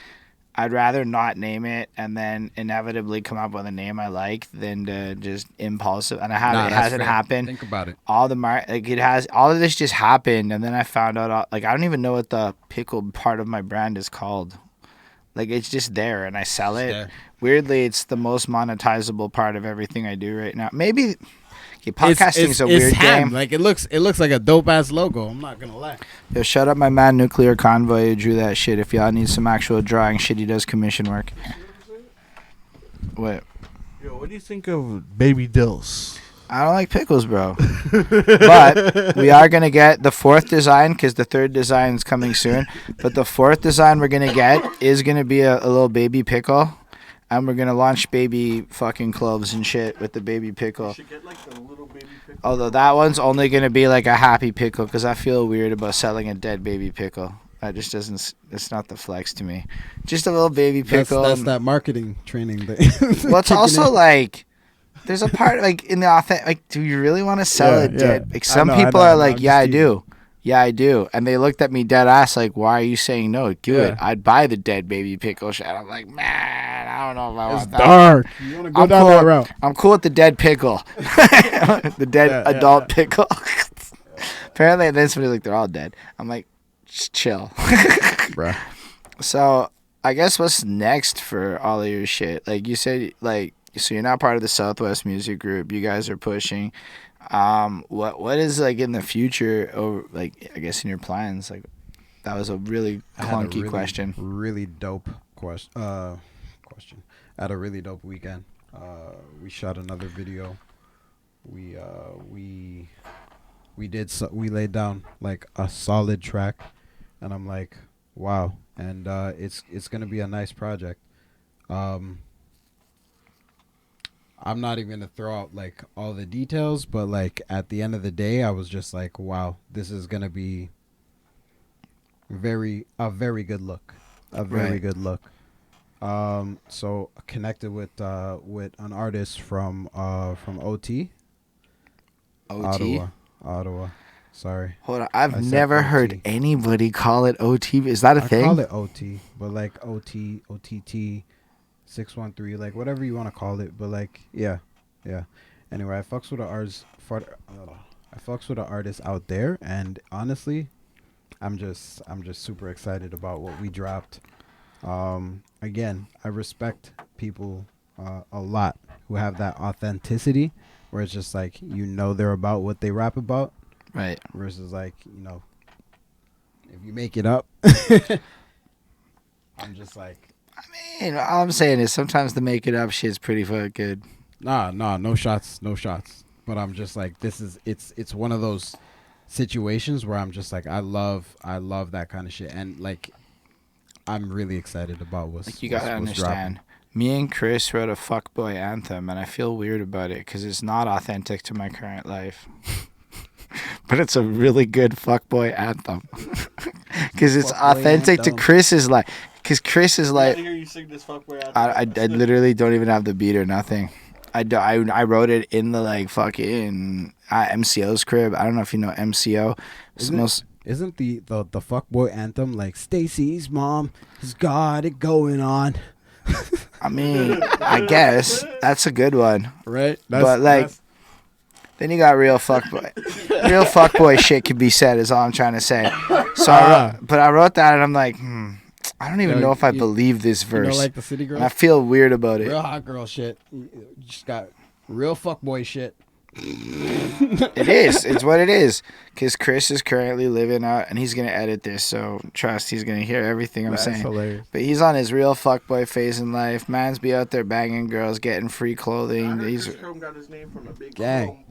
I'd rather not name it and then inevitably come up with a name I like than to just impulsive. And it hasn't happened. Think about it. All of this just happened, and then I found out. Like, I don't even know what the pickle part of my brand is called. Like, it's just there, and I sell it. Weirdly, it's the most monetizable part of everything I do right now. Maybe podcasting's a weird game. Like it looks like a dope ass logo. I'm not gonna lie. Yo, shout out my man Nuclear Convoy who drew that shit. If y'all need some actual drawing shit, he does commission work. What? Yo, what do you think of Baby Dills? I don't like pickles, bro. But we are going to get the fourth design because the third design is coming soon. But the fourth design we're going to get is going to be a little baby pickle. And we're going to launch baby fucking cloves and shit with the baby pickle. You should get like the little baby pickle. Although that one's only going to be like a happy pickle because I feel weird about selling a dead baby pickle. That just doesn't, it's not the flex to me. Just a little baby pickle. That's that marketing training thing. Well, it's also like, there's a part like in the authentic, like, do you really want to sell it dead? Like some people are like, yeah, I do. Yeah, I do. And they looked at me dead ass like, why are you saying no? Do it. I'd buy the dead baby pickle shit. I'm like, man, I don't know if I want that. It's dark. You want to go down that route? I'm cool with the dead pickle. The dead adult pickle. Apparently, then somebody's like, they're all dead. I'm like, just chill. Bruh. So, I guess what's next for all of your shit? Like you said, like, so you're not part of the SouthWest music group. You guys are pushing. What is like in the future, or like I guess in your plans? Like that was a really clunky question. Really dope question. I had a really dope weekend. We shot another video. We laid down like a solid track, and I'm like, wow. And it's gonna be a nice project. I'm not even gonna throw out like all the details, but like at the end of the day, I was just like, wow, this is gonna be a very good look, good look. So connected with an artist from OT. Ottawa. Sorry. Hold on, I've never heard anybody call it OT. Is that a thing? I call it OT, but like OT, OTT. 613, like whatever you want to call it, but like yeah. Anyway, I fucks with the artist out there, and honestly, I'm just super excited about what we dropped. Again, I respect people a lot who have that authenticity, where it's just like they're about what they rap about, right? Versus like if you make it up, I'm just like. I mean, all I'm saying is sometimes the make it up shit's pretty fucking good. Nah, no shots. But I'm just like, it's one of those situations where I'm just like, I love that kind of shit, and like, I'm really excited about what's like you gotta understand. Dropping. Me and Chris wrote a fuckboy anthem, and I feel weird about it because it's not authentic to my current life. But it's a really good fuckboy anthem because it's authentic to Chris's life. Because Chris is like, I literally don't even have the beat or nothing. I wrote it in the like fucking MCO's crib. I don't know if you know MCO. Isn't the fuckboy anthem like Stacy's mom has got it going on? I mean, I guess that's a good one, right? But like, then you got real fuckboy. Real fuckboy shit can be said. Is all I'm trying to say. So, I wrote that and I'm like, I don't even know if I believe this verse. Like the city girl? And I feel weird about it. Real hot girl shit. You just got real fuckboy shit. It is. It's what it is. Because Chris is currently living out, and he's going to edit this, so trust he's going to hear everything I'm saying. Hilarious. But he's on his real fuckboy phase in life. Man's be out there banging girls, getting free clothing. Chris Chrome got his name from a big gang.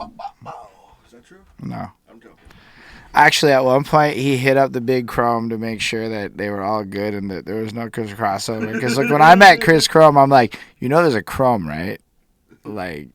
Is that true? No. I'm joking. Actually, at one point, he hit up the Big Chrome to make sure that they were all good and that there was no Chris crossover. Because like when I met Chris Chrome, I'm like, there's a Chrome, right? Like,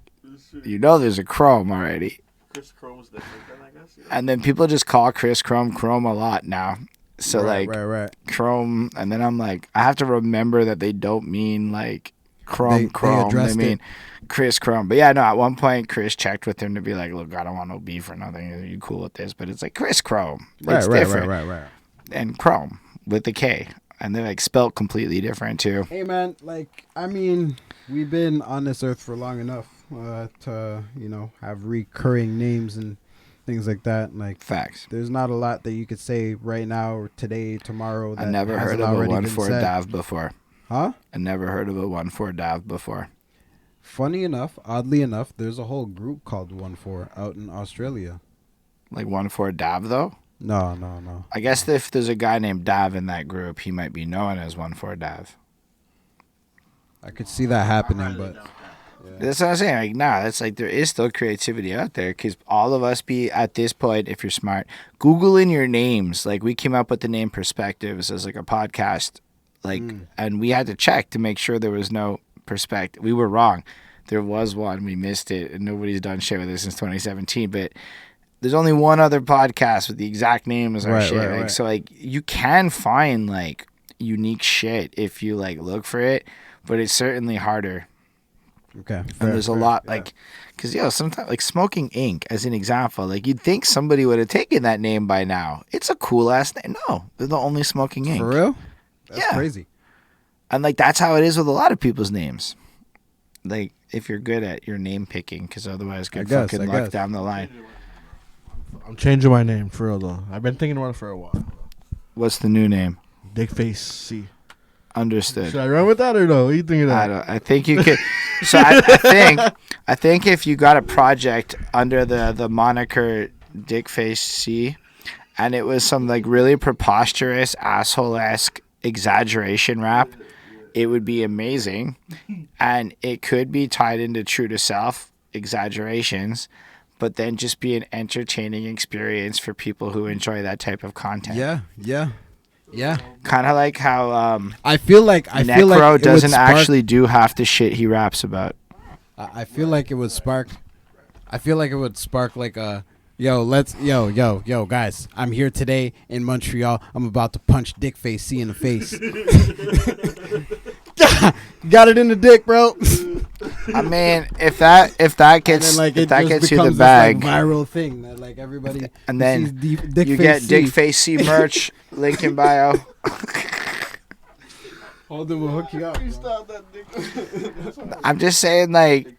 there's a Chrome already. Chris Chrome's different then, I guess. Yeah. And then people just call Chris Chrome a lot now. So right. Chrome, and then I'm like, I have to remember that they don't mean like Chrome. They mean Chris Chrome. But yeah, no, at one point Chris checked with him to be like, look, I don't want no beef or nothing. Are you cool with this? But it's like Chris Chrome. It's different. Right. And Chrome with the K. And they're like spelt completely different too. Hey man, like, I mean, we've been on this earth for long enough to, have recurring names and things like that. Like, facts. There's not a lot that you could say right now or today, tomorrow. That I never heard of a OneFour Dav before. Huh? I never heard of a OneFour Dav before. Funny enough, oddly enough, there's a whole group called OneFour out in Australia. Like OneFour Dav though. No. I guess if there's a guy named Dav in that group, he might be known as OneFour Dav. I could see that happening, but That's what I'm saying. Like, nah, that's like there is still creativity out there because all of us be at this point, if you're smart, Googling your names. Like we came up with the name Perspectives as like a podcast, like, and we had to check to make sure there was no perspective. We were wrong. There was one. We missed it, and nobody's done shit with it since 2017. But there's only one other podcast with the exact name as our shit. Right. So like you can find like unique shit if you like look for it, but it's certainly harder. Okay. And there's a lot like, because sometimes like Smoking Ink as an example, like you'd think somebody would have taken that name by now. It's a cool ass name. No, they're the only Smoking Ink. For real? That's crazy. And like that's how it is with a lot of people's names. Like if you're good at your name picking, because otherwise good fucking luck down the line. I'm changing my name for real though. I've been thinking about it for a while. What's the new name? Dickface C. Understood. Should I run with that or no? What do you think of that? I think you could. So I think if you got a project under the moniker Dickface C, and it was some like really preposterous asshole-esque exaggeration rap, it would be amazing, and it could be tied into true to self exaggerations, but then just be an entertaining experience for people who enjoy that type of content. Yeah. Kind of like how I feel like Necro doesn't actually do half the shit he raps about. I feel like it would spark. I feel like it would spark like a yo guys. I'm here today in Montreal. I'm about to punch Dickface C in the face. Got it in the dick, bro. I mean, if that gets like, if that gets you the this, bag, like, viral thing that like everybody, and then you you get Dickface C merch, link in bio. Holden will hook you up. I'm just saying, like,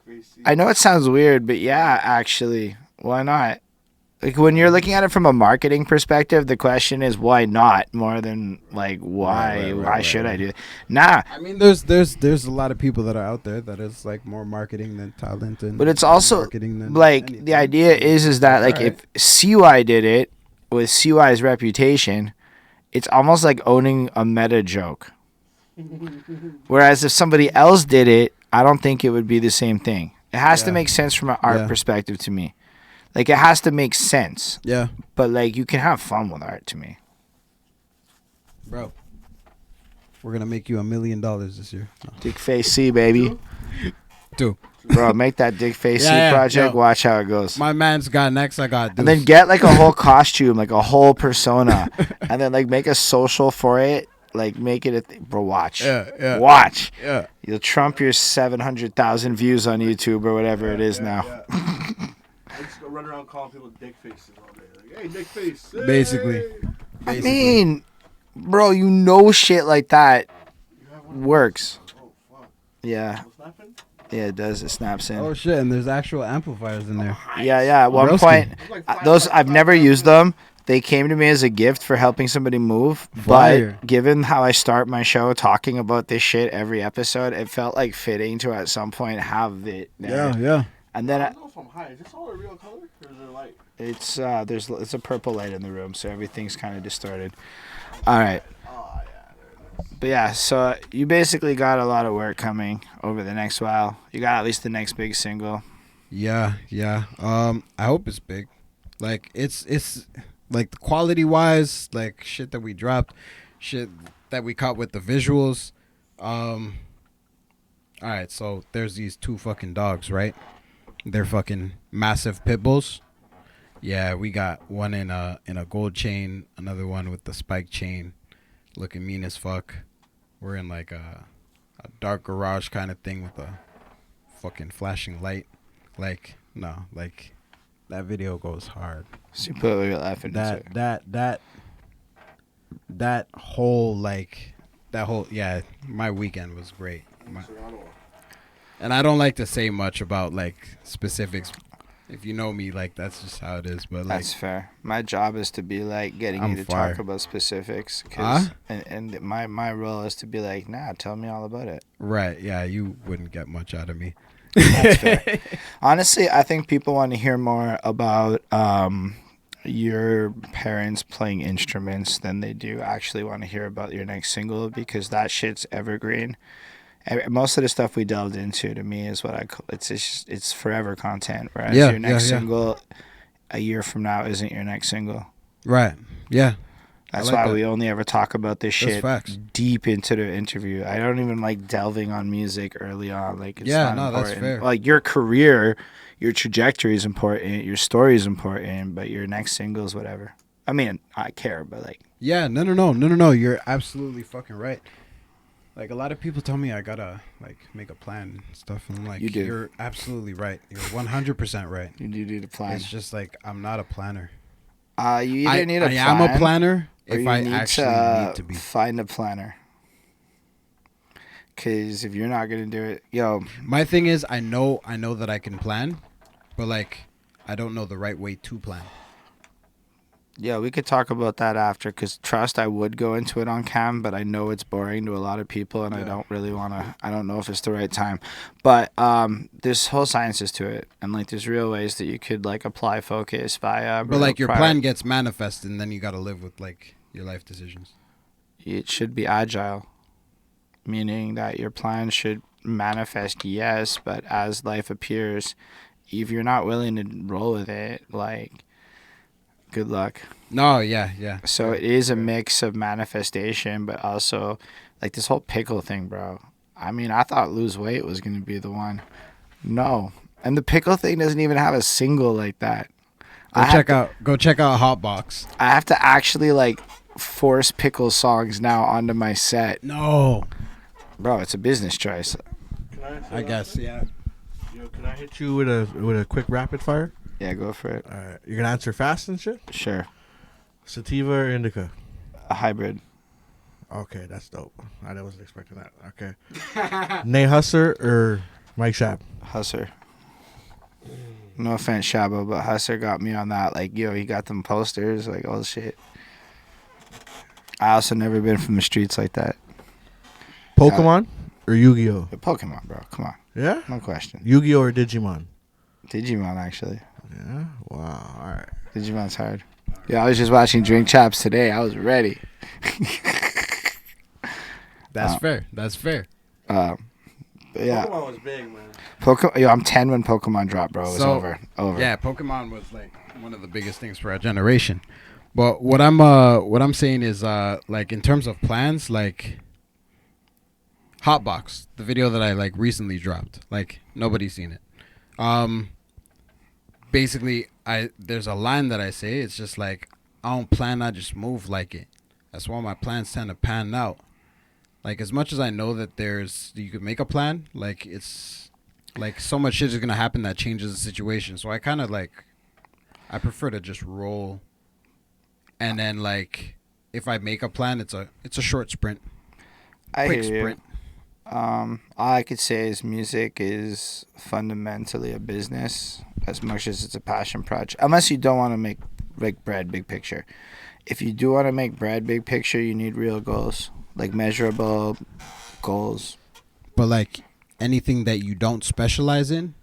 I know it sounds weird, but yeah, actually, why not? Like when you're looking at it from a marketing perspective, the question is why not more than like why why should I do it? Nah. I mean, there's a lot of people that are out there that is like more marketing than talent, and but it's also like anything. The idea is that like if CY did it with CY's reputation, it's almost like owning a meta joke. Whereas if somebody else did it, I don't think it would be the same thing. It has to make sense from an art perspective to me. Like, it has to make sense. Yeah. But, like, you can have fun with art to me. Bro, we're going to make you $1 million this year. No. Dickface C, baby. Two. Bro, make that Dickface C project. Yo, watch how it goes. My man's got next. I got Deuce. And then get, like, a whole costume, like, a whole persona. And then, like, make a social for it. Like, make it a bro, watch. Yeah. Watch. Yeah. You'll trump your 700,000 views on YouTube or whatever it is now. I just go run around calling people dick faces all day. Like, hey, dick face. Hey. Basically. I mean, bro, you know shit like that works. Oh, fuck. Yeah. Yeah, it does. It snaps in. Oh, shit. And there's actual amplifiers in there. Yeah. At one point, those, I've never used them. They came to me as a gift for helping somebody move. Fire. But given how I start my show talking about this shit every episode, it felt like fitting to at some point have it there. Yeah. And then I don't know if I'm high. Is this all a real color or is it light? it's it's a purple light in the room, so everything's kind of distorted. All right. Oh, yeah. But yeah, so you basically got a lot of work coming over the next while. You got at least the next big single. Yeah. I hope it's big. Like it's like quality wise, like shit that we dropped, shit that we caught with the visuals. All right, so there's these two fucking dogs, right? They're fucking massive pit bulls. Yeah, we got one in a gold chain, another one with the spike chain, looking mean as fuck. We're in like a dark garage kind of thing with a fucking flashing light. Like that video goes hard. So you put your laughing. That whole my weekend was great. And I don't like to say much about like specifics. If you know me, like that's just how it is. But like, that's fair. My job is to be like getting you to talk about specifics. And my role is to be like, nah, tell me all about it. Right? Yeah, you wouldn't get much out of me. That's fair. Honestly, I think people want to hear more about your parents playing instruments than they do actually want to hear about your next single, because that shit's evergreen. Most of the stuff we delved into, to me, is what I call it's forever content. Whereas your next single a year from now isn't your next single. Right. Yeah. That's why we only ever talk about this shit deep into the interview. I don't even like delving on music early on. Like, it's not important. That's fair. Like, your career, your trajectory is important, your story is important, but your next single is whatever. I mean, I care, but like... Yeah, no. You're absolutely fucking right. Like, a lot of people tell me I gotta, like, make a plan and stuff. And I'm like, you're absolutely right. You're 100% right. You do need a plan. It's just like, I'm not a planner. You either need a plan. I am a planner if I actually need to be. Find a planner. Because if you're not going to do it, yo. My thing is, I know that I can plan, but, like, I don't know the right way to plan. Yeah, we could talk about that after, because trust, I would go into it on cam, but I know it's boring to a lot of people, and I don't really want to. I don't know if it's the right time. But there's whole sciences to it, and like there's real ways that you could like apply focus via. But like your plan gets manifested, and then you got to live with like your life decisions. It should be agile, meaning that your plan should manifest, yes, but as life appears, if you're not willing to roll with it, like... good luck. No, yeah. So it is a mix of manifestation, but also like this whole pickle thing, bro. I mean, I thought lose weight was going to be the one. No. And the pickle thing doesn't even have a single like that. Go check out Hotbox. I have to actually like force pickle songs now onto my set. No. Bro, it's a business choice. I guess, yeah. Yo, can I hit you with a quick rapid fire? Yeah, go for it. All right. You're going to answer fast and shit? Sure. Sativa or indica? A hybrid. Okay, that's dope. I wasn't expecting that. Okay. Nay Husser or Mike Shab? Husser. No offense, Shabo, but Husser got me on that. Like, yo, he got them posters, like, all the shit. I also never been from the streets like that. Pokemon or Yu-Gi-Oh? Pokemon, bro. Come on. Yeah? No question. Yu-Gi-Oh or Digimon? Digimon, actually. Yeah? Wow. All right. Digimon's hard. Yeah, I was just watching Drink Chops today. I was ready. That's fair. That's fair. Yeah. Pokemon was big, man. Yo, I'm 10 when Pokemon dropped, bro. It was over. Yeah, Pokemon was like one of the biggest things for our generation. But what I'm saying is like in terms of plans, like Hotbox, the video that I like recently dropped, like nobody's seen it. Basically, there's a line that I say. It's just like, I don't plan, I just move like it. That's why my plans tend to pan out. Like, as much as I know that you could make a plan, like, it's like so much shit is gonna happen that changes the situation. So I kind of like, I prefer to just roll. And then like, if I make a plan, it's a short sprint. Quick sprint. All I could say is music is fundamentally a business as much as it's a passion project. Unless you don't want to make like bread big picture. If you do want to make bread big picture, you need real goals, like measurable goals. But like anything that you don't specialize in,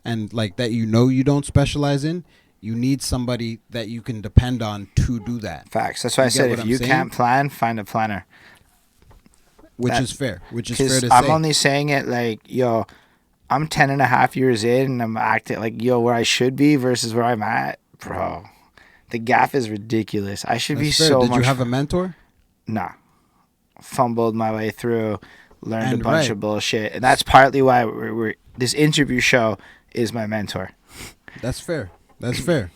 and like that you don't specialize in, you need somebody that you can depend on to do that. Facts. That's why I said if you can't plan, find a planner. Which is fair to say. I'm only saying it like, yo, I'm 10 and a half years in and I'm acting like, yo, where I should be versus where I'm at. Bro, the gap is ridiculous. I should be so much. Did you have a mentor? Nah. Fumbled my way through, learned a bunch of bullshit. And that's partly why this interview show is my mentor. That's fair. That's fair.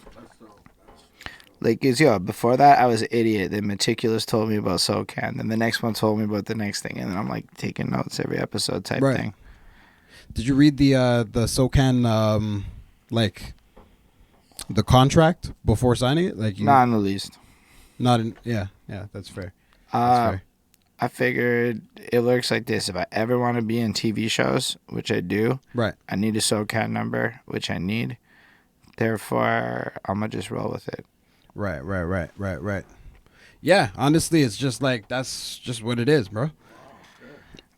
Like, before that, I was an idiot. Then Meticulous told me about SoCan. Then the next one told me about the next thing. And then I'm, like, taking notes every episode type thing. Did you read the SoCan, like, the contract before signing it? Like, not in the least. Not in... Yeah, that's fair. That's fair. I figured it looks like this. If I ever want to be in TV shows, which I do, right, I need a SoCan number, which I need. Therefore, I'm going to just roll with it. Right. Yeah, honestly, it's just like, that's just what it is, bro.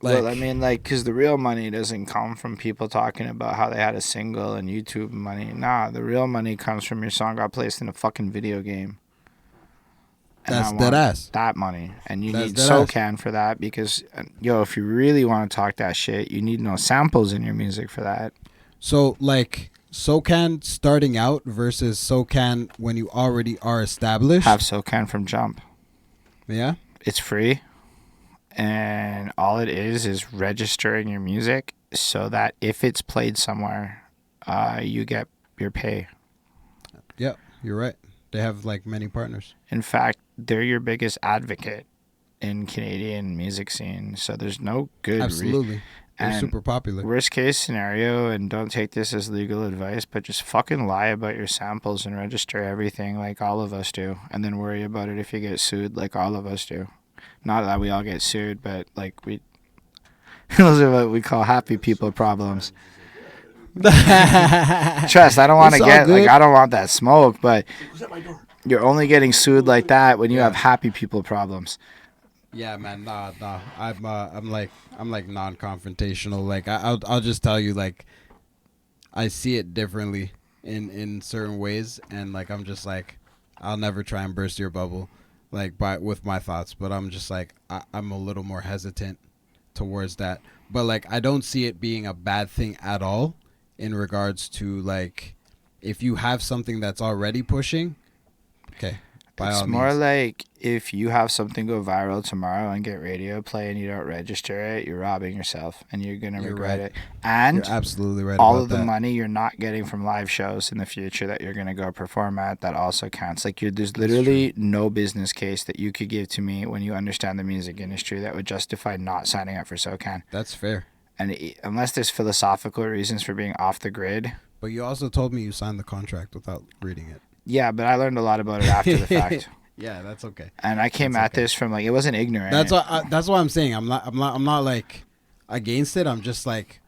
Well, I mean, like, because the real money doesn't come from people talking about how they had a single and YouTube money. Nah, the real money comes from your song got placed in a fucking video game. And that's dead ass. That money. And you That's need dead SoCan for that because, if you really want to talk that shit, you need no samples in your music for that. So, like, SoCan starting out versus SoCan when you already are established? Have SoCan from jump. Yeah? It's free. And all it is registering your music so that if it's played somewhere, you get your pay. Yep, you're right. They have like many partners. In fact, they're your biggest advocate in Canadian music scene. So there's no good Absolutely. They're super popular. Worst case scenario, and don't take this as legal advice, but just fucking lie about your samples and register everything like all of us do, and then worry about it if you get sued like all of us do. Not that we all get sued, but like those are what we call happy people problems. Trust, I don't want to I don't want that smoke, but you're only getting sued like that when you have happy people problems. Yeah, man, nah. I'm like non-confrontational. Like I'll just tell you, like, I see it differently in certain ways, and like I'm just like, I'll never try and burst your bubble, like with my thoughts. But I'm just like I'm a little more hesitant towards that. But like I don't see it being a bad thing at all in regards to like if you have something that's already pushing, okay. It's more like if you have something go viral tomorrow and get radio play and you don't register it, you're robbing yourself and you're going to regret it. And you're absolutely right. All of the money you're not getting from live shows in the future that you're going to go perform at, that also counts. Like there's literally no business case that you could give to me when you understand the music industry that would justify not signing up for SoCan. That's fair. And unless there's philosophical reasons for being off the grid. But you also told me you signed the contract without reading it. Yeah, but I learned a lot about it after the fact. Yeah, that's okay. And I came at this from like it wasn't ignorant. That's what I'm saying. I'm not like against it. I'm just like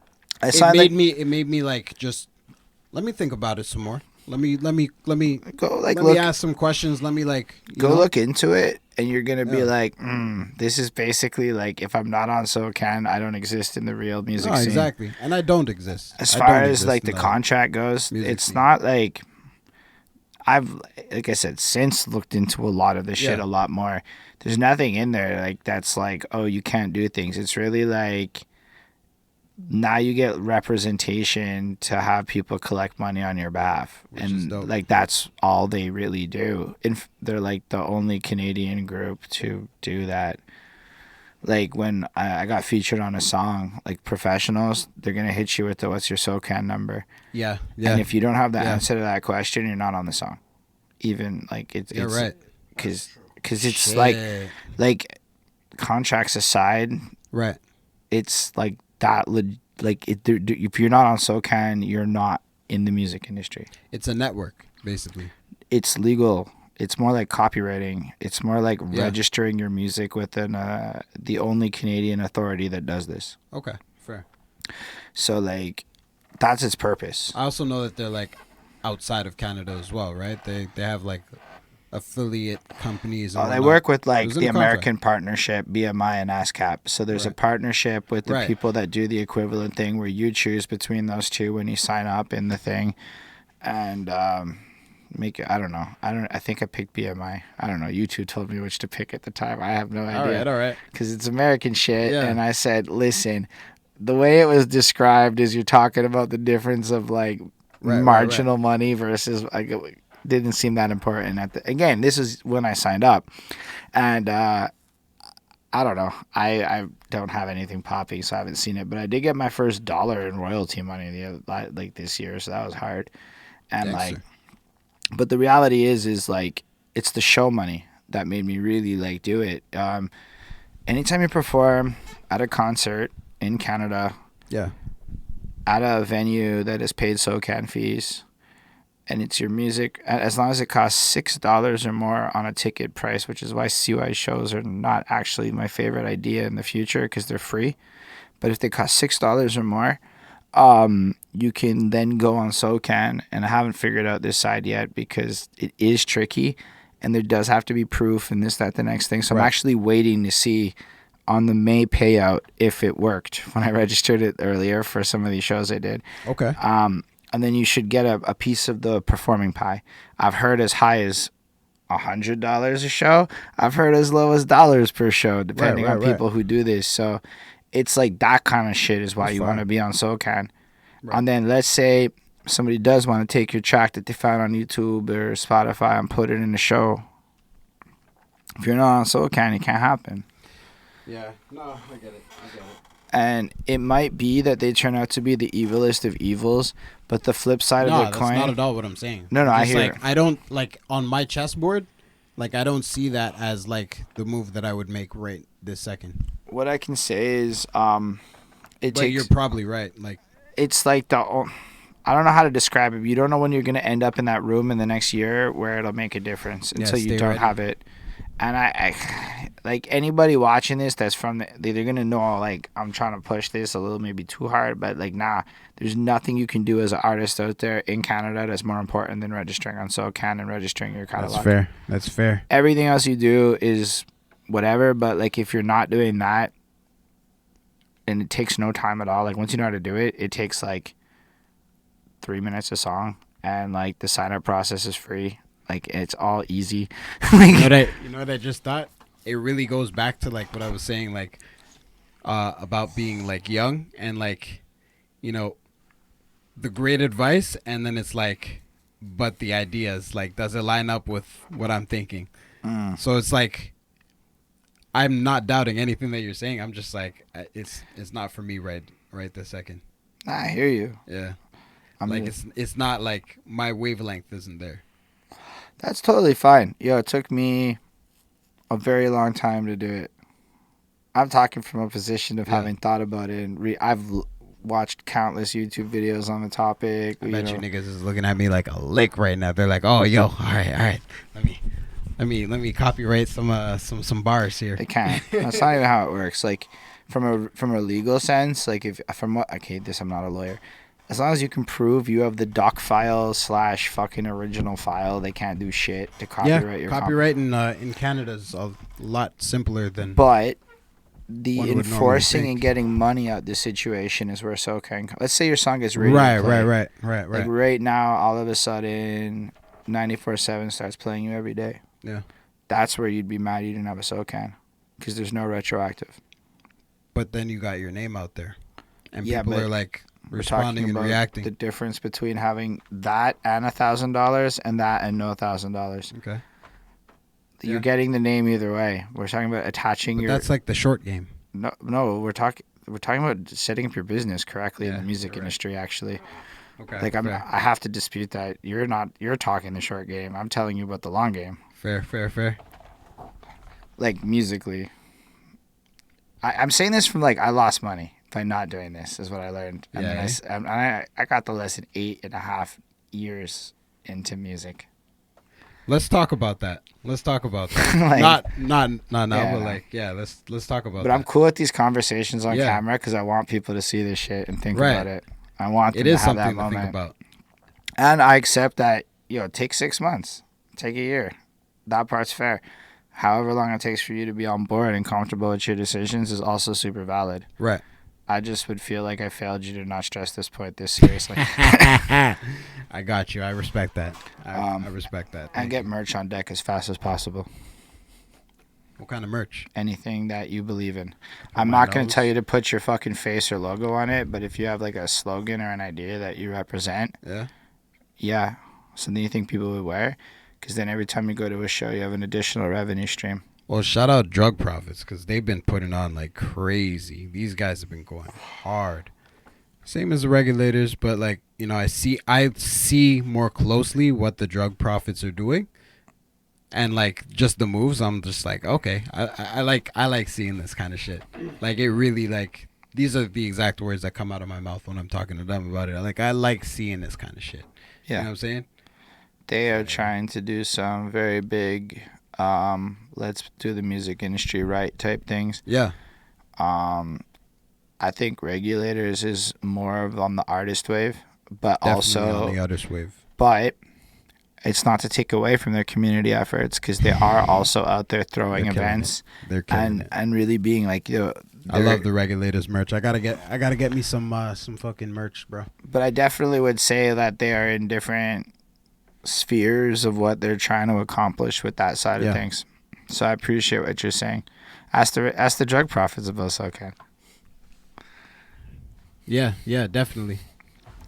it made me like just let me think about it some more. Let me go like let me ask some questions. Let me like look into it, and you're gonna be like, this is basically like if I'm not on SoCan, I don't exist in the real music scene. Exactly, and I don't exist. As far as like the contract goes, it's not like. I've, like I said, since looked into a lot of this shit a lot more. There's nothing in there like that's like, oh, you can't do things. It's really like now you get representation to have people collect money on your behalf. And like that's all they really do. And they're like the only Canadian group to do that. Like when I got featured on a song, like professionals, they're going to hit you with the what's your SoCan number. Yeah. And if you don't have the answer to that question, you're not on the song. Even like it's right. Because it's like contracts aside. Right. It's like that. If you're not on SoCan, you're not in the music industry. It's a network, basically. It's legal. It's more like copywriting. It's more like registering your music within the only Canadian authority that does this. Okay, fair. So, like, that's its purpose. I also know that they're, like, outside of Canada as well, right? They have, like, affiliate companies. They work with, like, the American partnership, BMI and ASCAP. So there's a partnership with the people that do the equivalent thing where you choose between those two when you sign up in the thing. And, I don't know. I think I picked BMI. I don't know. You two told me which to pick at the time. I have no idea. All right. Because it's American shit. Yeah. And I said, listen, the way it was described is you're talking about the difference of like marginal money versus like it didn't seem that important. Again, this is when I signed up. And I don't know. I don't have anything popping, so I haven't seen it. But I did get my first $1 in royalty money this year, so that was hard. And but the reality is like it's the show money that made me really like do it. Anytime you perform at a concert in Canada, at a venue that is paid SoCan fees, and it's your music, as long as it costs $6 or more on a ticket price, which is why CY shows are not actually my favorite idea in the future because they're free. But if they cost $6 or more, you can then go on SoCan, and I haven't figured out this side yet because it is tricky and there does have to be proof and this, that, the next thing. So I'm actually waiting to see on the May payout if it worked when I registered it earlier for some of these shows I did. Okay. And then you should get a piece of the performing pie. I've heard as high as $100 a show. I've heard as low as dollars per show, depending on people who do this. So it's like that kind of shit is why you want to be on SoCan. Right. And then let's say somebody does want to take your track that they found on YouTube or Spotify and put it in the show. If you're not on SoCan, it can't happen. Yeah, no, I get it. And it might be that they turn out to be the evilest of evils, but the flip side of the coin... No, that's not at all what I'm saying. No, I hear it. I don't, like, on my chessboard, like, I don't see that as, like, the move that I would make right this second. What I can say is, you're probably right. Like, it's like I don't know how to describe it. You don't know when you're going to end up in that room in the next year where it'll make a difference until you don't have it. And I like anybody watching this that's from they're going to know, like, I'm trying to push this a little maybe too hard, but like, nah, there's nothing you can do as an artist out there in Canada that's more important than registering on SoCan and registering your catalog. That's fair. Everything else you do is whatever, but like if you're not doing that, and it takes no time at all, like once you know how to do it, it takes like 3 minutes a song, and like the sign up process is free. Like it's all easy. You know what I just thought? It really goes back to like what I was saying, like about being like young and like, you know, the great advice, and then it's like, but the ideas, like, does it line up with what I'm thinking? So it's like, I'm not doubting anything that you're saying. I'm just like, it's not for me right this second. I hear you. Yeah. It's not like my wavelength isn't there. That's totally fine. Yo, it took me a very long time to do it. I'm talking from a position of having thought about it, and I've watched countless YouTube videos on the topic. I bet you niggas is looking at me like a lick right now. They're like, "Oh, yo, all right. Let me copyright some bars here." They can't. That's not even how it works. Like from a legal sense, like I'm not a lawyer. As long as you can prove you have the doc file / fucking original file, they can't do shit to copyright your copyright in Canada is a lot simpler than. But the enforcing and getting money out this situation is where SoCan. Let's say your song gets radio play. Right. Like right now, all of a sudden, 94.7 starts playing you every day. Yeah. That's where you'd be mad you didn't have a SoCan, because there's no retroactive. But then you got your name out there, and people are like. Responding and reacting. The difference between having that and $1,000 and that and no $1,000. Okay. You're getting the name either way. We're talking about attaching your. That's like the short game. No. We're talking about setting up your business correctly in the music industry. Actually. Okay. Like I have to dispute that. You're talking the short game. I'm telling you about the long game. Fair. Like musically. I'm saying this from like I lost money by not doing this is what I learned. And then I got the lesson 8.5 years into music. Let's talk about that. Like, not now, but like, let's talk about that. But I'm cool with these conversations on camera because I want people to see this shit and think about it. I want them to have that moment. It is something to think about. And I accept that, take 6 months. Take a year. That part's fair. However long it takes for you to be on board and comfortable with your decisions is also super valid. Right. I just would feel like I failed you to not stress this point this seriously. I got you. I respect that. I respect that. And get merch on deck as fast as possible. What kind of merch? Anything that you believe in. I'm not going to tell you to put your fucking face or logo on it, but if you have like a slogan or an idea that you represent, something you think people would wear, because then every time you go to a show, you have an additional revenue stream. Well, shout out Drug Profits, because they've been putting on like crazy. These guys have been going hard. Same as the Regulators, but like, I see more closely what the Drug Profits are doing, and like just the moves. I'm just like, okay, I like seeing this kind of shit. Like it really like these are the exact words that come out of my mouth when I'm talking to them about it. Like I like seeing this kind of shit. Yeah, you know what I'm saying? They are trying to do some very big. Let's do the music industry right type things. Yeah. I think Regulators is more of on the artist wave, but definitely also on the artist wave. But it's not to take away from their community efforts, because they are also out there throwing events and really being like, I love the Regulators merch. I gotta get me some fucking merch, bro. But I definitely would say that they are in different spheres of what they're trying to accomplish with that side of things. So I appreciate what you're saying. Ask the drug profits of SoCal. Yeah, definitely.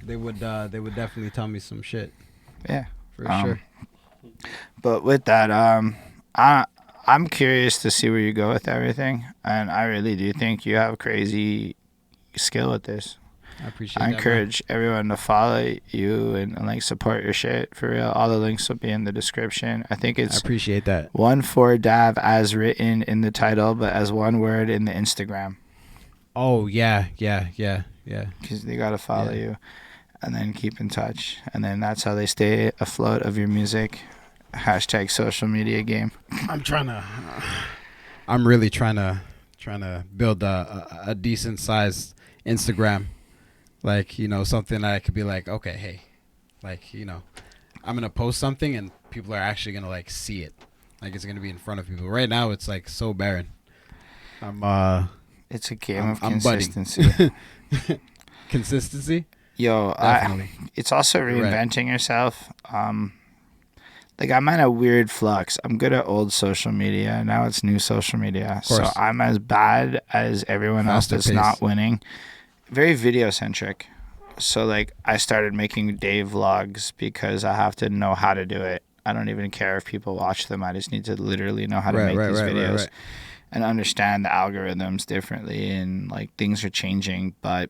They would definitely tell me some shit. Yeah, for sure. But with that, I'm curious to see where you go with everything, and I really do think you have crazy skill with this. I appreciate. I encourage everyone to follow you and like support your shit for real. All the links will be in the description. I think it's I appreciate that. OneFour Dav as written in the title, but as one word in the Instagram. Oh yeah. Because they gotta follow you, and then keep in touch, and then that's how they stay afloat of your music. # social media game. I'm really trying to build a decent sized Instagram. Like, something that I could be like, okay, hey, like, I'm going to post something and people are actually going to like see it. Like, it's going to be in front of people. Right now, it's like so barren. It's a game of consistency. Consistency? Yo, it's also reinventing yourself. Like, I'm in a weird flux. I'm good at old social media. Now it's new social media. So I'm as bad as everyone else that's not winning. Very video centric. So like I started making day vlogs because I have to know how to do it. I don't even care if people watch them. I just need to literally know how to make these videos and understand the algorithms differently, and like things are changing. But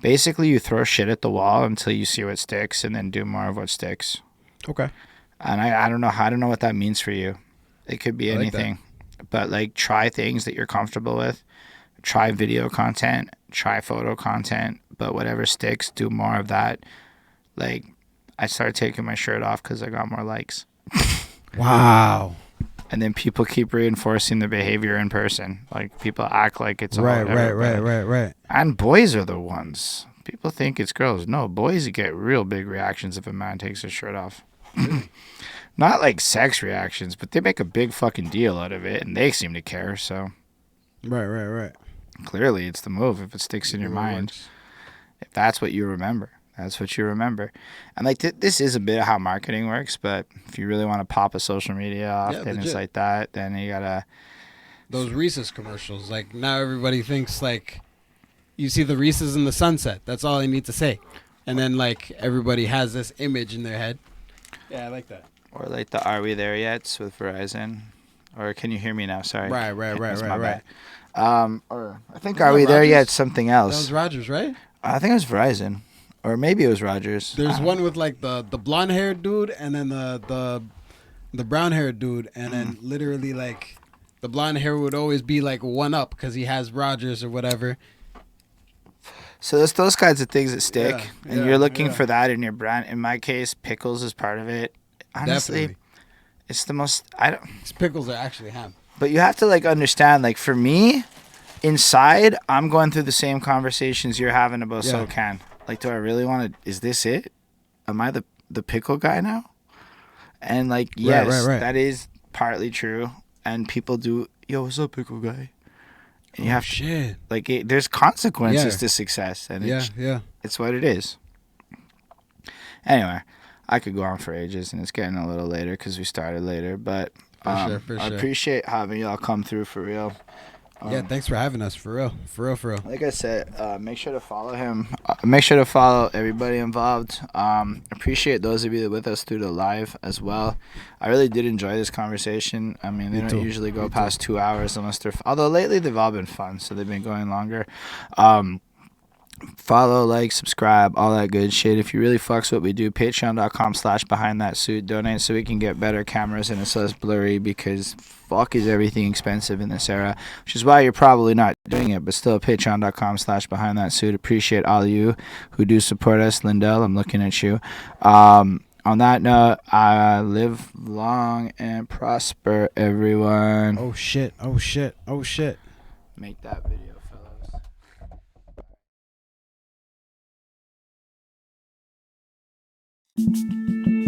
basically you throw shit at the wall until you see what sticks, and then do more of what sticks. Okay. And I don't know what that means for you. It could be anything. But like try things that you're comfortable with. Try video content, try photo content, but whatever sticks, do more of that. Like, I started taking my shirt off because I got more likes. Wow. And then people keep reinforcing the behavior in person. Like, people act like it's right. And boys are the ones. People think it's girls. No, boys get real big reactions if a man takes his shirt off. Not like sex reactions, but they make a big fucking deal out of it, and they seem to care, so. Right. Clearly, it's the move if it sticks in your mind. If that's what you remember, that's what you remember. And like this is a bit of how marketing works, but if you really want to pop a social media off, then legit. It's like that. Then you gotta. Those Reese's commercials, like now everybody thinks like, you see the Reese's in the sunset. That's all they need to say, and then like everybody has this image in their head. Yeah, I like that. Or like the "Are We There Yet?" with Verizon. Or can you hear me now? Sorry. Right. Or I think "Are We There Yet?" Something else. That was Rogers, right? I think it was Verizon, or maybe it was Rogers. There's one with like the blonde haired dude, and then the brown haired dude, and then literally like the blonde hair would always be like one up because he has Rogers or whatever. So there's those kinds of things that stick, and you're looking for that in your brand. In my case, pickles is part of it. Honestly. Definitely. It's the most. It's pickles are actually ham. But you have to like understand. Like for me, inside, I'm going through the same conversations you're having about SoCan. Like, do I really want to? Is this it? Am I the pickle guy now? And like, yes, that is partly true. And people do. Yo, what's up, pickle guy? And you have to, like, there's consequences to success, and it's what it is. Anyway. I could go on for ages, and it's getting a little later because we started later. But for sure. I appreciate having y'all come through for real. Thanks for having us, for real. Like I said, make sure to follow him. Make sure to follow everybody involved. Appreciate those of you that with us through the live as well. I really did enjoy this conversation. I mean, they don't usually go past 2 hours unless they're. Although lately they've all been fun, so they've been going longer. Follow, like, subscribe, all that good shit. If you really fucks what we do, patreon.com/behindthatsuit. Donate so we can get better cameras and it's less blurry, because fuck is everything expensive in this era, which is why you're probably not doing it. But still, patreon.com/behindthatsuit. Appreciate all of you who do support us. Lindell, I'm looking at you. On that note, live long and prosper, everyone. Oh shit. Make that video. Thank you.